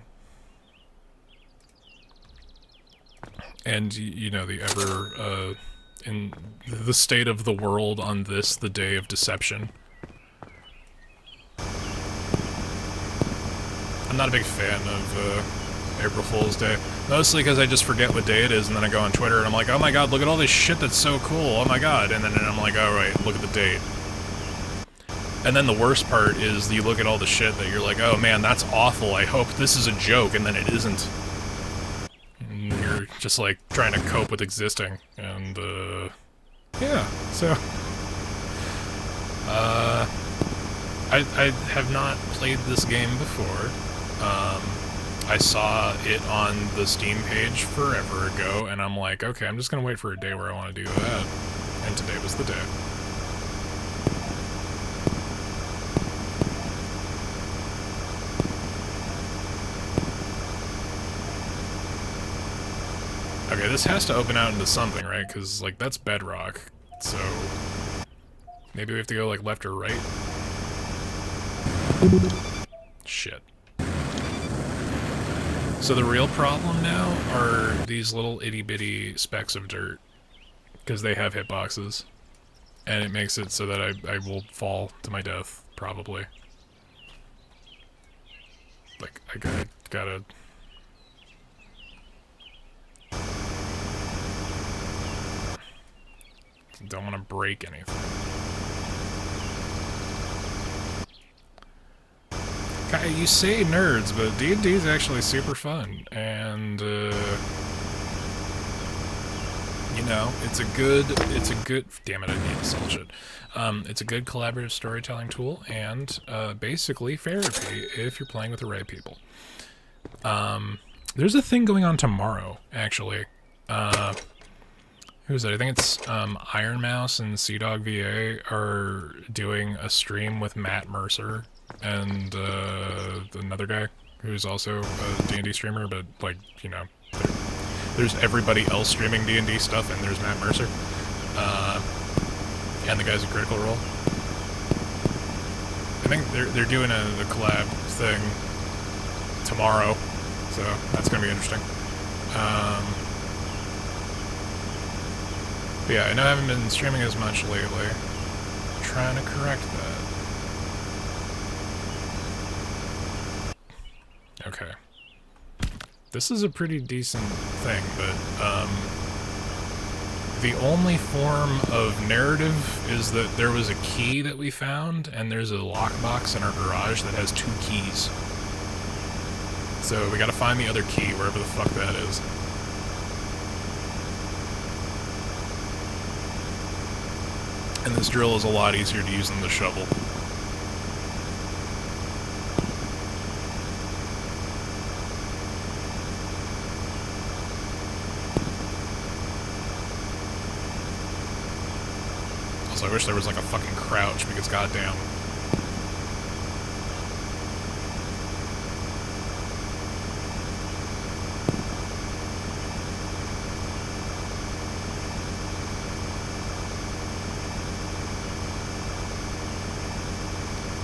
A: And, you know, the ever, in the state of the world on this, the day of deception. I'm not a big fan of, April Fool's Day. Mostly because I just forget what day it is, and then I go on Twitter and I'm like, oh my god, look at all this shit that's so cool, oh my god, and then I'm like, oh right, look at the date. And then the worst part is you look at all the shit that you're like, oh man, that's awful, I hope this is a joke, and then it isn't. And you're just like trying to cope with existing, and yeah, so I have not played this game before. I saw it on the Steam page forever ago, and I'm like, okay, I'm just gonna wait for a day where I want to do that. And today was the day. Okay, this has to open out into something, right? Because, like, that's bedrock, so... Maybe we have to go, like, left or right? Shit. So the real problem now are these little itty-bitty specks of dirt. Because they have hitboxes. And it makes it so that I will fall to my death, probably. Like, I gotta... don't want to break anything. You say nerds, but D&D is actually super fun, and you know, it's a good, damn it, I need to sell shit. It's a good collaborative storytelling tool, and basically therapy if you're playing with the right people. There's a thing going on tomorrow, actually. Who's that? I think it's Iron Mouse and Seadog VA are doing a stream with Matt Mercer and another guy who's also a D&D streamer, but like, you know, there's everybody else streaming D&D stuff, and there's Matt Mercer, and the guys at Critical Role. I think they're doing a collab thing tomorrow, so that's gonna be interesting. But yeah, I know I haven't been streaming as much lately. I'm trying to correct that. Okay. This is a pretty decent thing, but the only form of narrative is that there was a key that we found, and there's a lockbox in our garage that has 2 keys. So we gotta find the other key, wherever the fuck that is. And this drill is a lot easier to use than the shovel. Also, I wish there was like a fucking crouch, because goddamn.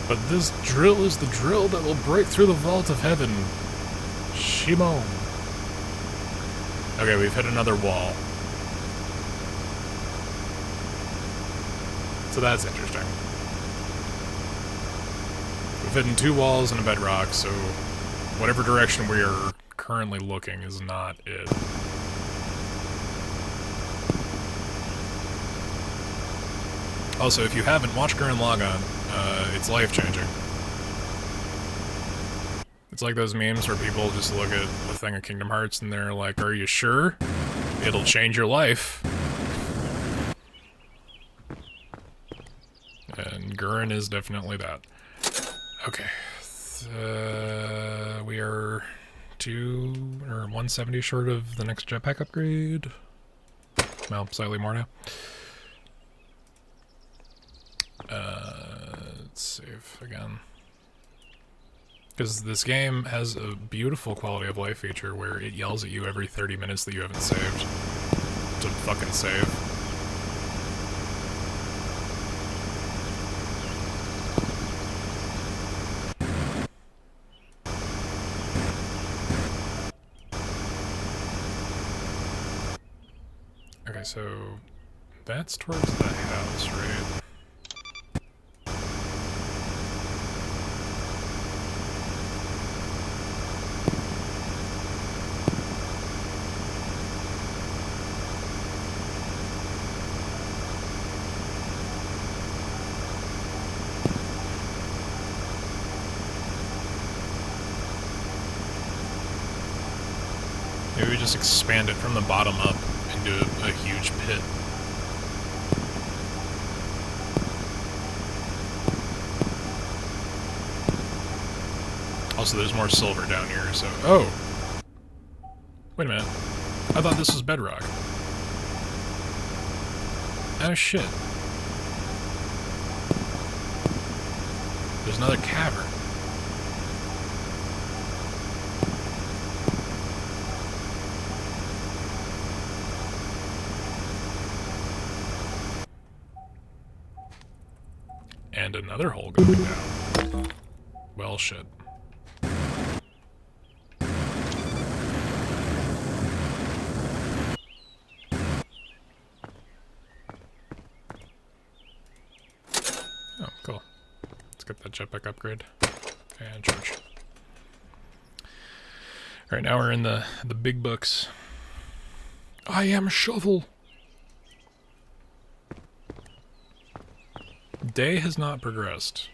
A: But this drill is the drill that will break through the vault of heaven. Shimon. Okay, we've hit another wall. So that's interesting. We've hidden 2 walls and a bedrock, so whatever direction we are currently looking is not it. Also, if you haven't, watch Gurren Lagann. It's life-changing. It's like those memes where people just look at a thing of Kingdom Hearts and they're like, are you sure? It'll change your life. And Gurren is definitely that. Okay. We are 170 short of the next jetpack upgrade. Well, slightly more now. Let's save again. Because this game has a beautiful quality of life feature where it yells at you every 30 minutes that you haven't saved. To fucking save. Okay, so that's towards the house, right? Maybe we just expand it from the bottom up into a huge pit. Also, there's more silver down here, so... Oh! Wait a minute. I thought this was bedrock. Oh, shit. There's another cavern. And another hole going down. Well, shit. Oh, cool. Let's get that jetpack upgrade. And charge. Alright, now we're in the big books. I am a shovel! Day has not progressed.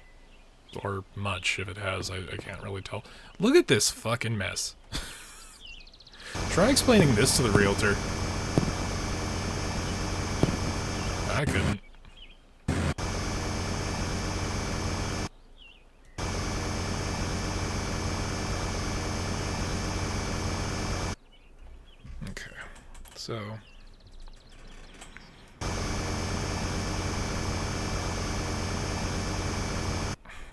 A: Or much, if it has, I can't really tell. Look at this fucking mess. Try explaining this to the realtor. I couldn't. Okay, so...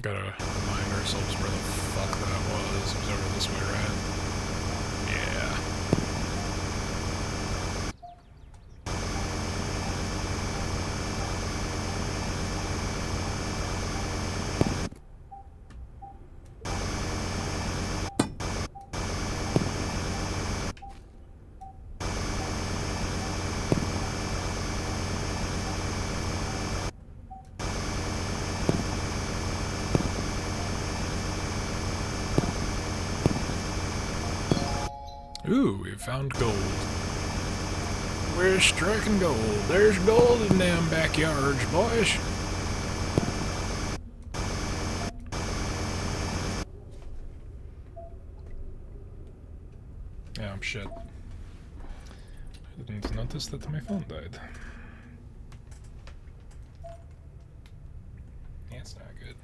A: Gotta remind ourselves where the fuck that was. It was over this way, right? Yeah. Ooh, we found gold. We're striking gold. There's gold in them backyards, boys. Oh, shit. I didn't notice that my phone died. Yeah, it's not good.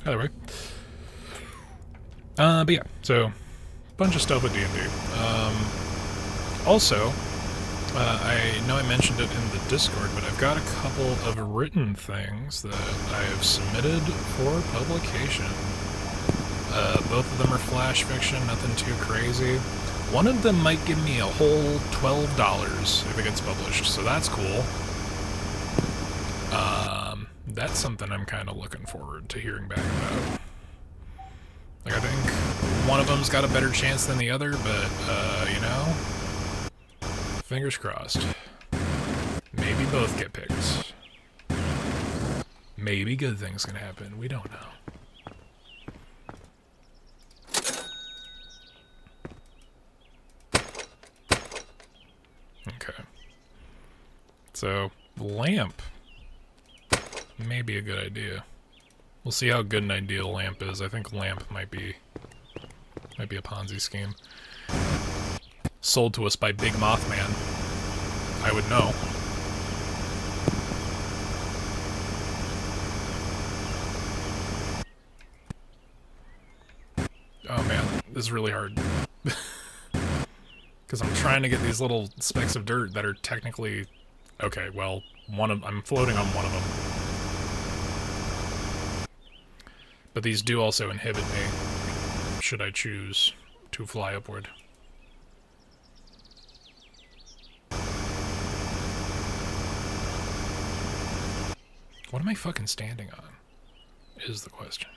A: Either way. But yeah, so... bunch of stuff with D&D. Also, I know I mentioned it in the Discord, but I've got a couple of written things that I have submitted for publication. Both of them are flash fiction, nothing too crazy. One of them might give me a whole $12 if it gets published, so that's cool. That's something I'm kind of looking forward to hearing back about. Like, I think one of them's got a better chance than the other, but, you know, fingers crossed. Maybe both get picked. Maybe good things can happen. We don't know. Okay. So, lamp may be a good idea. We'll see how good an idea lamp is. I think lamp might be a Ponzi scheme. Sold to us by Big Mothman. I would know. Oh man, this is really hard. Because I'm trying to get these little specks of dirt that are technically... Okay, well, I'm floating on one of them. But these do also inhibit me, should I choose to fly upward. What am I fucking standing on, is the question.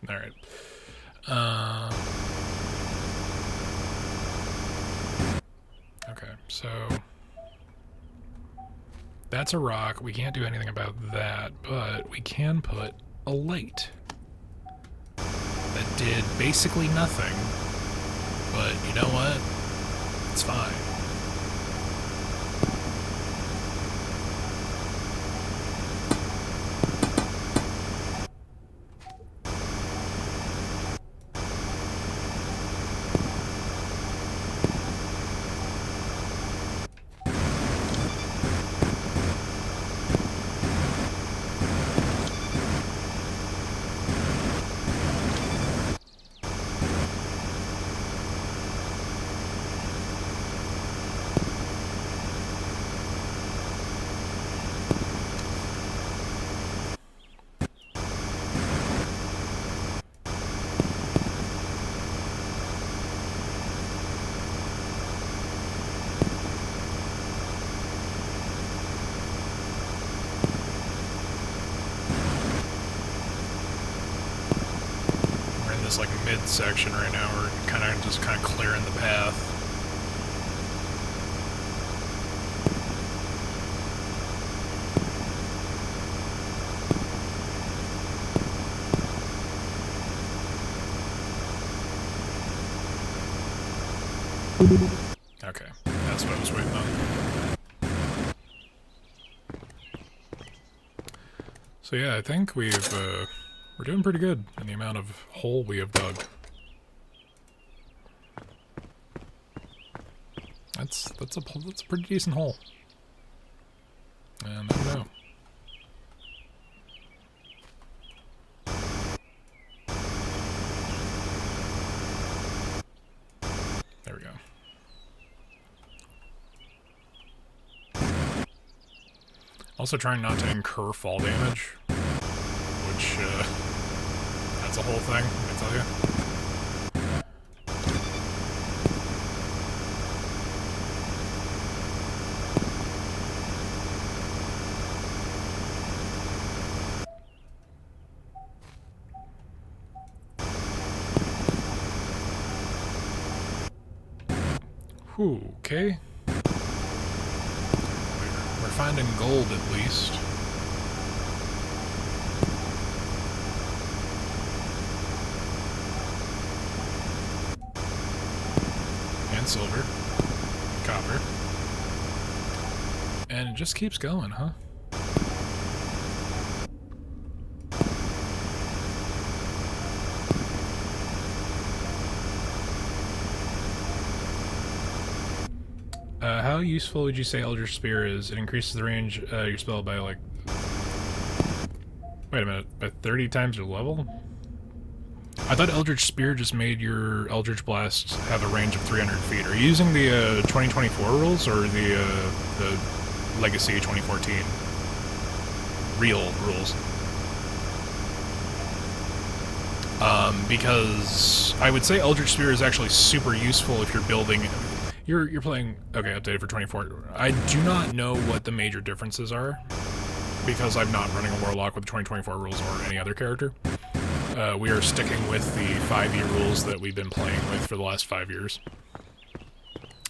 A: Alright. Okay, so... that's a rock. We can't do anything about that, but we can put a light. That did basically nothing, but you know what? It's fine. This like mid-section right now. We're kind of clearing the path. Okay, that's what I was waiting on. So yeah, I think we're doing pretty good in the amount of hole we have dug. That's a pretty decent hole. And I don't know. There we go. Also trying not to incur fall damage, which, that's a whole thing, I tell you. Whew, okay. We're finding gold at least. And silver. Copper. And it just keeps going, huh? How useful would you say Eldritch Spear is? It increases the range your spell by like... Wait a minute, by 30 times your level? I thought Eldritch Spear just made your Eldritch Blast have a range of 300 feet. Are you using the 2024 rules or the Legacy 2014 real rules? Because I would say Eldritch Spear is actually super useful if you're building... You're playing... Okay, updated for 24. I do not know what the major differences are, because I'm not running a Warlock with 2024 rules or any other character. We are sticking with the 5e rules that we've been playing with for the last 5 years.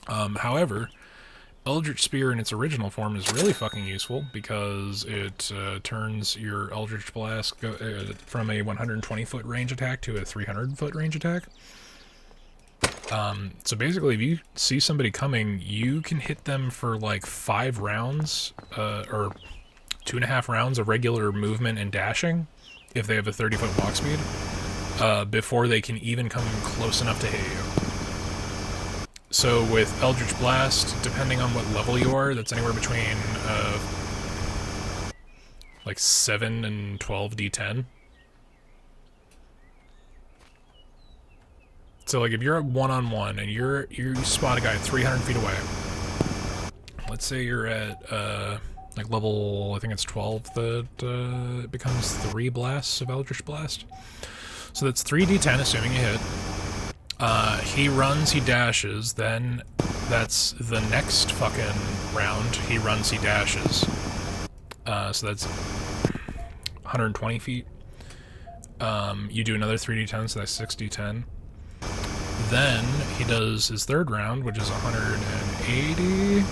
A: However, Eldritch Spear in its original form is really fucking useful, because it turns your Eldritch Blast from a 120-foot range attack to a 300-foot range attack. So basically, if you see somebody coming, you can hit them for like 5 rounds, or 2.5 rounds of regular movement and dashing, if they have a 30-foot walk speed, before they can even come close enough to hit you. So with Eldritch Blast, depending on what level you are, that's anywhere between, like 7 and 12 D10. So, like, if you're at one-on-one and you spot a guy 300 feet away, let's say you're at, like, level, I think it's 12, that it becomes 3 blasts of Eldritch Blast. So that's 3d10, assuming you hit. He runs, he dashes, then that's the next fucking round. He runs, he dashes. So that's 120 feet. You do another 3d10, so that's 6d10. Then he does his third round, which is 180,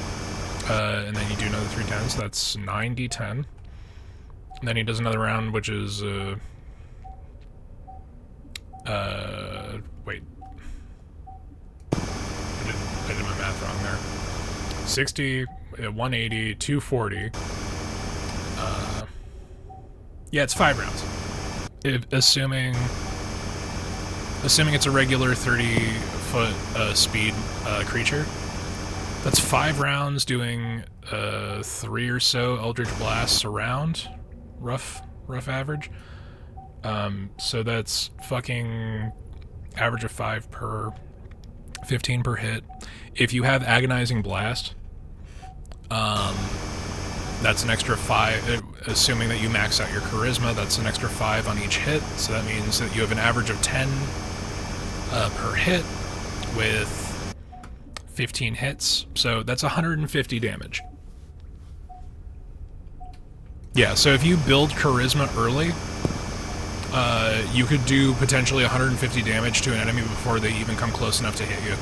A: and then you do another 3d10, so that's 9d10. And then he does another round, which is, wait. I did my math wrong there. 60, 180, 240. Yeah, it's 5 rounds. Assuming it's a regular 30-foot speed creature. That's 5 rounds doing 3 or so Eldritch Blasts a round. Rough average. So that's fucking average of 5 per 15 per hit. If you have Agonizing Blast, that's an extra 5, assuming that you max out your Charisma, that's an extra 5 on each hit, so that means that you have an average of 10 per hit with 15 hits, so that's 150 damage. Yeah, so if you build Charisma early, you could do potentially 150 damage to an enemy before they even come close enough to hit you.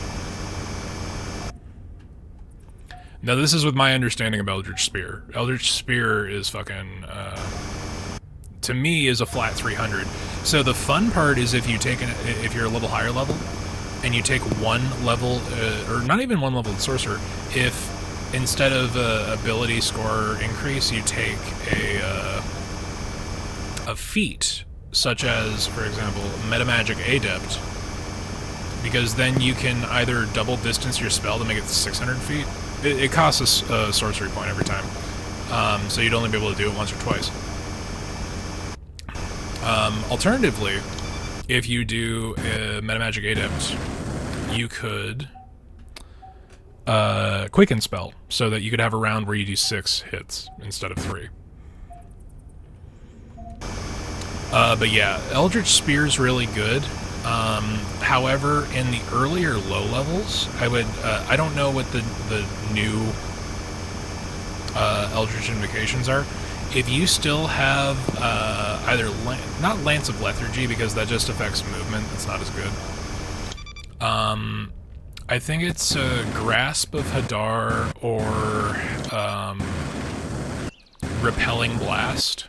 A: Now this is with my understanding of Eldritch Spear. Eldritch Spear is fucking, to me, is a flat 300. So the fun part is if you're a little higher level, and you take one level, or not even one level sorcerer, if instead of ability score increase, you take a feat, such as, for example, Metamagic Adept, because then you can either double distance your spell to make it 600 feet. It costs a sorcery point every time, so you'd only be able to do it once or twice. Alternatively, if you do a Metamagic Adept, you could Quicken spell, so that you could have a round where you do 6 hits instead of 3. But yeah, Eldritch Spear's really good. However, in the earlier low levels, I don't know what the new Eldritch Invocations are. If you still have either not Lance of Lethargy, because that just affects movement, it's not as good. I think it's Grasp of Hadar or Repelling Blast.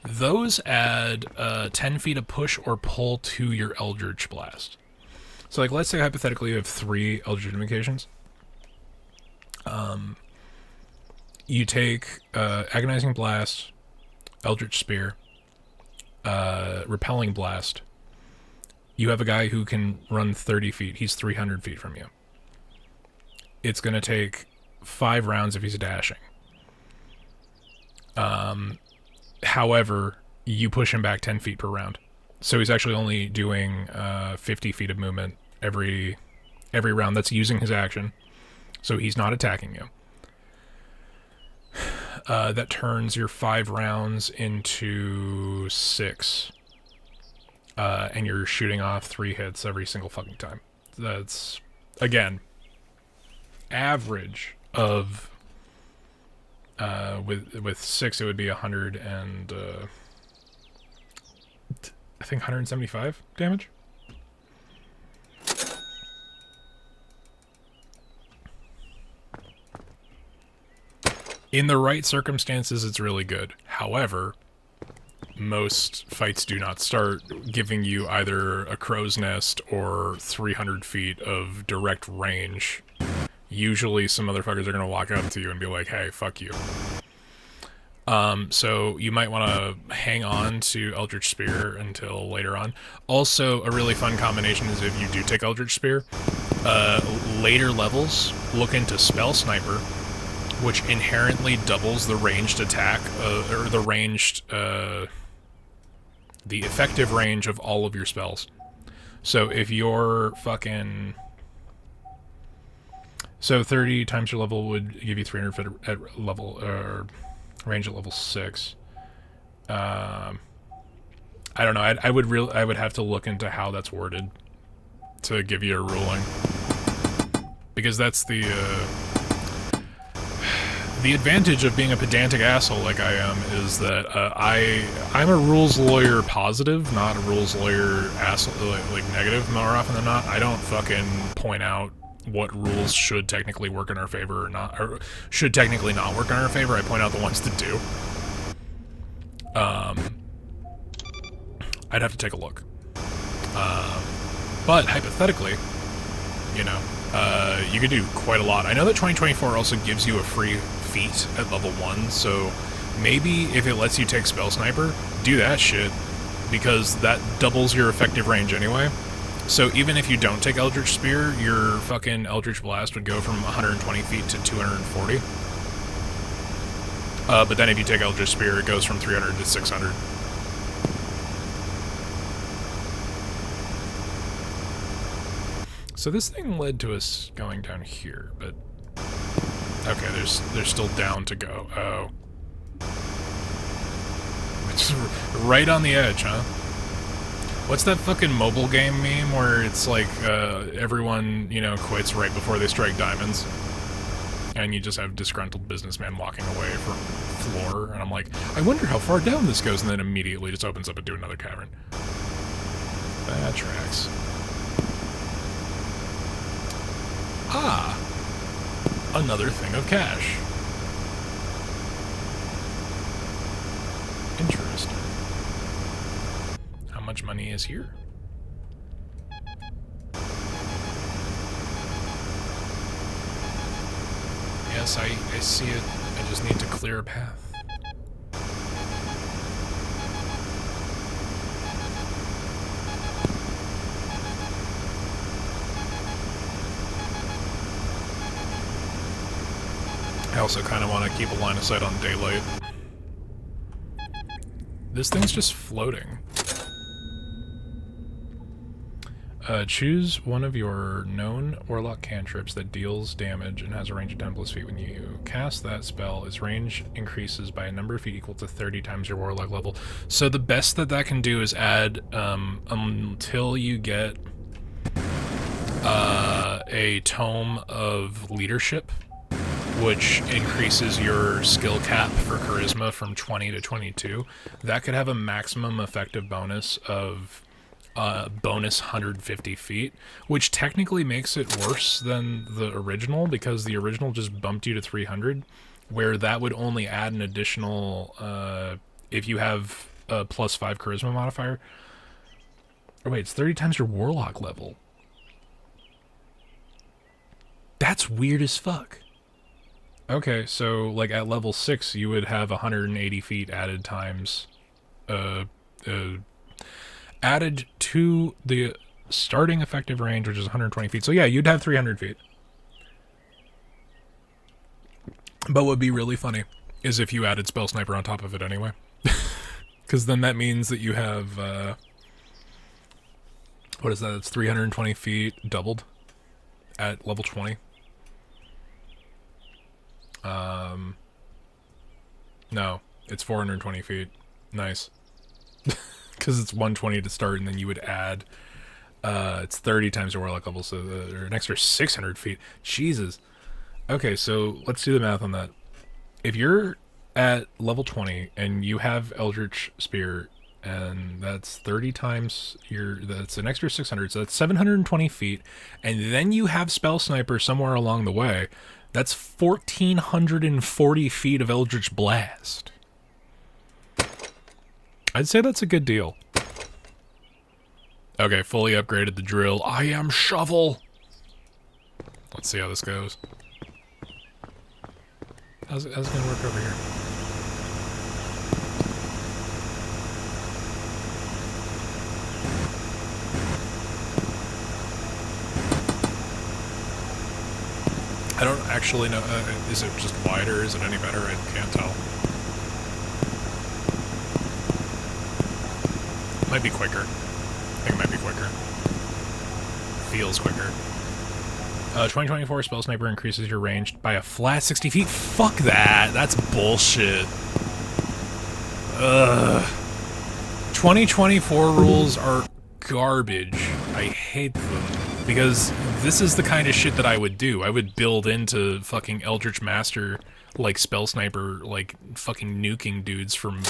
A: Those add 10 feet of push or pull to your Eldritch Blast. So, like, let's say hypothetically you have 3 Eldritch Invocations. You take Agonizing Blast, Eldritch Spear, Repelling Blast. You have a guy who can run 30 feet. He's 300 feet from you. It's going to take 5 rounds if he's dashing. However, you push him back 10 feet per round. So he's actually only doing 50 feet of movement every round. That's using his action. So he's not attacking you. That turns your 5 rounds into 6. And you're shooting off 3 hits every single fucking time. That's, again, average of... with 6 it would be 100 and I think 175 damage. In the right circumstances, it's really good. However, most fights do not start giving you either a crow's nest or 300 feet of direct range. Usually some motherfuckers are going to walk up to you and be like, hey, fuck you. So you might want to hang on to Eldritch Spear until later on. Also, a really fun combination is if you do take Eldritch Spear, later levels, look into Spell Sniper, which inherently doubles the ranged attack, or the ranged, the effective range of all of your spells. So if you're fucking... So 30 times your level would give you 300 foot at level, or range at level 6. I don't know. I would have to look into how that's worded to give you a ruling, because that's the advantage of being a pedantic asshole like I am is that I'm a rules lawyer positive, not a rules lawyer asshole like negative. More often than not, I don't fucking point out what rules should technically work in our favor or not, or should technically not work in our favor. I point out the ones that do. I'd have to take a look. But hypothetically, you know, you could do quite a lot. I know that 2024 also gives you a free feat at level 1, so maybe if it lets you take Spell Sniper, do that shit, because that doubles your effective range anyway. So even if you don't take Eldritch Spear, your fucking Eldritch Blast would go from 120 feet to 240. But then if you take Eldritch Spear, it goes from 300 to 600. So this thing led to us going down here, but... Okay, there's still down to go. Oh. It's right on the edge, huh? What's that fucking mobile game meme where it's like, everyone, you know, quits right before they strike diamonds? And you just have disgruntled businessman walking away from floor, and I'm like, I wonder how far down this goes, and then immediately just opens up into another cavern. That tracks. Ah! Another thing of cash. Interesting. How much money is here? Yes, I see it. I just need to clear a path. I also kind of want to keep a line of sight on daylight. This thing's just floating. Choose one of your known Warlock cantrips that deals damage and has a range of 10 plus feet. When you cast that spell, its range increases by a number of feet equal to 30 times your Warlock level. So the best that can do is add, until you get a Tome of Leadership, which increases your skill cap for Charisma from 20 to 22. That could have a maximum effective bonus of bonus 150 feet, which technically makes it worse than the original, because the original just bumped you to 300, where that would only add an additional, if you have a +5 charisma modifier. Oh wait, it's 30 times your warlock level. That's weird as fuck. Okay, so like at level 6 you would have 180 feet added times added to the starting effective range, which is 120 feet. So yeah, you'd have 300 feet. But what would be really funny is if you added Spell Sniper on top of it anyway. Because then that means that you have, what is that? It's 320 feet doubled at level 20. No, it's 420 feet. Nice. Because it's 120 to start, and then you would add, it's 30 times your warlock level, so an extra 600 feet. Jesus. Okay, so let's do the math on that. If you're at level 20 and you have Eldritch Spear, and that's 30 times that's an extra 600, so that's 720 feet, and then you have Spell Sniper somewhere along the way, that's 1,440 feet of Eldritch Blast. I'd say that's a good deal. Okay, fully upgraded the drill. I am shovel! Let's see how this goes. How's it gonna work over here? I don't actually know. Is it just wider? Is it any better? I can't tell. Might be quicker. I think it might be quicker. Feels quicker. 2024 Spell Sniper increases your range by a flat 60 feet. Fuck that. That's bullshit. Ugh. 2024 rules are garbage. I hate them. Because this is the kind of shit that I would do. I would build into fucking Eldritch Master, like Spell Sniper, like fucking nuking dudes from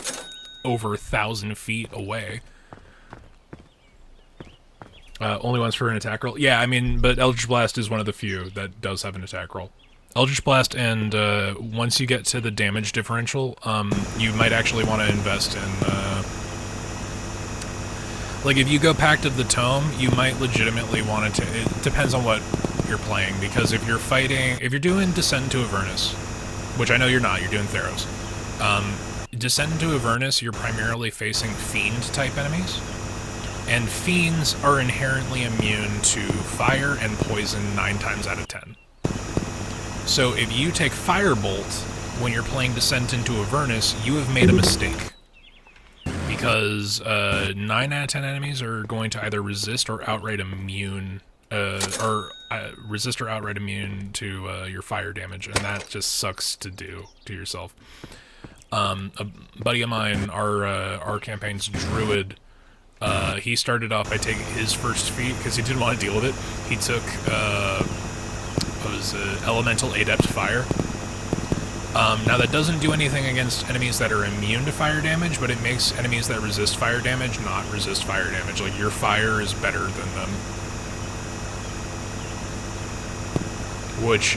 A: over 1,000 feet away. Only once for an attack roll? Yeah, I mean, but Eldritch Blast is one of the few that does have an attack roll. Eldritch Blast, and once you get to the damage differential, you might actually want to invest in, like, if you go Pact of the Tome, you might legitimately want to... It depends on what you're playing, because if you're fighting... If you're doing Descent into Avernus, which I know you're not, you're doing Theros. Descent into Avernus, you're primarily facing Fiend-type enemies. And Fiends are inherently immune to fire and poison 9 times out of 10. So if you take Firebolt when you're playing Descent into Avernus, you have made a mistake. Because 9 out of 10 enemies are going to either resist or outright immune, resist or outright immune to your fire damage, and that just sucks to do to yourself. A buddy of mine, our campaign's druid, he started off by taking his first feat because he didn't want to deal with it. He took Elemental Adept Fire. Now that doesn't do anything against enemies that are immune to fire damage, but it makes enemies that resist fire damage not resist fire damage. Like, your fire is better than them. Which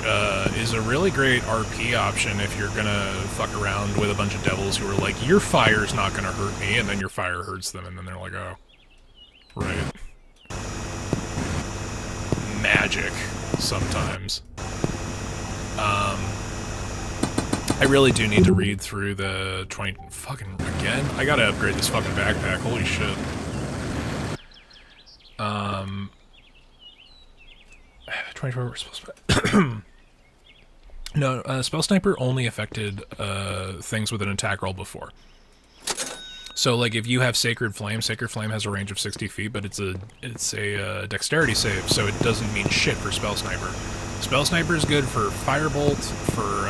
A: is a really great RP option if you're gonna fuck around with a bunch of devils who are like, your fire's not gonna hurt me, and then your fire hurts them, and then they're like, oh, right. Magic, sometimes. I really do need to read through the 20... Fucking... Again? I gotta upgrade this fucking backpack. Holy shit. 24 spell... No, Spell Sniper only affected things with an attack roll before. So, like, if you have Sacred Flame has a range of 60 feet, but it's a dexterity save, so it doesn't mean shit for Spell Sniper. Spell Sniper is good for Firebolt, for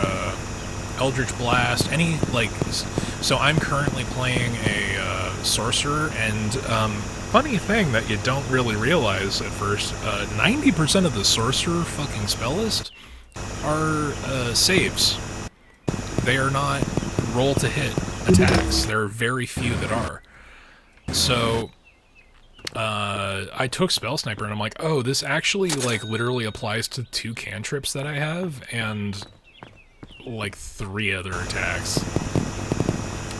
A: Eldritch Blast, any, like... So I'm currently playing a Sorcerer, and funny thing that you don't really realize at first, 90% of the Sorcerer fucking spell list are saves. They are not roll to hit attacks. There are very few that are. So I took Spell Sniper and I'm like, oh, this actually like literally applies to 2 cantrips that I have and like 3 other attacks.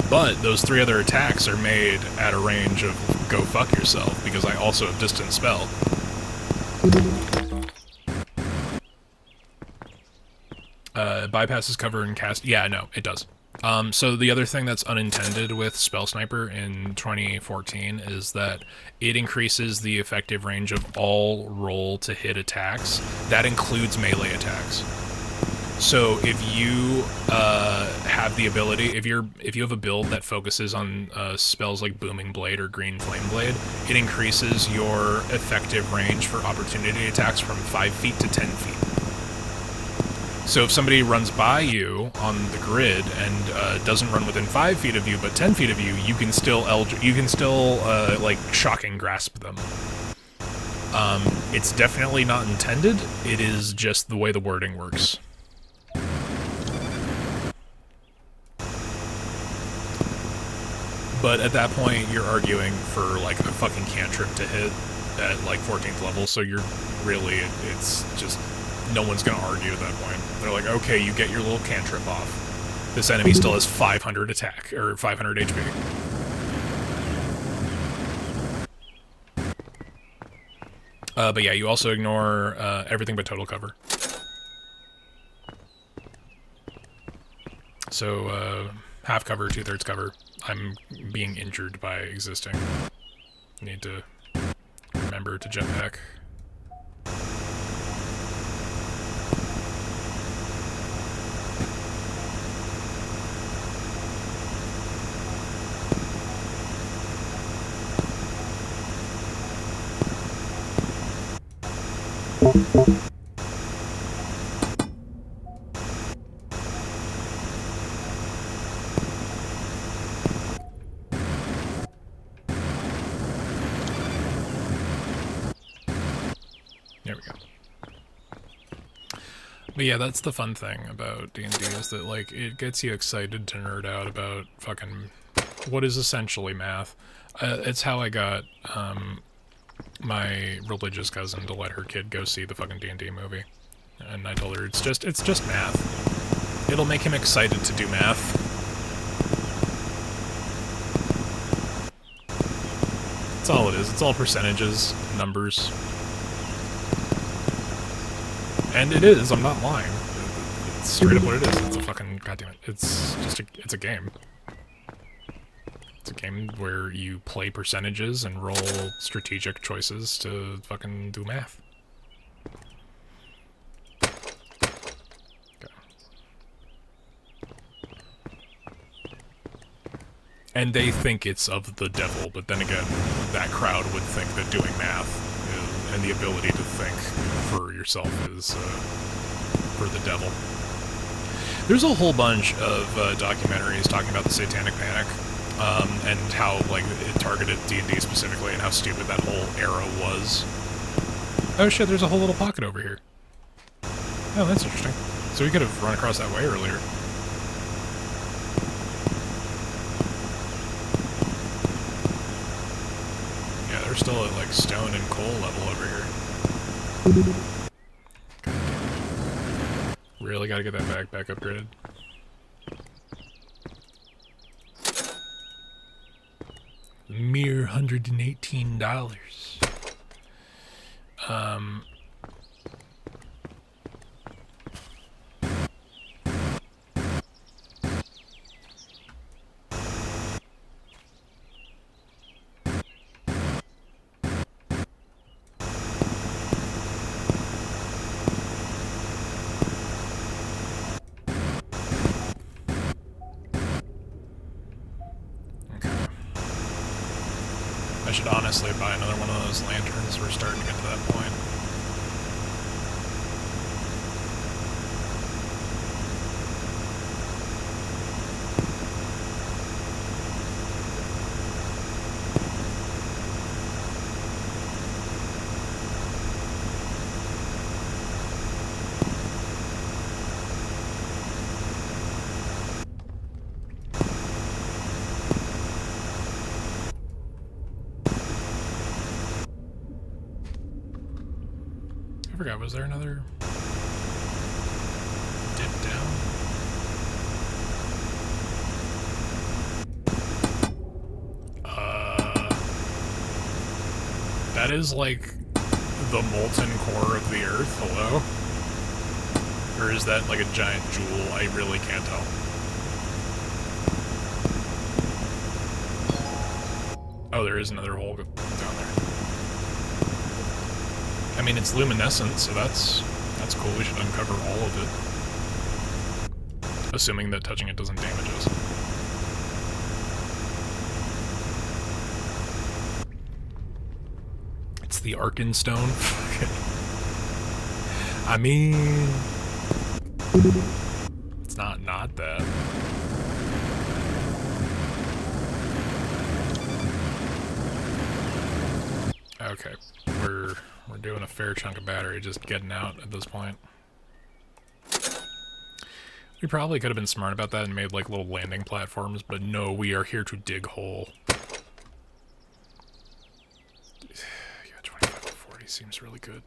A: But those 3 other attacks are made at a range of go fuck yourself because I also have Distant Spell. Bypasses cover and cast... Yeah, no, it does. So the other thing that's unintended with Spell Sniper in 2014 is that it increases the effective range of all roll to hit attacks. That includes melee attacks. So if you have the ability, if you have a build that focuses on spells like Booming Blade or Green Flame Blade, it increases your effective range for opportunity attacks from 5 feet to 10 feet. So if somebody runs by you on the grid and doesn't run within 5 feet of you, but 10 feet of you, you can still like shocking grasp them. It's definitely not intended. It is just the way the wording works. But at that point, you're arguing for like a fucking cantrip to hit at like 14th level, so you're really, it's just, no one's gonna argue at that point. They're like, okay, you get your little cantrip off. This enemy still has 500 attack, or 500 HP. But yeah, you also ignore everything but total cover. So, half cover, 2/3 cover. I'm being injured by existing. Need to remember to jetpack. There we go. But yeah, that's the fun thing about D&D is that, like, it gets you excited to nerd out about fucking what is essentially math. It's how I got my religious cousin to let her kid go see the fucking D&D movie. And I told her it's just math. It'll make him excited to do math. That's all it is. It's all percentages, numbers. And it is, I'm not lying. It's straight up what it is. It's a fucking, goddammit. It's just it's a game. It's a game where you play percentages and roll strategic choices to fucking do math. Okay. And they think it's of the devil, but then again, that crowd would think that doing math and the ability to think for yourself is for the devil. There's a whole bunch of documentaries talking about the Satanic Panic and how like it targeted D&D specifically and how stupid that whole era was. Oh shit, there's a whole little pocket over here. Oh, that's interesting. So we could have run across that way earlier. They're still at, like, stone and coal level over here. God damn it. Really gotta get that backpack upgraded. Mere $118. I should honestly buy another one of those lanterns. We're starting to get to that point. I forgot, was there another dip down? That is like the molten core of the earth, hello? Or is that like a giant jewel? I really can't tell. Oh, there is another hole down there. I mean, it's luminescent, so that's cool. We should uncover all of it. Assuming that touching it doesn't damage us. It's the Arkenstone. I mean... It's not that. Okay, we're doing a fair chunk of battery just getting out at this point. We probably could have been smart about that and made like little landing platforms, but no, we are here to dig hole. Yeah, 25 to 40 seems really good.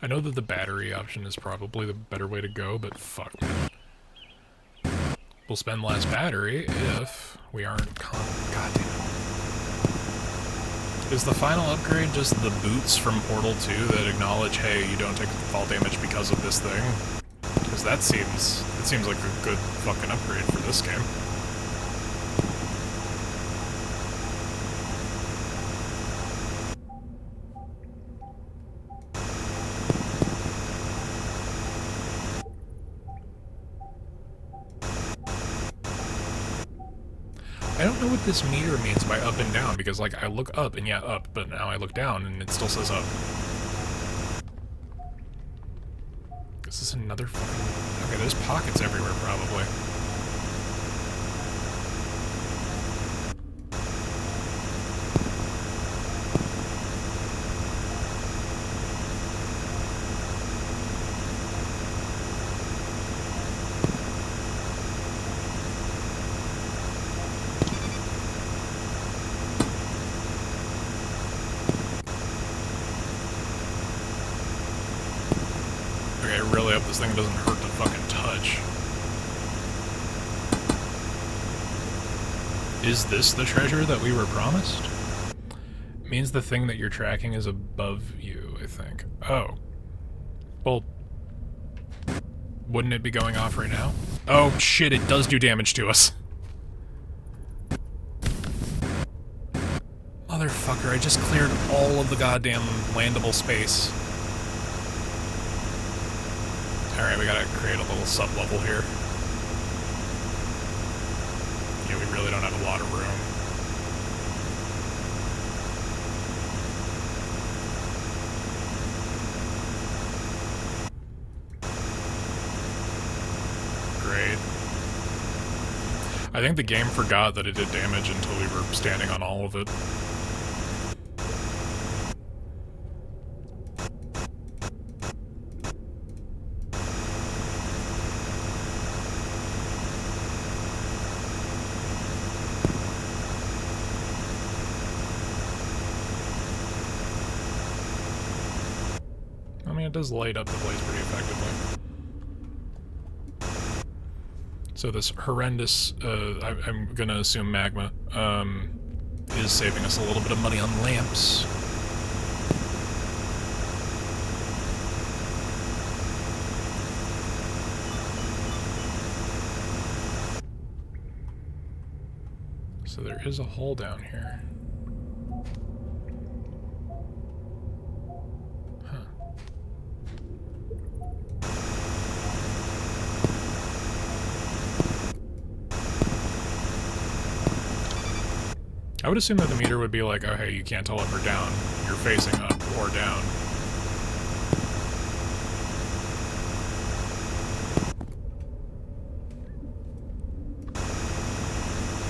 A: I know that the battery option is probably the better way to go, but fuck, man. We'll spend less battery if we aren't goddamn. Is the final upgrade just the boots from Portal 2 that acknowledge, hey, you don't take fall damage because of this thing? Because it seems like a good fucking upgrade for this game. I don't know what this meter means by up and down, because, like, I look up, and yeah, up, but now I look down, and it still says up. Is this another fucking... Okay, there's pockets everywhere, probably. Okay, I really hope this thing doesn't hurt to fucking touch. Is this the treasure that we were promised? It means the thing that you're tracking is above you, I think. Oh. Well, wouldn't it be going off right now? Oh shit, it does do damage to us. Motherfucker, I just cleared all of the goddamn landable space. Alright, we gotta create a little sub-level here. Yeah, we really don't have a lot of room. Great. I think the game forgot that it did damage until we were standing on all of it. I mean, it does light up the place pretty effectively. So this horrendous, I'm gonna assume magma, is saving us a little bit of money on lamps. So there is a hole down here. I would assume that the meter would be like, oh hey, you can't tell up or down. You're facing up or down.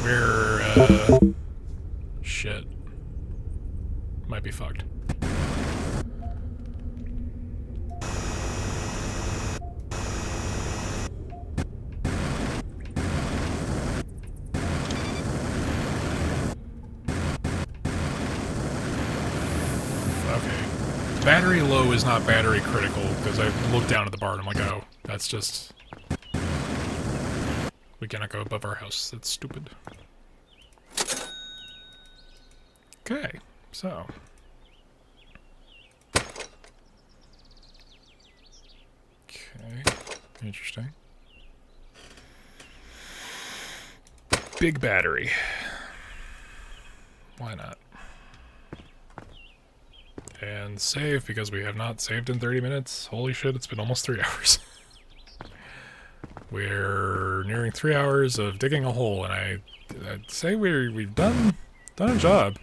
A: We're, shit. Might be fucked. Battery low is not battery critical, because I looked down at the bar and I'm like, oh, that's just... We cannot go above our house. That's stupid. Okay, so... Okay, interesting. Big battery. Why not? And save, because we have not saved in 30 minutes. Holy shit, it's been almost 3 hours. We're nearing 3 hours of digging a hole, and I'd say we've done a job.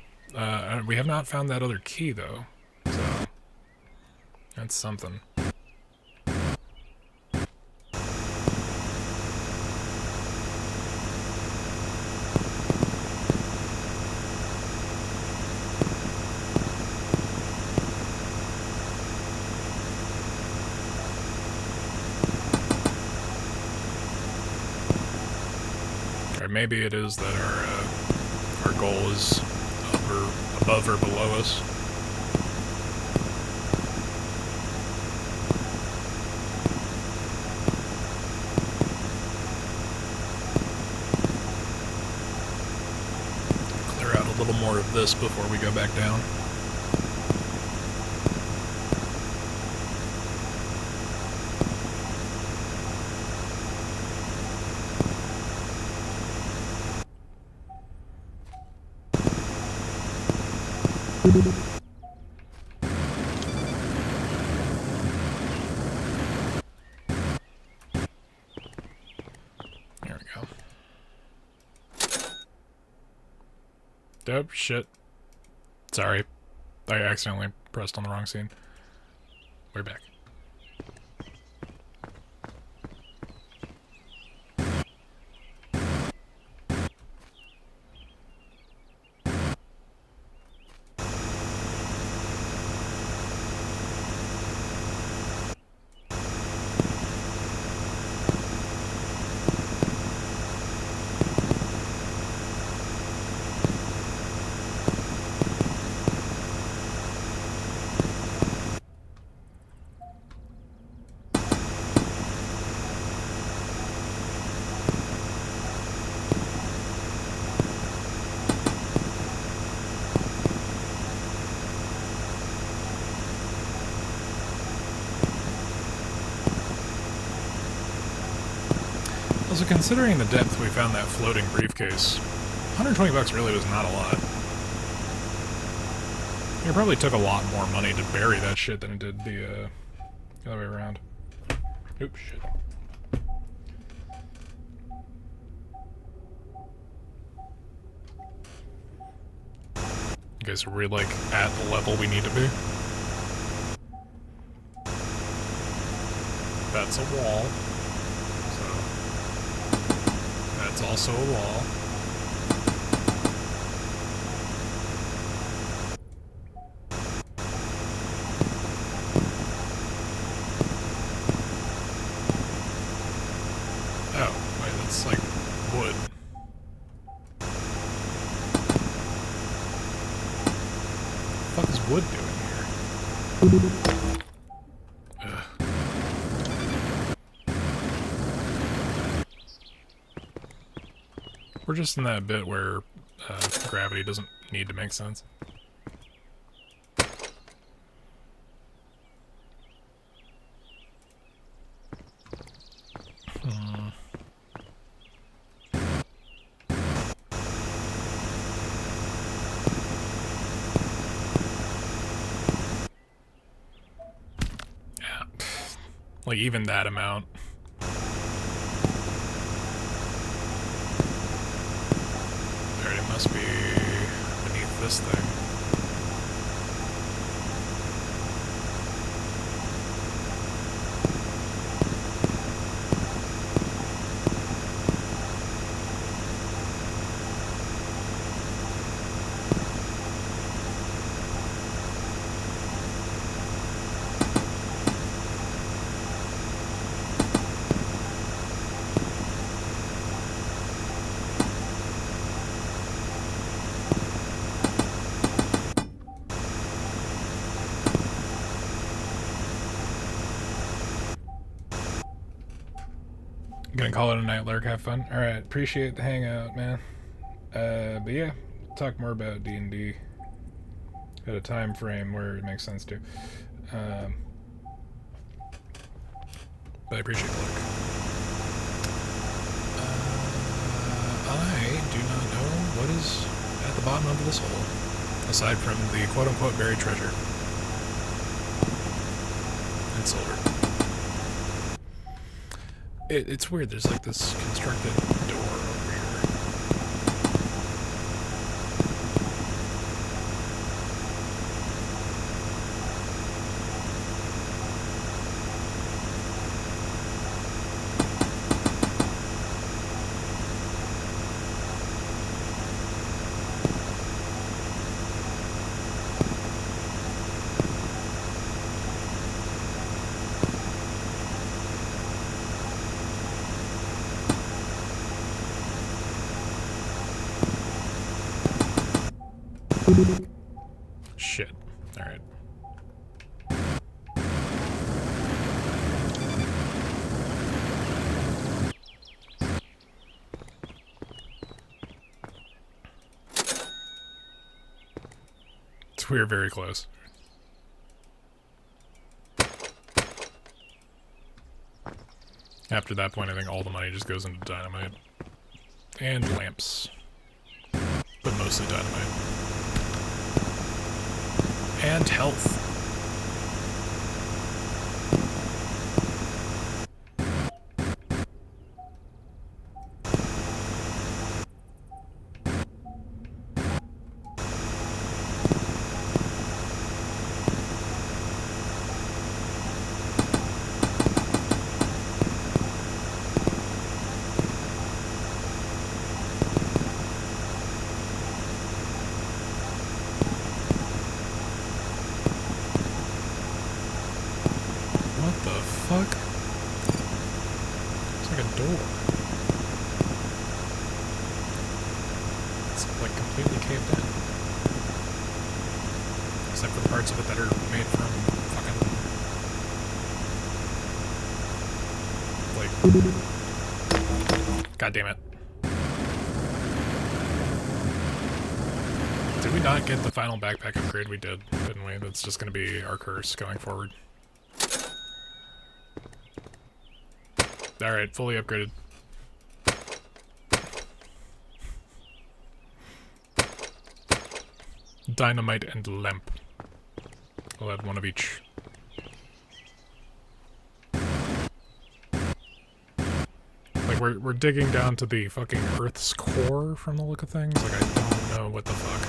A: We have not found that other key, though. So, that's something. Maybe it is that our goal is above or below us. Clear out a little more of this before we go back down. There we go. Oh, shit. Sorry. I accidentally pressed on the wrong scene. We're back. Also, considering the depth we found that floating briefcase, 120 bucks really was not a lot. It probably took a lot more money to bury that shit than it did the other way around. Oops, shit. Okay, so we're like at the level we need to be. That's a wall. It's also a wall. Oh, wait, that's like wood. What the fuck is wood doing here? We're just in that bit where gravity doesn't need to make sense. Yeah, like even that amount. Must be this thing. Gonna call it a night, Lurk. Have fun. Alright, appreciate the hangout, man. But yeah, talk more about D&D at a time frame where it makes sense to. But I appreciate the Lurk. I do not know what is at the bottom of this hole, aside from the quote-unquote buried treasure. And silver. It's weird, there's like this constructed door over here. Shit. Alright. We're very close. After that point, I think all the money just goes into dynamite. And lamps. But mostly dynamite. And health. Fuck? It's like a door. It's like completely caved in. Except for the parts of it that are made from fucking... like... God damn it. Did we not get the final backpack upgrade? We did, didn't we? That's just gonna be our curse going forward. Alright, fully upgraded. Dynamite and lamp. We'll add one of each. Like, we're digging down to the fucking Earth's core from the look of things. Like, I don't know what the fuck.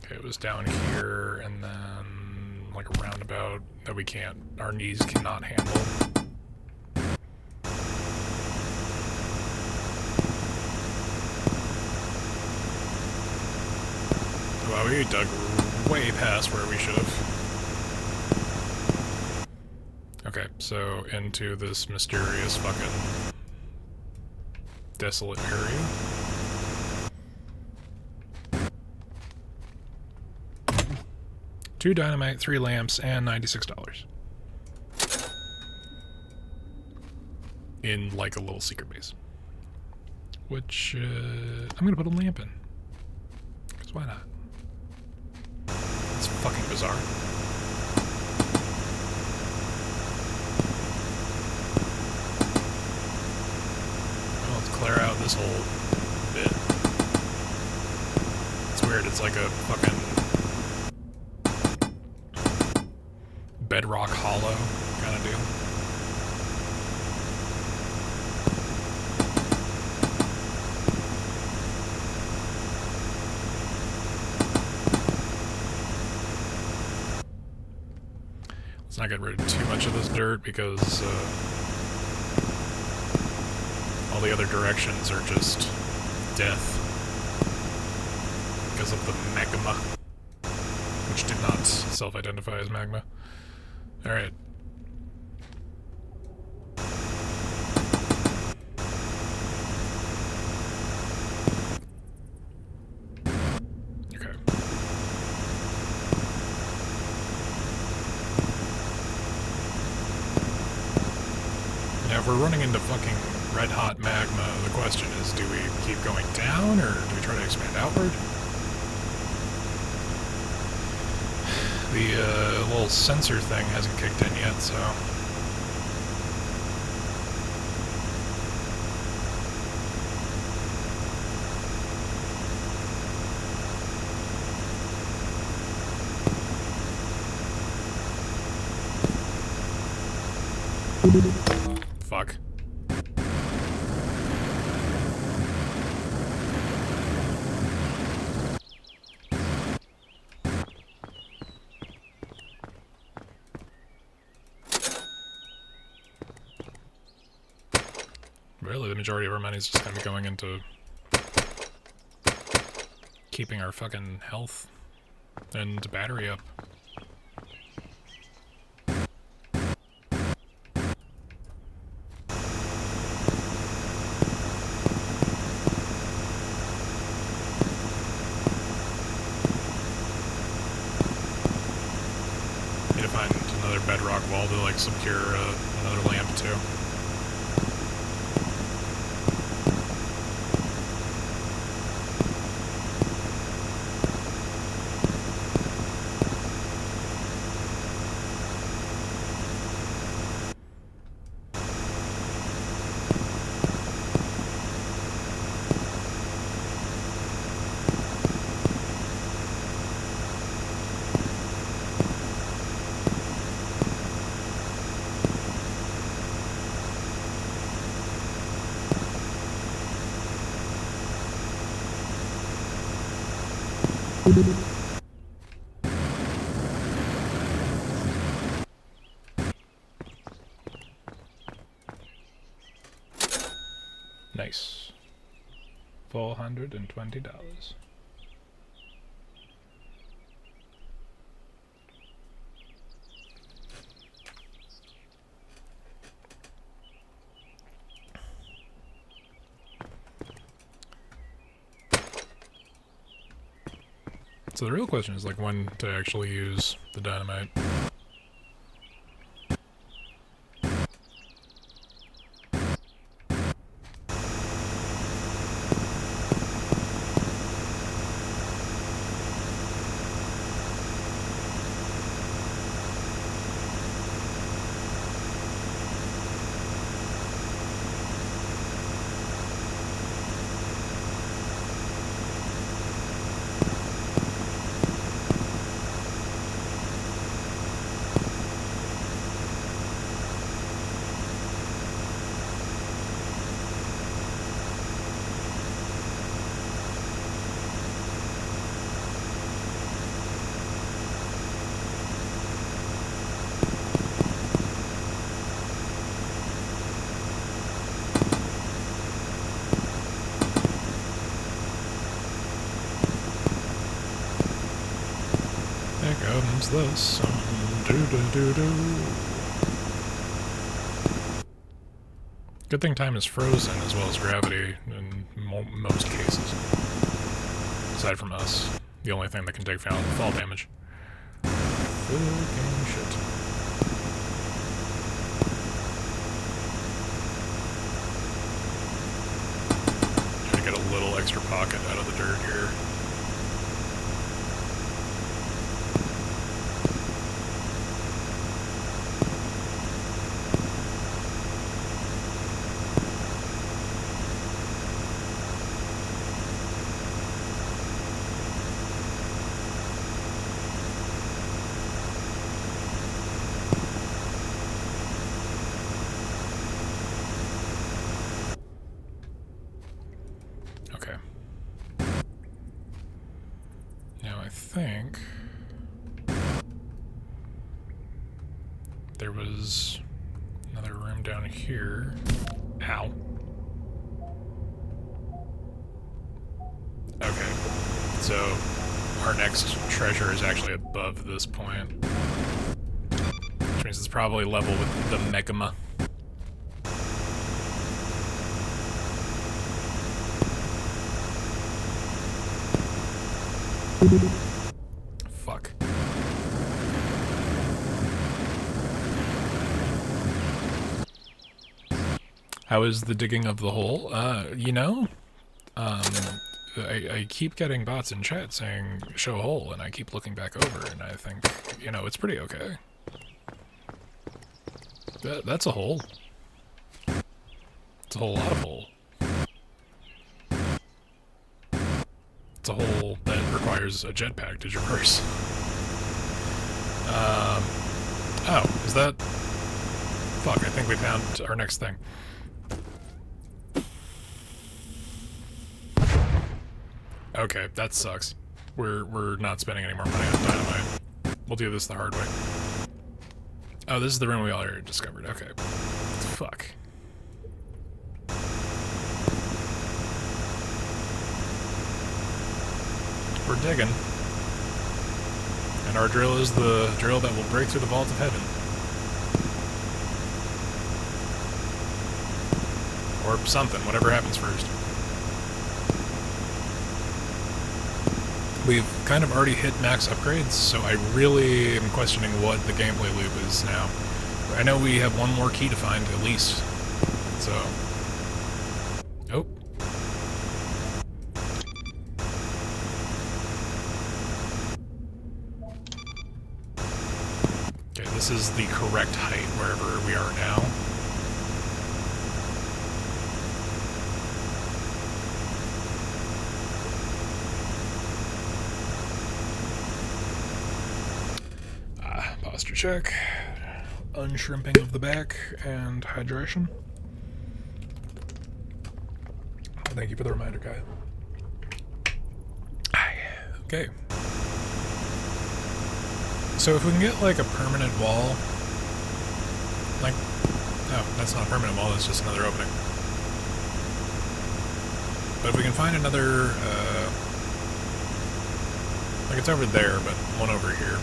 A: Okay, it was down here, and then... like a roundabout that we can't, our knees cannot handle. Wow, we dug way past where we should have. Okay, so into this mysterious fucking desolate area. Two dynamite, 3 lamps, and $96. In, like, a little secret base. Which, I'm gonna put a lamp in. Because why not? It's fucking bizarre. Well, let's clear out this whole bit. It's weird, it's like a fucking... bedrock hollow kind of deal. Let's not get rid of too much of this dirt because all the other directions are just death because of the magma, which did not self-identify as magma. Alright. Okay. Now, if we're running into fucking red-hot magma, the question is, do we keep going down, or do we try to expand outward? The little sensor thing hasn't kicked in yet, so... Fuck. Really, the majority of our money is just gonna be going into keeping our fucking health and battery up. Need to find another bedrock wall to, like, secure another lamp, too. Nice. $420. So the real question is, like, when to actually use the dynamite. There comes the sun. Do-do-do-do. Good thing time is frozen as well as gravity in most cases. Aside from us. The only thing that can take fall damage. Fucking shit. Trying to get a little extra pocket out of the dirt here. I think there was another room down here. Ow. Okay, so our next treasure is actually above this point. Which means it's probably level with the Megama. Fuck. How is the digging of the hole? You know, I keep getting bots in chat saying show hole, and I keep looking back over, and I think, you know, it's pretty okay. That's a hole. It's a whole lot of hole. It's a hole that requires a jetpack to traverse. Oh, is that... Fuck, I think we found our next thing. Okay, that sucks. We're not spending any more money on dynamite. We'll do this the hard way. Oh, this is the room we already discovered. Okay. Fuck. We're digging. And our drill is the drill that will break through the vault of heaven. Or something, whatever happens first. We've kind of already hit max upgrades, so I really am questioning what the gameplay loop is now. I know we have one more key to find, at least. So... Oh. Okay, this is the correct height wherever we are now. Posture check, unshrimping of the back, and hydration. Thank you for the reminder, Kai. Okay. So if we can get like a permanent wall, like, no, that's not a permanent wall, that's just another opening. But if we can find another, like it's over there, but one over here.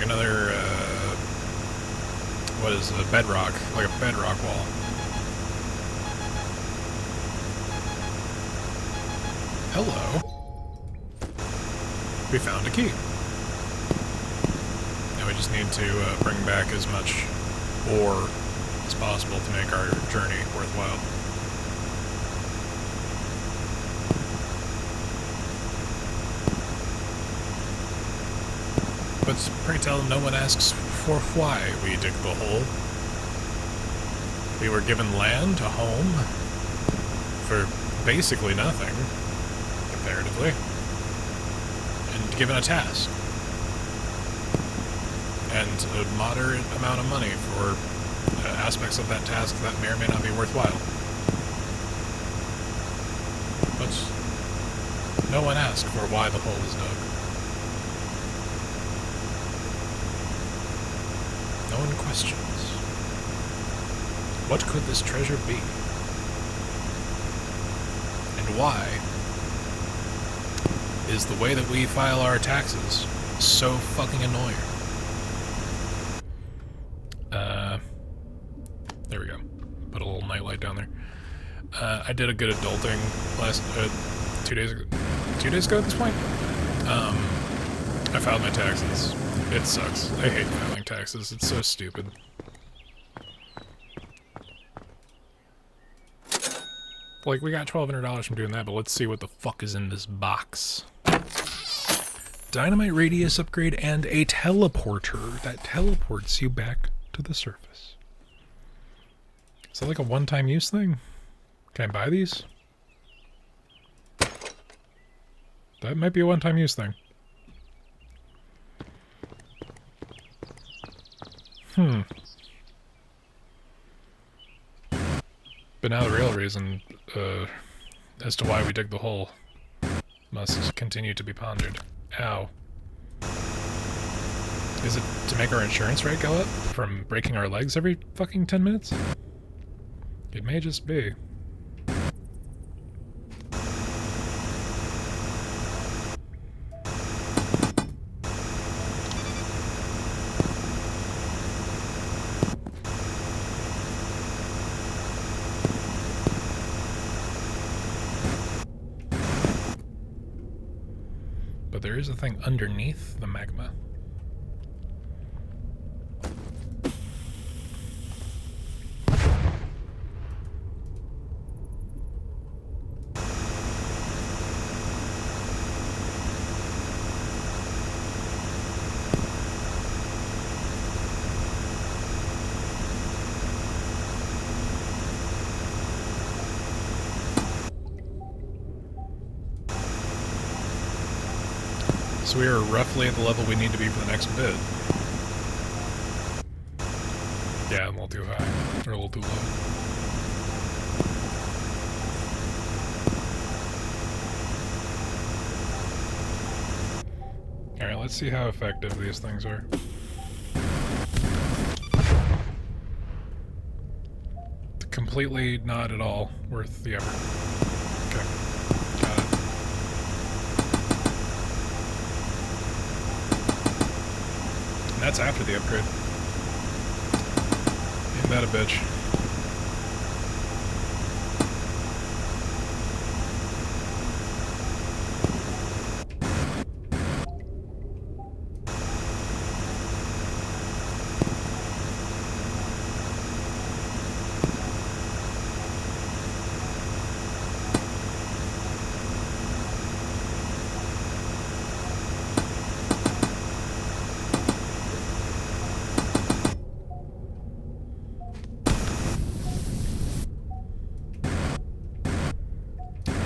A: Another, what is a bedrock, like a bedrock wall. Hello. We found a key. Now we just need to bring back as much ore as possible to make our journey worthwhile. But pray tell, no one asks for why we dig the hole. We were given land, a home, for basically nothing, comparatively, and given a task. And a moderate amount of money for aspects of that task that may or may not be worthwhile. But no one asked for why the hole is dug. No one questions. What could this treasure be? And why is the way that we file our taxes so fucking annoying? There we go. Put a little nightlight down there. I did a good adulting last, 2 days ago. 2 days ago at this point? I filed my taxes. It sucks. I hate filing taxes. It's so stupid. Like, we got $1,200 from doing that, but let's see what the fuck is in this box. Dynamite radius upgrade and a teleporter that teleports you back to the surface. Is that like a one-time use thing? Can I buy these? That might be a one-time use thing. But now the real reason as to why we dig the hole must continue to be pondered. Ow. Is it to make our insurance rate go up from breaking our legs every fucking 10 minutes? It may just be. But there is a thing underneath the magma. So we are roughly at the level we need to be for the next bit. Yeah, a little too high. Or a little too low. Alright, let's see how effective these things are. Completely not at all worth the effort. Okay. Got it. And that's after the upgrade. Ain't that a bitch.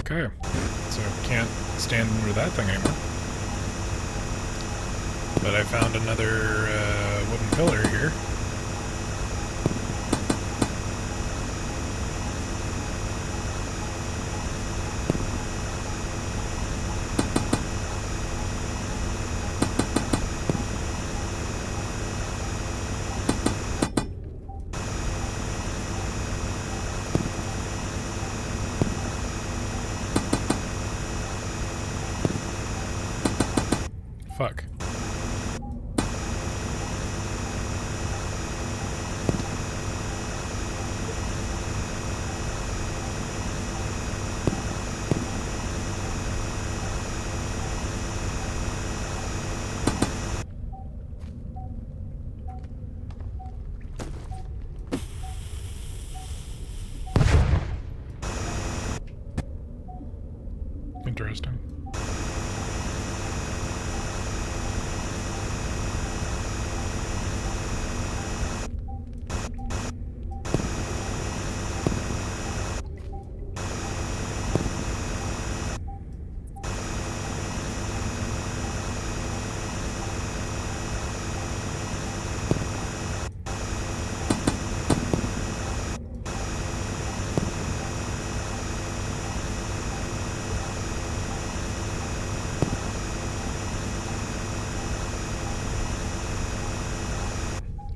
A: Okay, so can't stand under that thing anymore. But I found another wooden pillar here. Fuck. Interesting.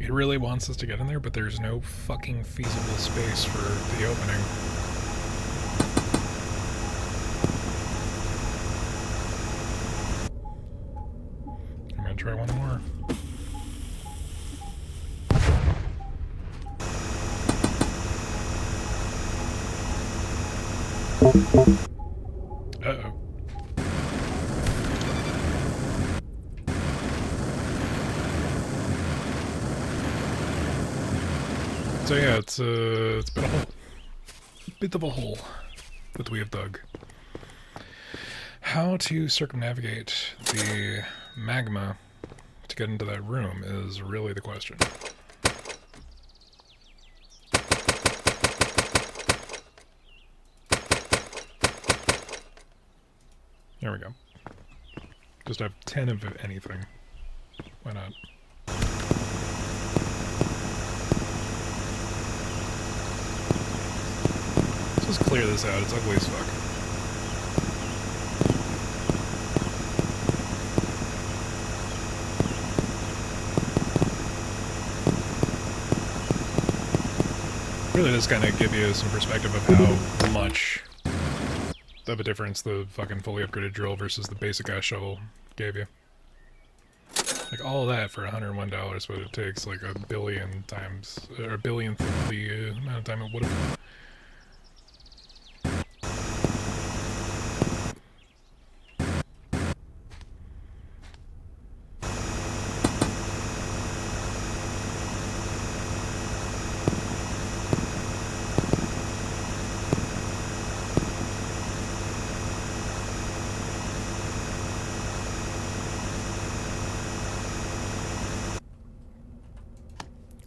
A: It really wants us to get in there, but there's no fucking feasible space for the opening. I'm gonna try one more. Uh-oh. So yeah, it's been a hole. Bit of a hole that we have dug. How to circumnavigate the magma to get into that room is really the question. There we go. Just have 10 of anything. Why not? Let's just clear this out. It's ugly as fuck. Hopefully this kind of give you some perspective of how much of a difference the fucking fully upgraded drill versus the basic ass shovel gave you. Like, all of that for $101, but it takes like a billion times, or a billionth of the amount of time it would have.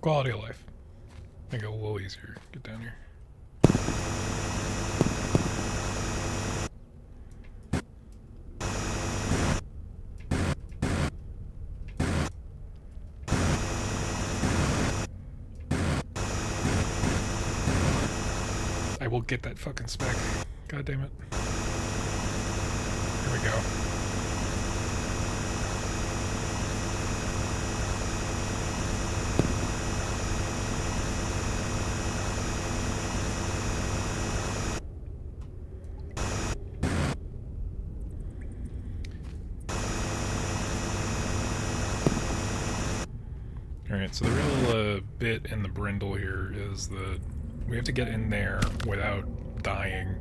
A: Quality of life. Make it a little easier. Get down here. I will get that fucking spec. God damn it. Here we go. Alright, so the real bit in the brindle here is that we have to get in there without dying.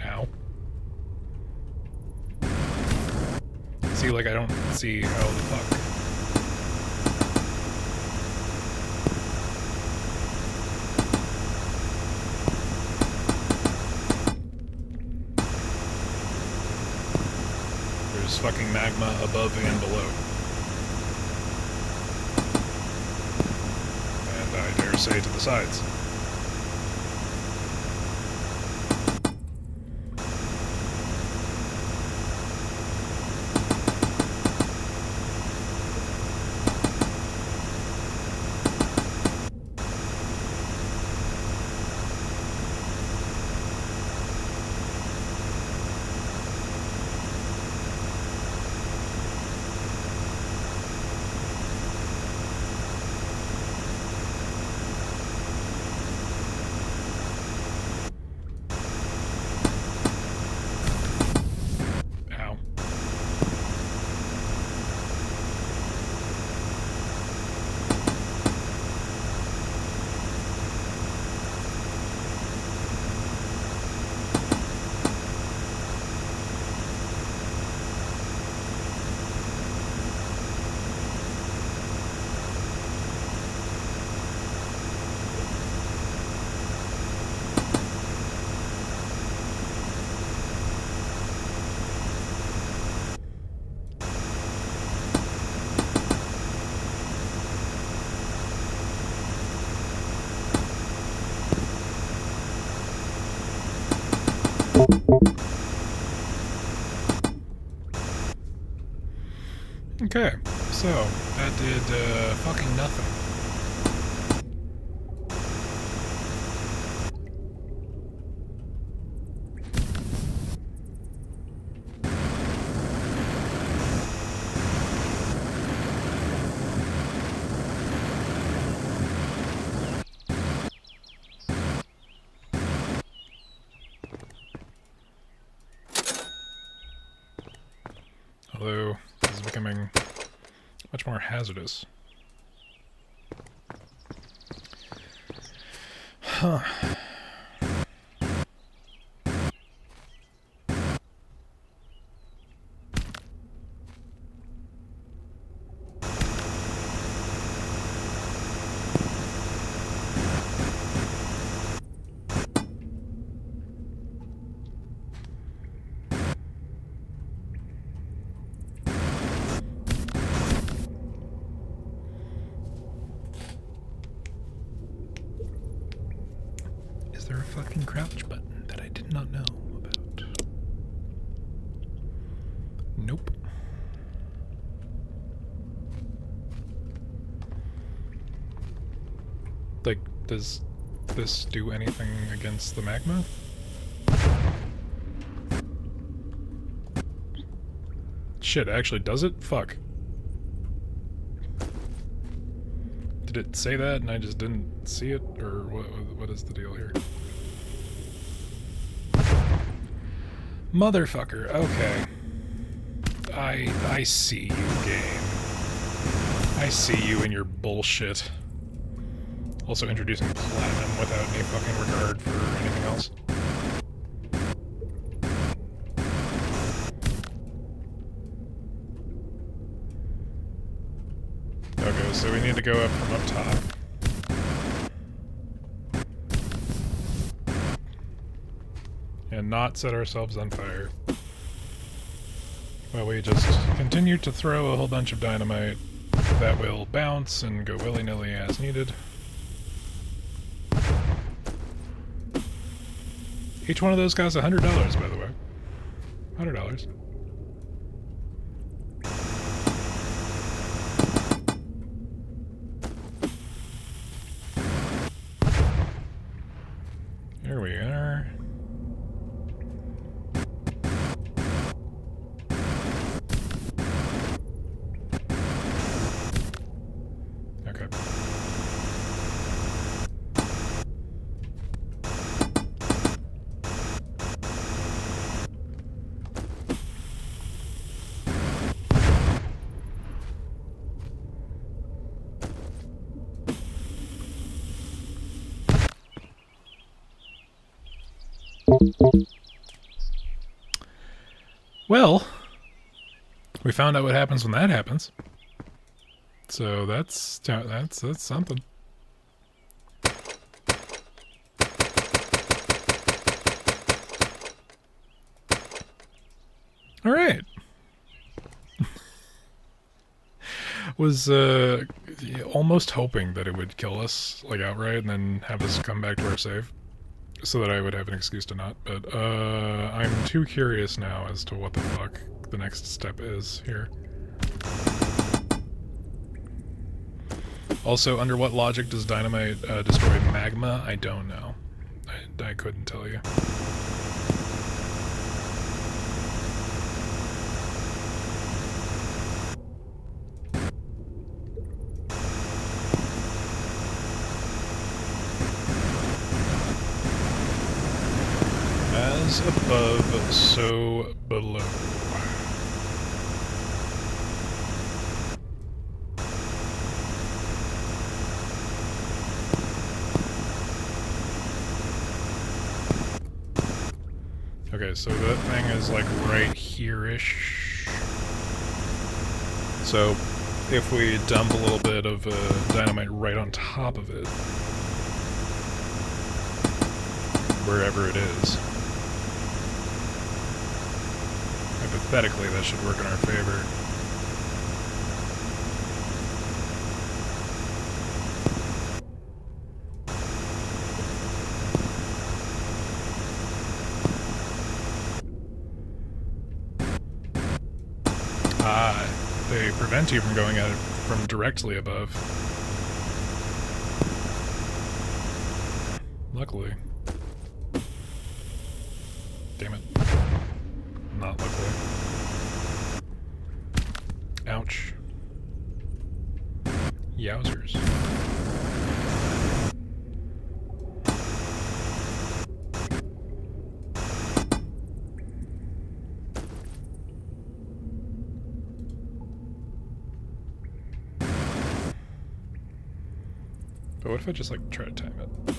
A: Ow. See, like, I don't see how the fuck. There's fucking magma above and below. And I dare say to the sides. Okay, so that did fucking nothing. Although, this is becoming much more hazardous. Huh. Is there a fucking crouch button that I did not know about? Nope. Like, Does this do anything against the magma? Shit, actually does it? Fuck. Did it say that and I just didn't see it? Or what is the deal here? Motherfucker, okay. I see you, game. I see you and your bullshit. Also introducing platinum without any fucking regard for anything else. Okay, so we need to go up from up top. And not set ourselves on fire. Well, we just continue to throw a whole bunch of dynamite that will bounce and go willy-nilly as needed. Each one of those costs $100, by the way. $100. Here we are. Okay. Well, we found out what happens when that happens. So that's something. All right. Was almost hoping that it would kill us like outright and then have us come back to our save, so that I would have an excuse to not. But I'm too curious now as to what the fuck the next step is here. Also, under what logic does dynamite destroy magma? I don't know. I couldn't tell you. As above, so below. Okay, so that thing is like right here-ish. So if we dump a little bit of dynamite right on top of it, wherever it is, hypothetically that should work in our favor. They prevent you from going at it from directly above. Luckily. Damn it. Not luckily. Ouch. Yowzers. But what if I just, like, try to time it?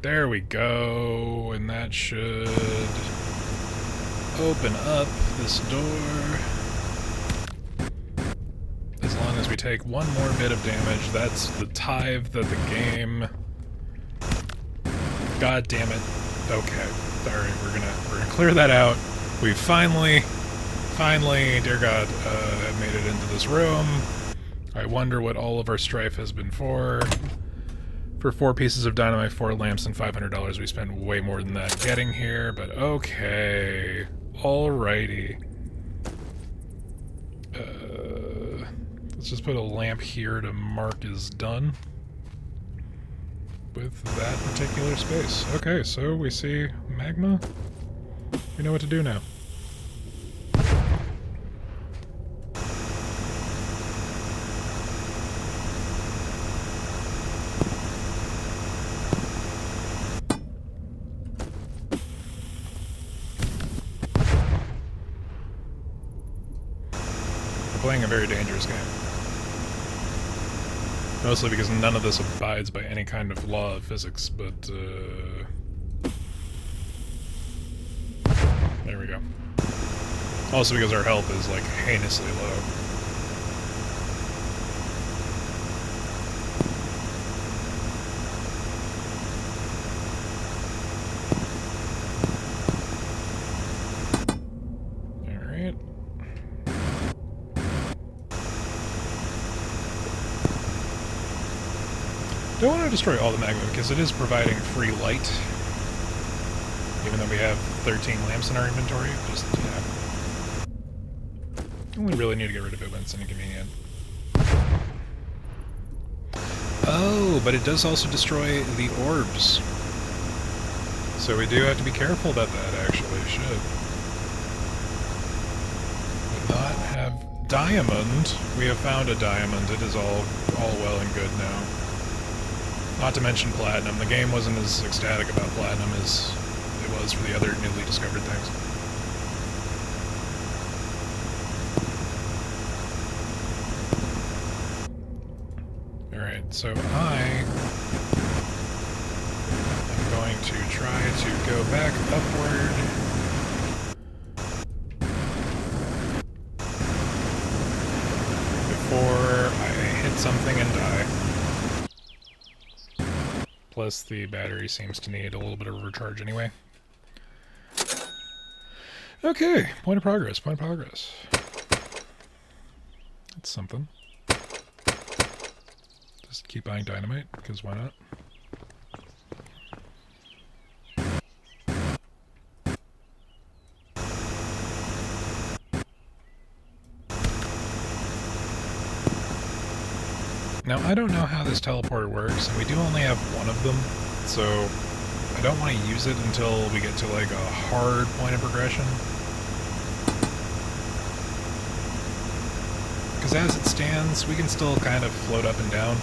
A: There we go, and that should open up this door. As long as we take one more bit of damage, that's the tithe that the game... God damn it. Okay, sorry, we're gonna clear that out. We finally, dear God, made it into this room. I wonder what all of our strife has been for. For 4 pieces of dynamite, 4 lamps, and $500, we spent way more than that getting here, but okay. Alrighty. Let's let's just put a lamp here to mark as done with that particular space. Okay, so we see magma. We know what to do now. We're playing a very dangerous game. Mostly because none of this abides by any kind of law of physics, but, there we go. Also because our health is, like, heinously low. Alright. Don't want to destroy all the magma because it is providing free light. Even though we have 13 lamps in our inventory, just, yeah. Only really need to get rid of it when it's inconvenient. Oh, but it does also destroy the orbs. So we do have to be careful about that, actually. Should. Would not have diamond. We have found a diamond. It is all well and good now. Not to mention platinum. The game wasn't as ecstatic about platinum as it was for the other newly discovered things. Alright, so I am going to try to go back upward. Before I hit something and die. Plus, the battery seems to need a little bit of a recharge anyway. Okay, point of progress, point of progress. That's something. Just keep buying dynamite, because why not? Now, I don't know how this teleporter works, and we do only have one of them, so I don't want to use it until we get to, like, a hard point of progression. Because as it stands, we can still kind of float up and down.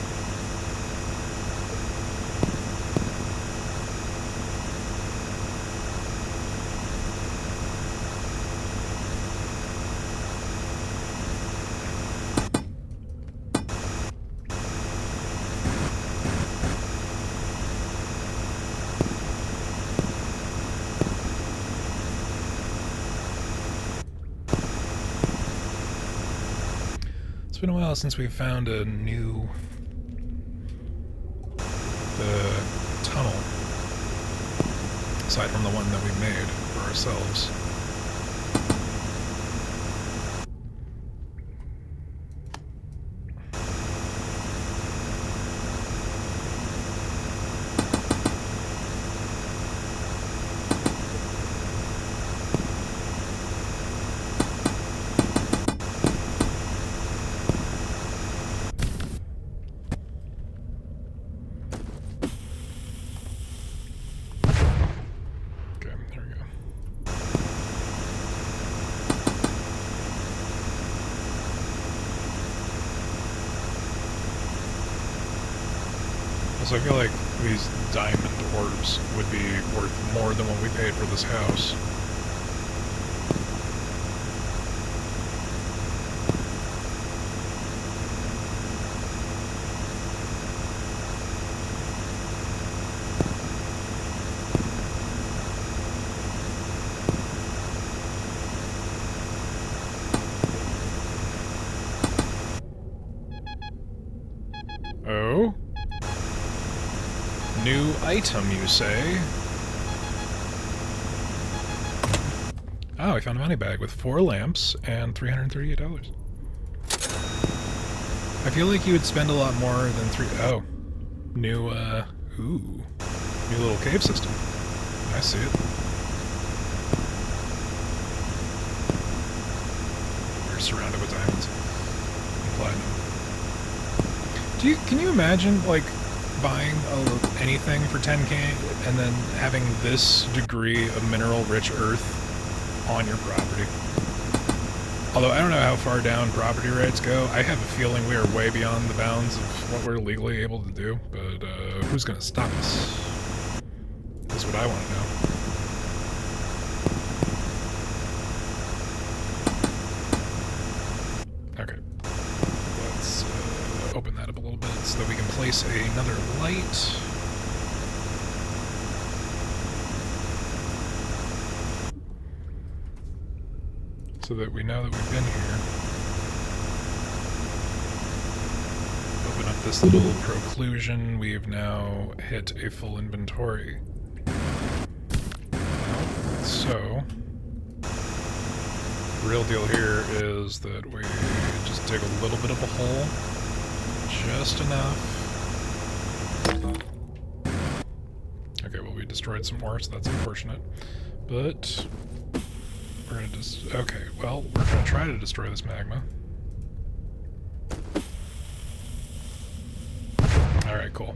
A: It's been a while since we've found a new tunnel, aside from the one that we made for ourselves. So I feel like these diamond orbs would be worth more than what we paid for this house. Oh? New item, you say? Oh, I found a money bag with 4 lamps and $338. I feel like you would spend a lot more than Oh. New, ooh. New little cave system. I see it. We're surrounded with diamonds. And platinum. Can you imagine, like, buying anything for 10k and then having this degree of mineral-rich earth on your property? Although I don't know how far down property rights go. I have a feeling we are way beyond the bounds of what we're legally able to do, but who's gonna stop us? That's what I want to know. Okay. Let's open that up a little bit so that we can place another light. So that we know that we've been here. Open up this little proclusion. We've now hit a full inventory. So, the real deal here is that we just dig a little bit of a hole. Just enough. Okay, well we destroyed some more, so that's unfortunate. But we're gonna just... Okay, well, we're gonna try to destroy this magma. Alright, cool.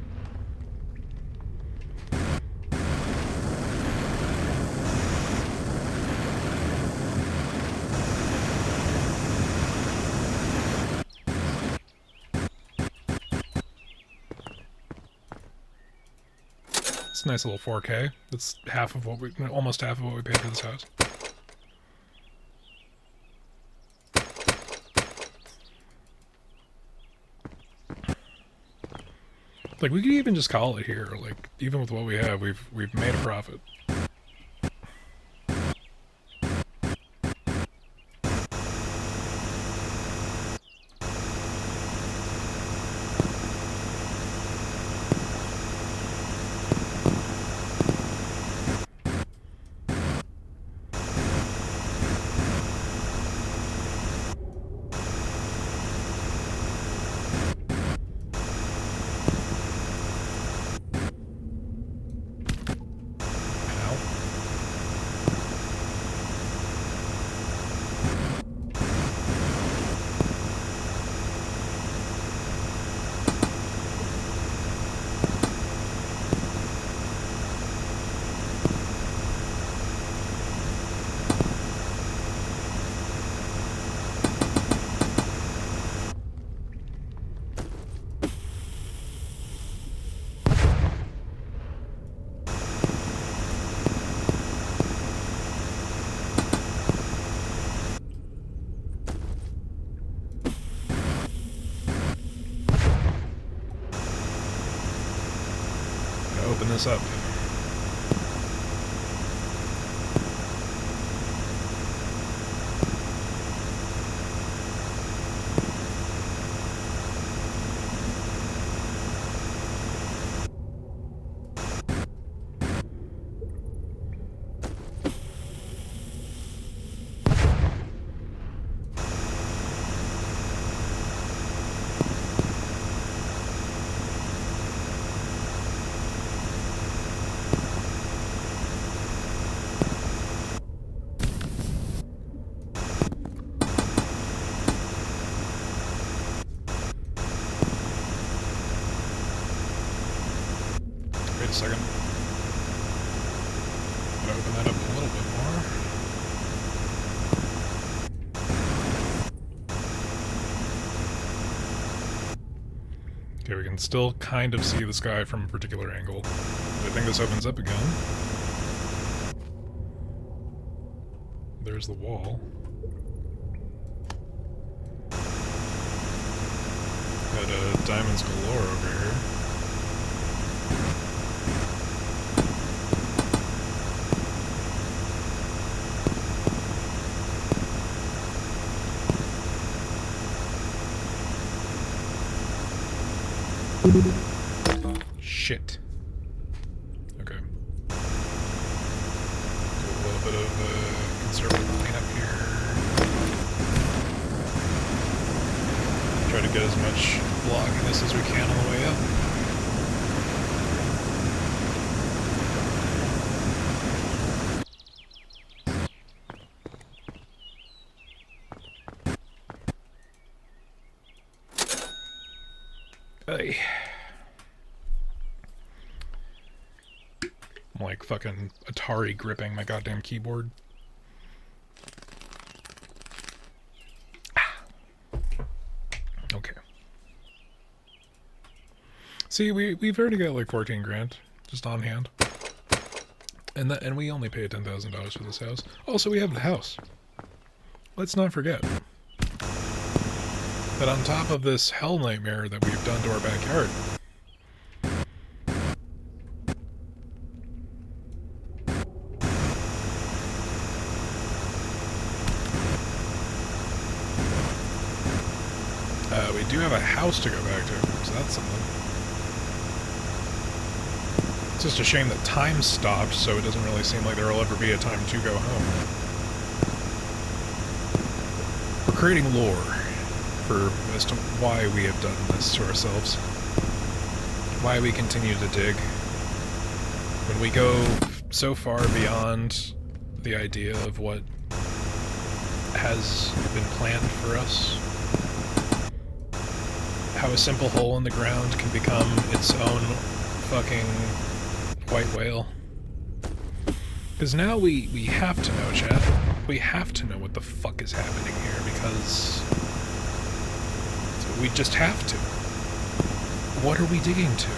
A: It's a nice little 4K. That's half of what we... almost half of what we paid for this house. Like, we could even just call it here. Like, even with what we have, we've made a profit. Open this up. Wait a second. Gotta open that up a little bit more. Okay, we can still kind of see the sky from a particular angle. But I think this opens up again. There's the wall. Got diamonds galore over here. Shit. Okay. Do a little bit of conservative cleanup here. Try to get as much blockiness as we can on the way up. I'm like fucking Atari gripping my goddamn keyboard. Okay. See, we've already got like 14 grand just on hand. And we only paid $10,000 for this house. Also, we have the house. Let's not forget that on top of this hell nightmare that we've done to our backyard, we do have a house to go back to, so that's something. It's just a shame that time stopped, so it doesn't really seem like there will ever be a time to go home. We're creating lore as to why we have done this to ourselves. Why we continue to dig. When we go so far beyond the idea of what has been planned for us. How a simple hole in the ground can become its own fucking white whale. Because now we have to know, chat. We have to know what the fuck is happening here, because we just have to. What are we digging to?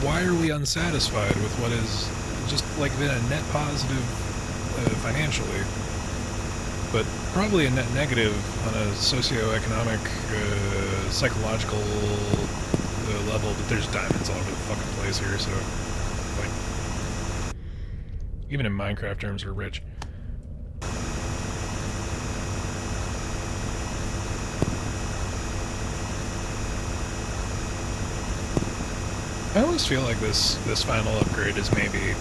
A: Why are we unsatisfied with what is just like been a net positive financially, but probably a net negative on a socioeconomic, psychological level, but there's diamonds all over the fucking place here, so, like, even in Minecraft terms, we're rich. I always feel like this final upgrade is maybe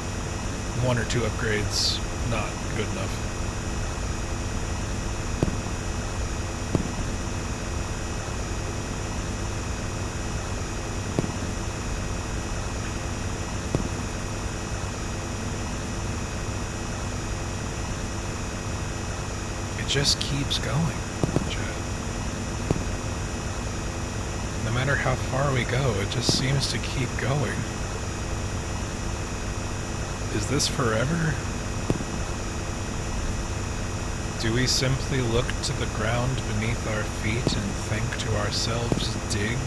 A: 1 or 2 upgrades not good enough. It just keeps going, Chad. No matter how far we go, it just seems to keep going. Is this forever? Do we simply look to the ground beneath our feet and think to ourselves, dig?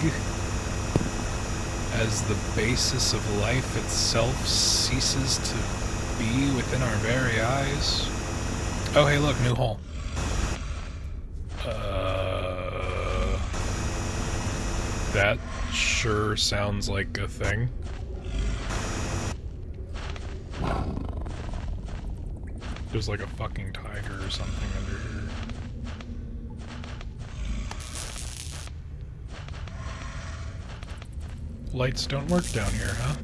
A: As the basis of life itself ceases to be within our very eyes? Oh hey look, new hole. That sure sounds like a thing. There's like a fucking tiger or something under here. Lights don't work down here, huh?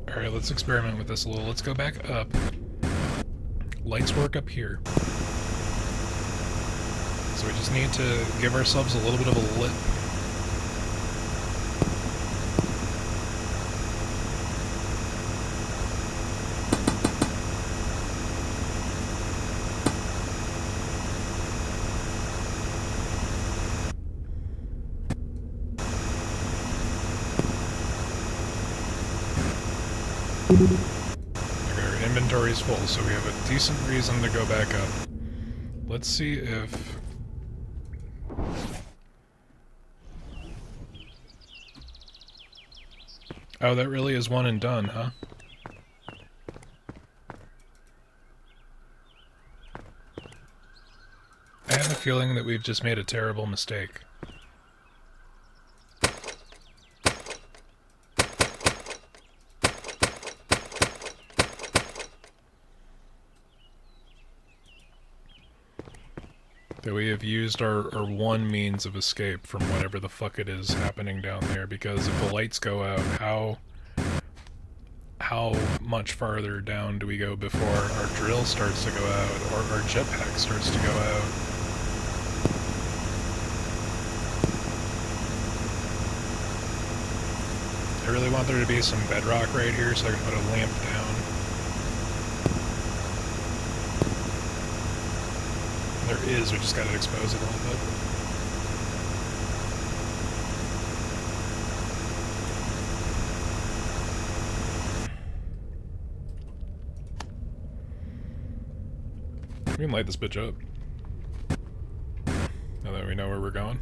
A: Alright, let's experiment with this a little. Let's go back up. Lights work up here. So we just need to give ourselves a little bit of a lit. Okay, our inventory's full, so we have a decent reason to go back up. Let's see if... Oh, that really is one and done, huh? I have a feeling that we've just made a terrible mistake. That we have used our one means of escape from whatever the fuck it is happening down there, because if the lights go out, how much farther down do we go before our drill starts to go out, or our jetpack starts to go out? I really want there to be some bedrock right here so I can put a lamp down. There is, we just gotta expose it a little bit. We can light this bitch up. Now that we know where we're going.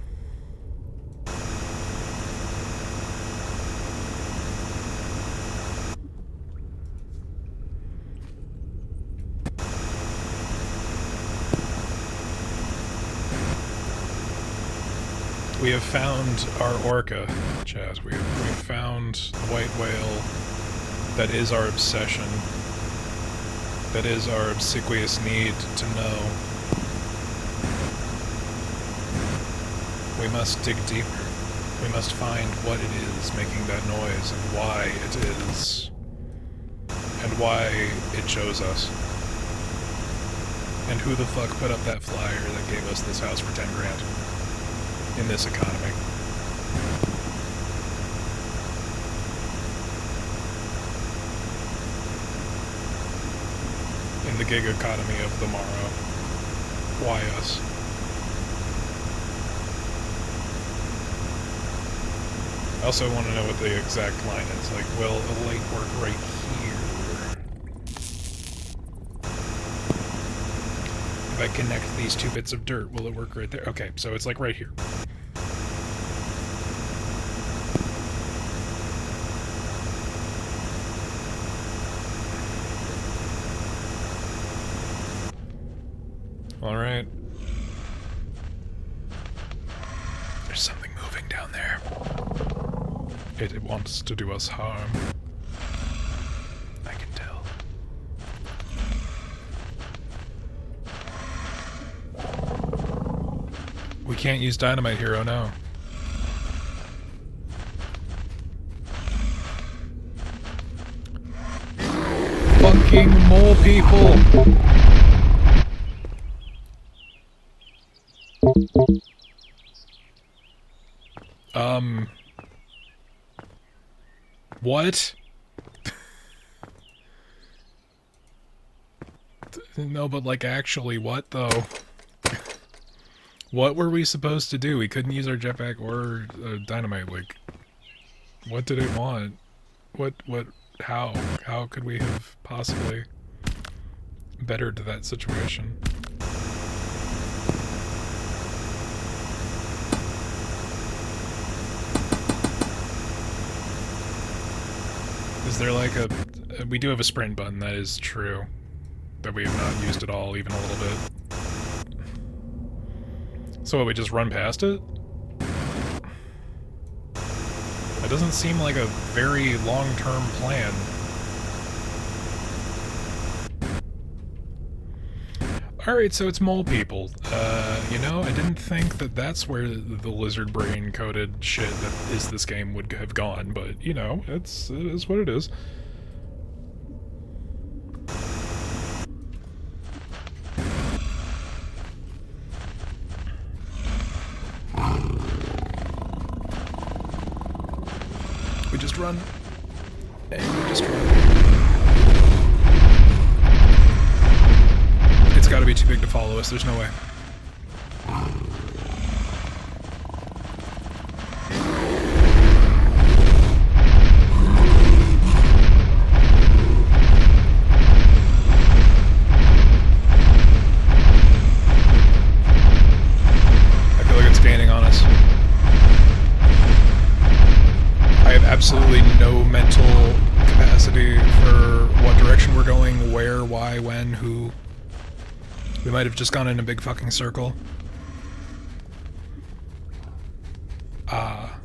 A: We have found our orca, Chaz. We have found the white whale that is our obsession. That is our obsequious need to know. We must dig deeper. We must find what it is making that noise and why it is. And why it chose us. And who the fuck put up that flyer that gave us this house for 10 grand? In this economy. In the gig economy of the morrow. Why us? I also want to know what the exact line is. Like, will a light work right here? If I connect these two bits of dirt, will it work right there? Okay, so it's like right here. Alright. There's something moving down there. It wants to do us harm. I can tell. We can't use dynamite here, oh no. Fucking mole people! What? No, but like actually, what though? What were we supposed to do? We couldn't use our jetpack or dynamite, like... What did it want? How? How could we have possibly bettered that situation? Is there like a... We do have a sprint button, that is true. That we have not used at all, even a little bit. So what, we just run past it? That doesn't seem like a very long-term plan. Alright, so it's mole people. You know, I didn't think that that's where the lizard brain coded shit that is this game would have gone, but, you know, it is what it is. We just run. And we just run. It's gotta be too big to follow us, there's no way. I feel like it's gaining on us. I have absolutely no mental capacity for what direction we're going, where, why, when, who. We might have just gone in a big fucking circle. Ah.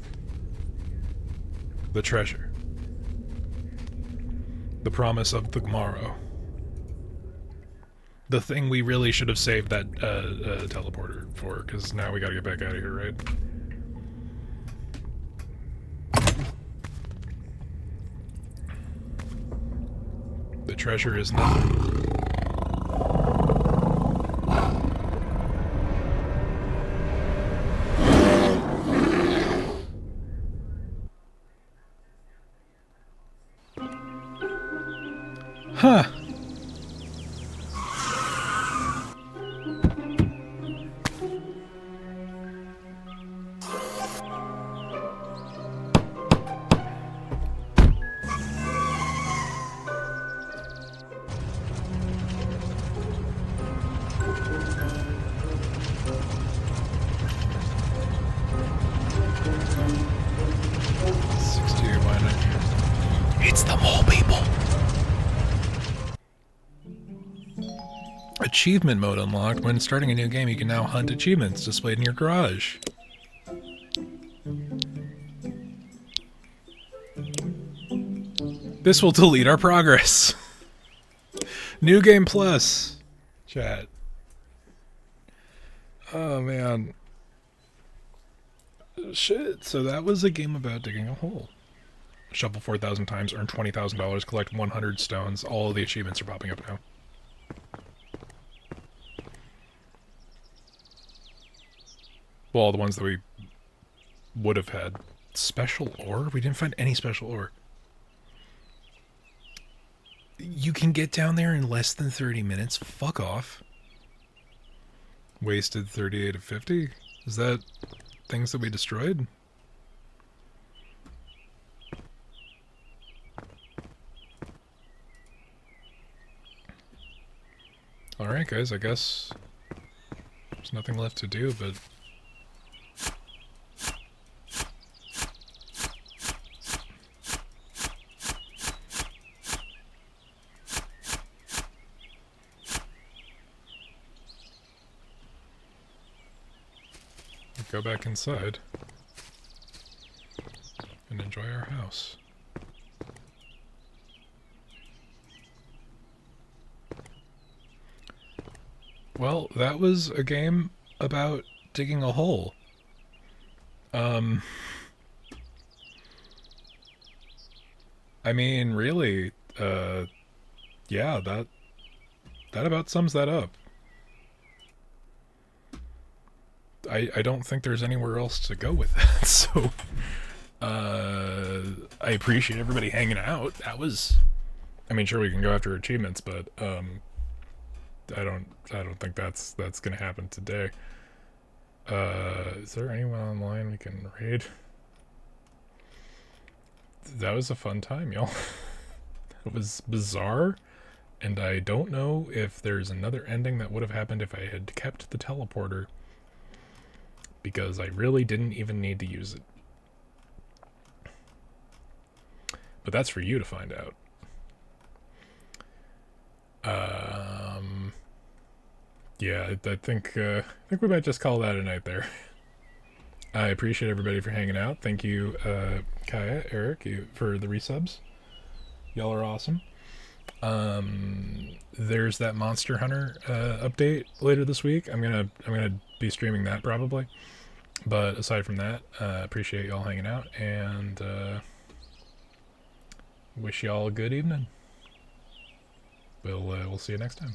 A: The treasure. The promise of the morrow. The thing we really should have saved that teleporter for, because now we gotta get back out of here, right? The treasure is nothing. Huh. It's the mole people. Achievement mode unlocked. When starting a new game, you can now hunt achievements displayed in your garage. This will delete our progress. New Game Plus. Chat. Oh, man. Shit. So that was a game about digging a hole. Shuffle 4,000 times, earn $20,000, collect 100 stones. All of the achievements are popping up now. Well, all the ones that we would have had. Special ore? We didn't find any special ore. You can get down there in less than 30 minutes? Fuck off. Wasted 38 of 50? Is that things that we destroyed? Alright guys, I guess there's nothing left to do, but go back inside and enjoy our house. Well, that was a game about digging a hole. I mean, really, yeah, that about sums that up. I don't think there's anywhere else to go with that, so, I appreciate everybody hanging out. That was, I mean, sure, we can go after achievements, but, I don't think that's gonna happen today. Is there anyone online we can raid? That was a fun time, y'all. It was bizarre, and I don't know if there's another ending that would have happened if I had kept the teleporter, because I really didn't even need to use it. But that's for you to find out. Yeah, I think we might just call that a night there. I appreciate everybody for hanging out. Thank you, Kaya, Eric, for the resubs. Y'all are awesome. There's that Monster Hunter update later this week. I'm gonna be streaming that probably. But aside from that, appreciate y'all hanging out, and wish y'all a good evening. We'll see you next time.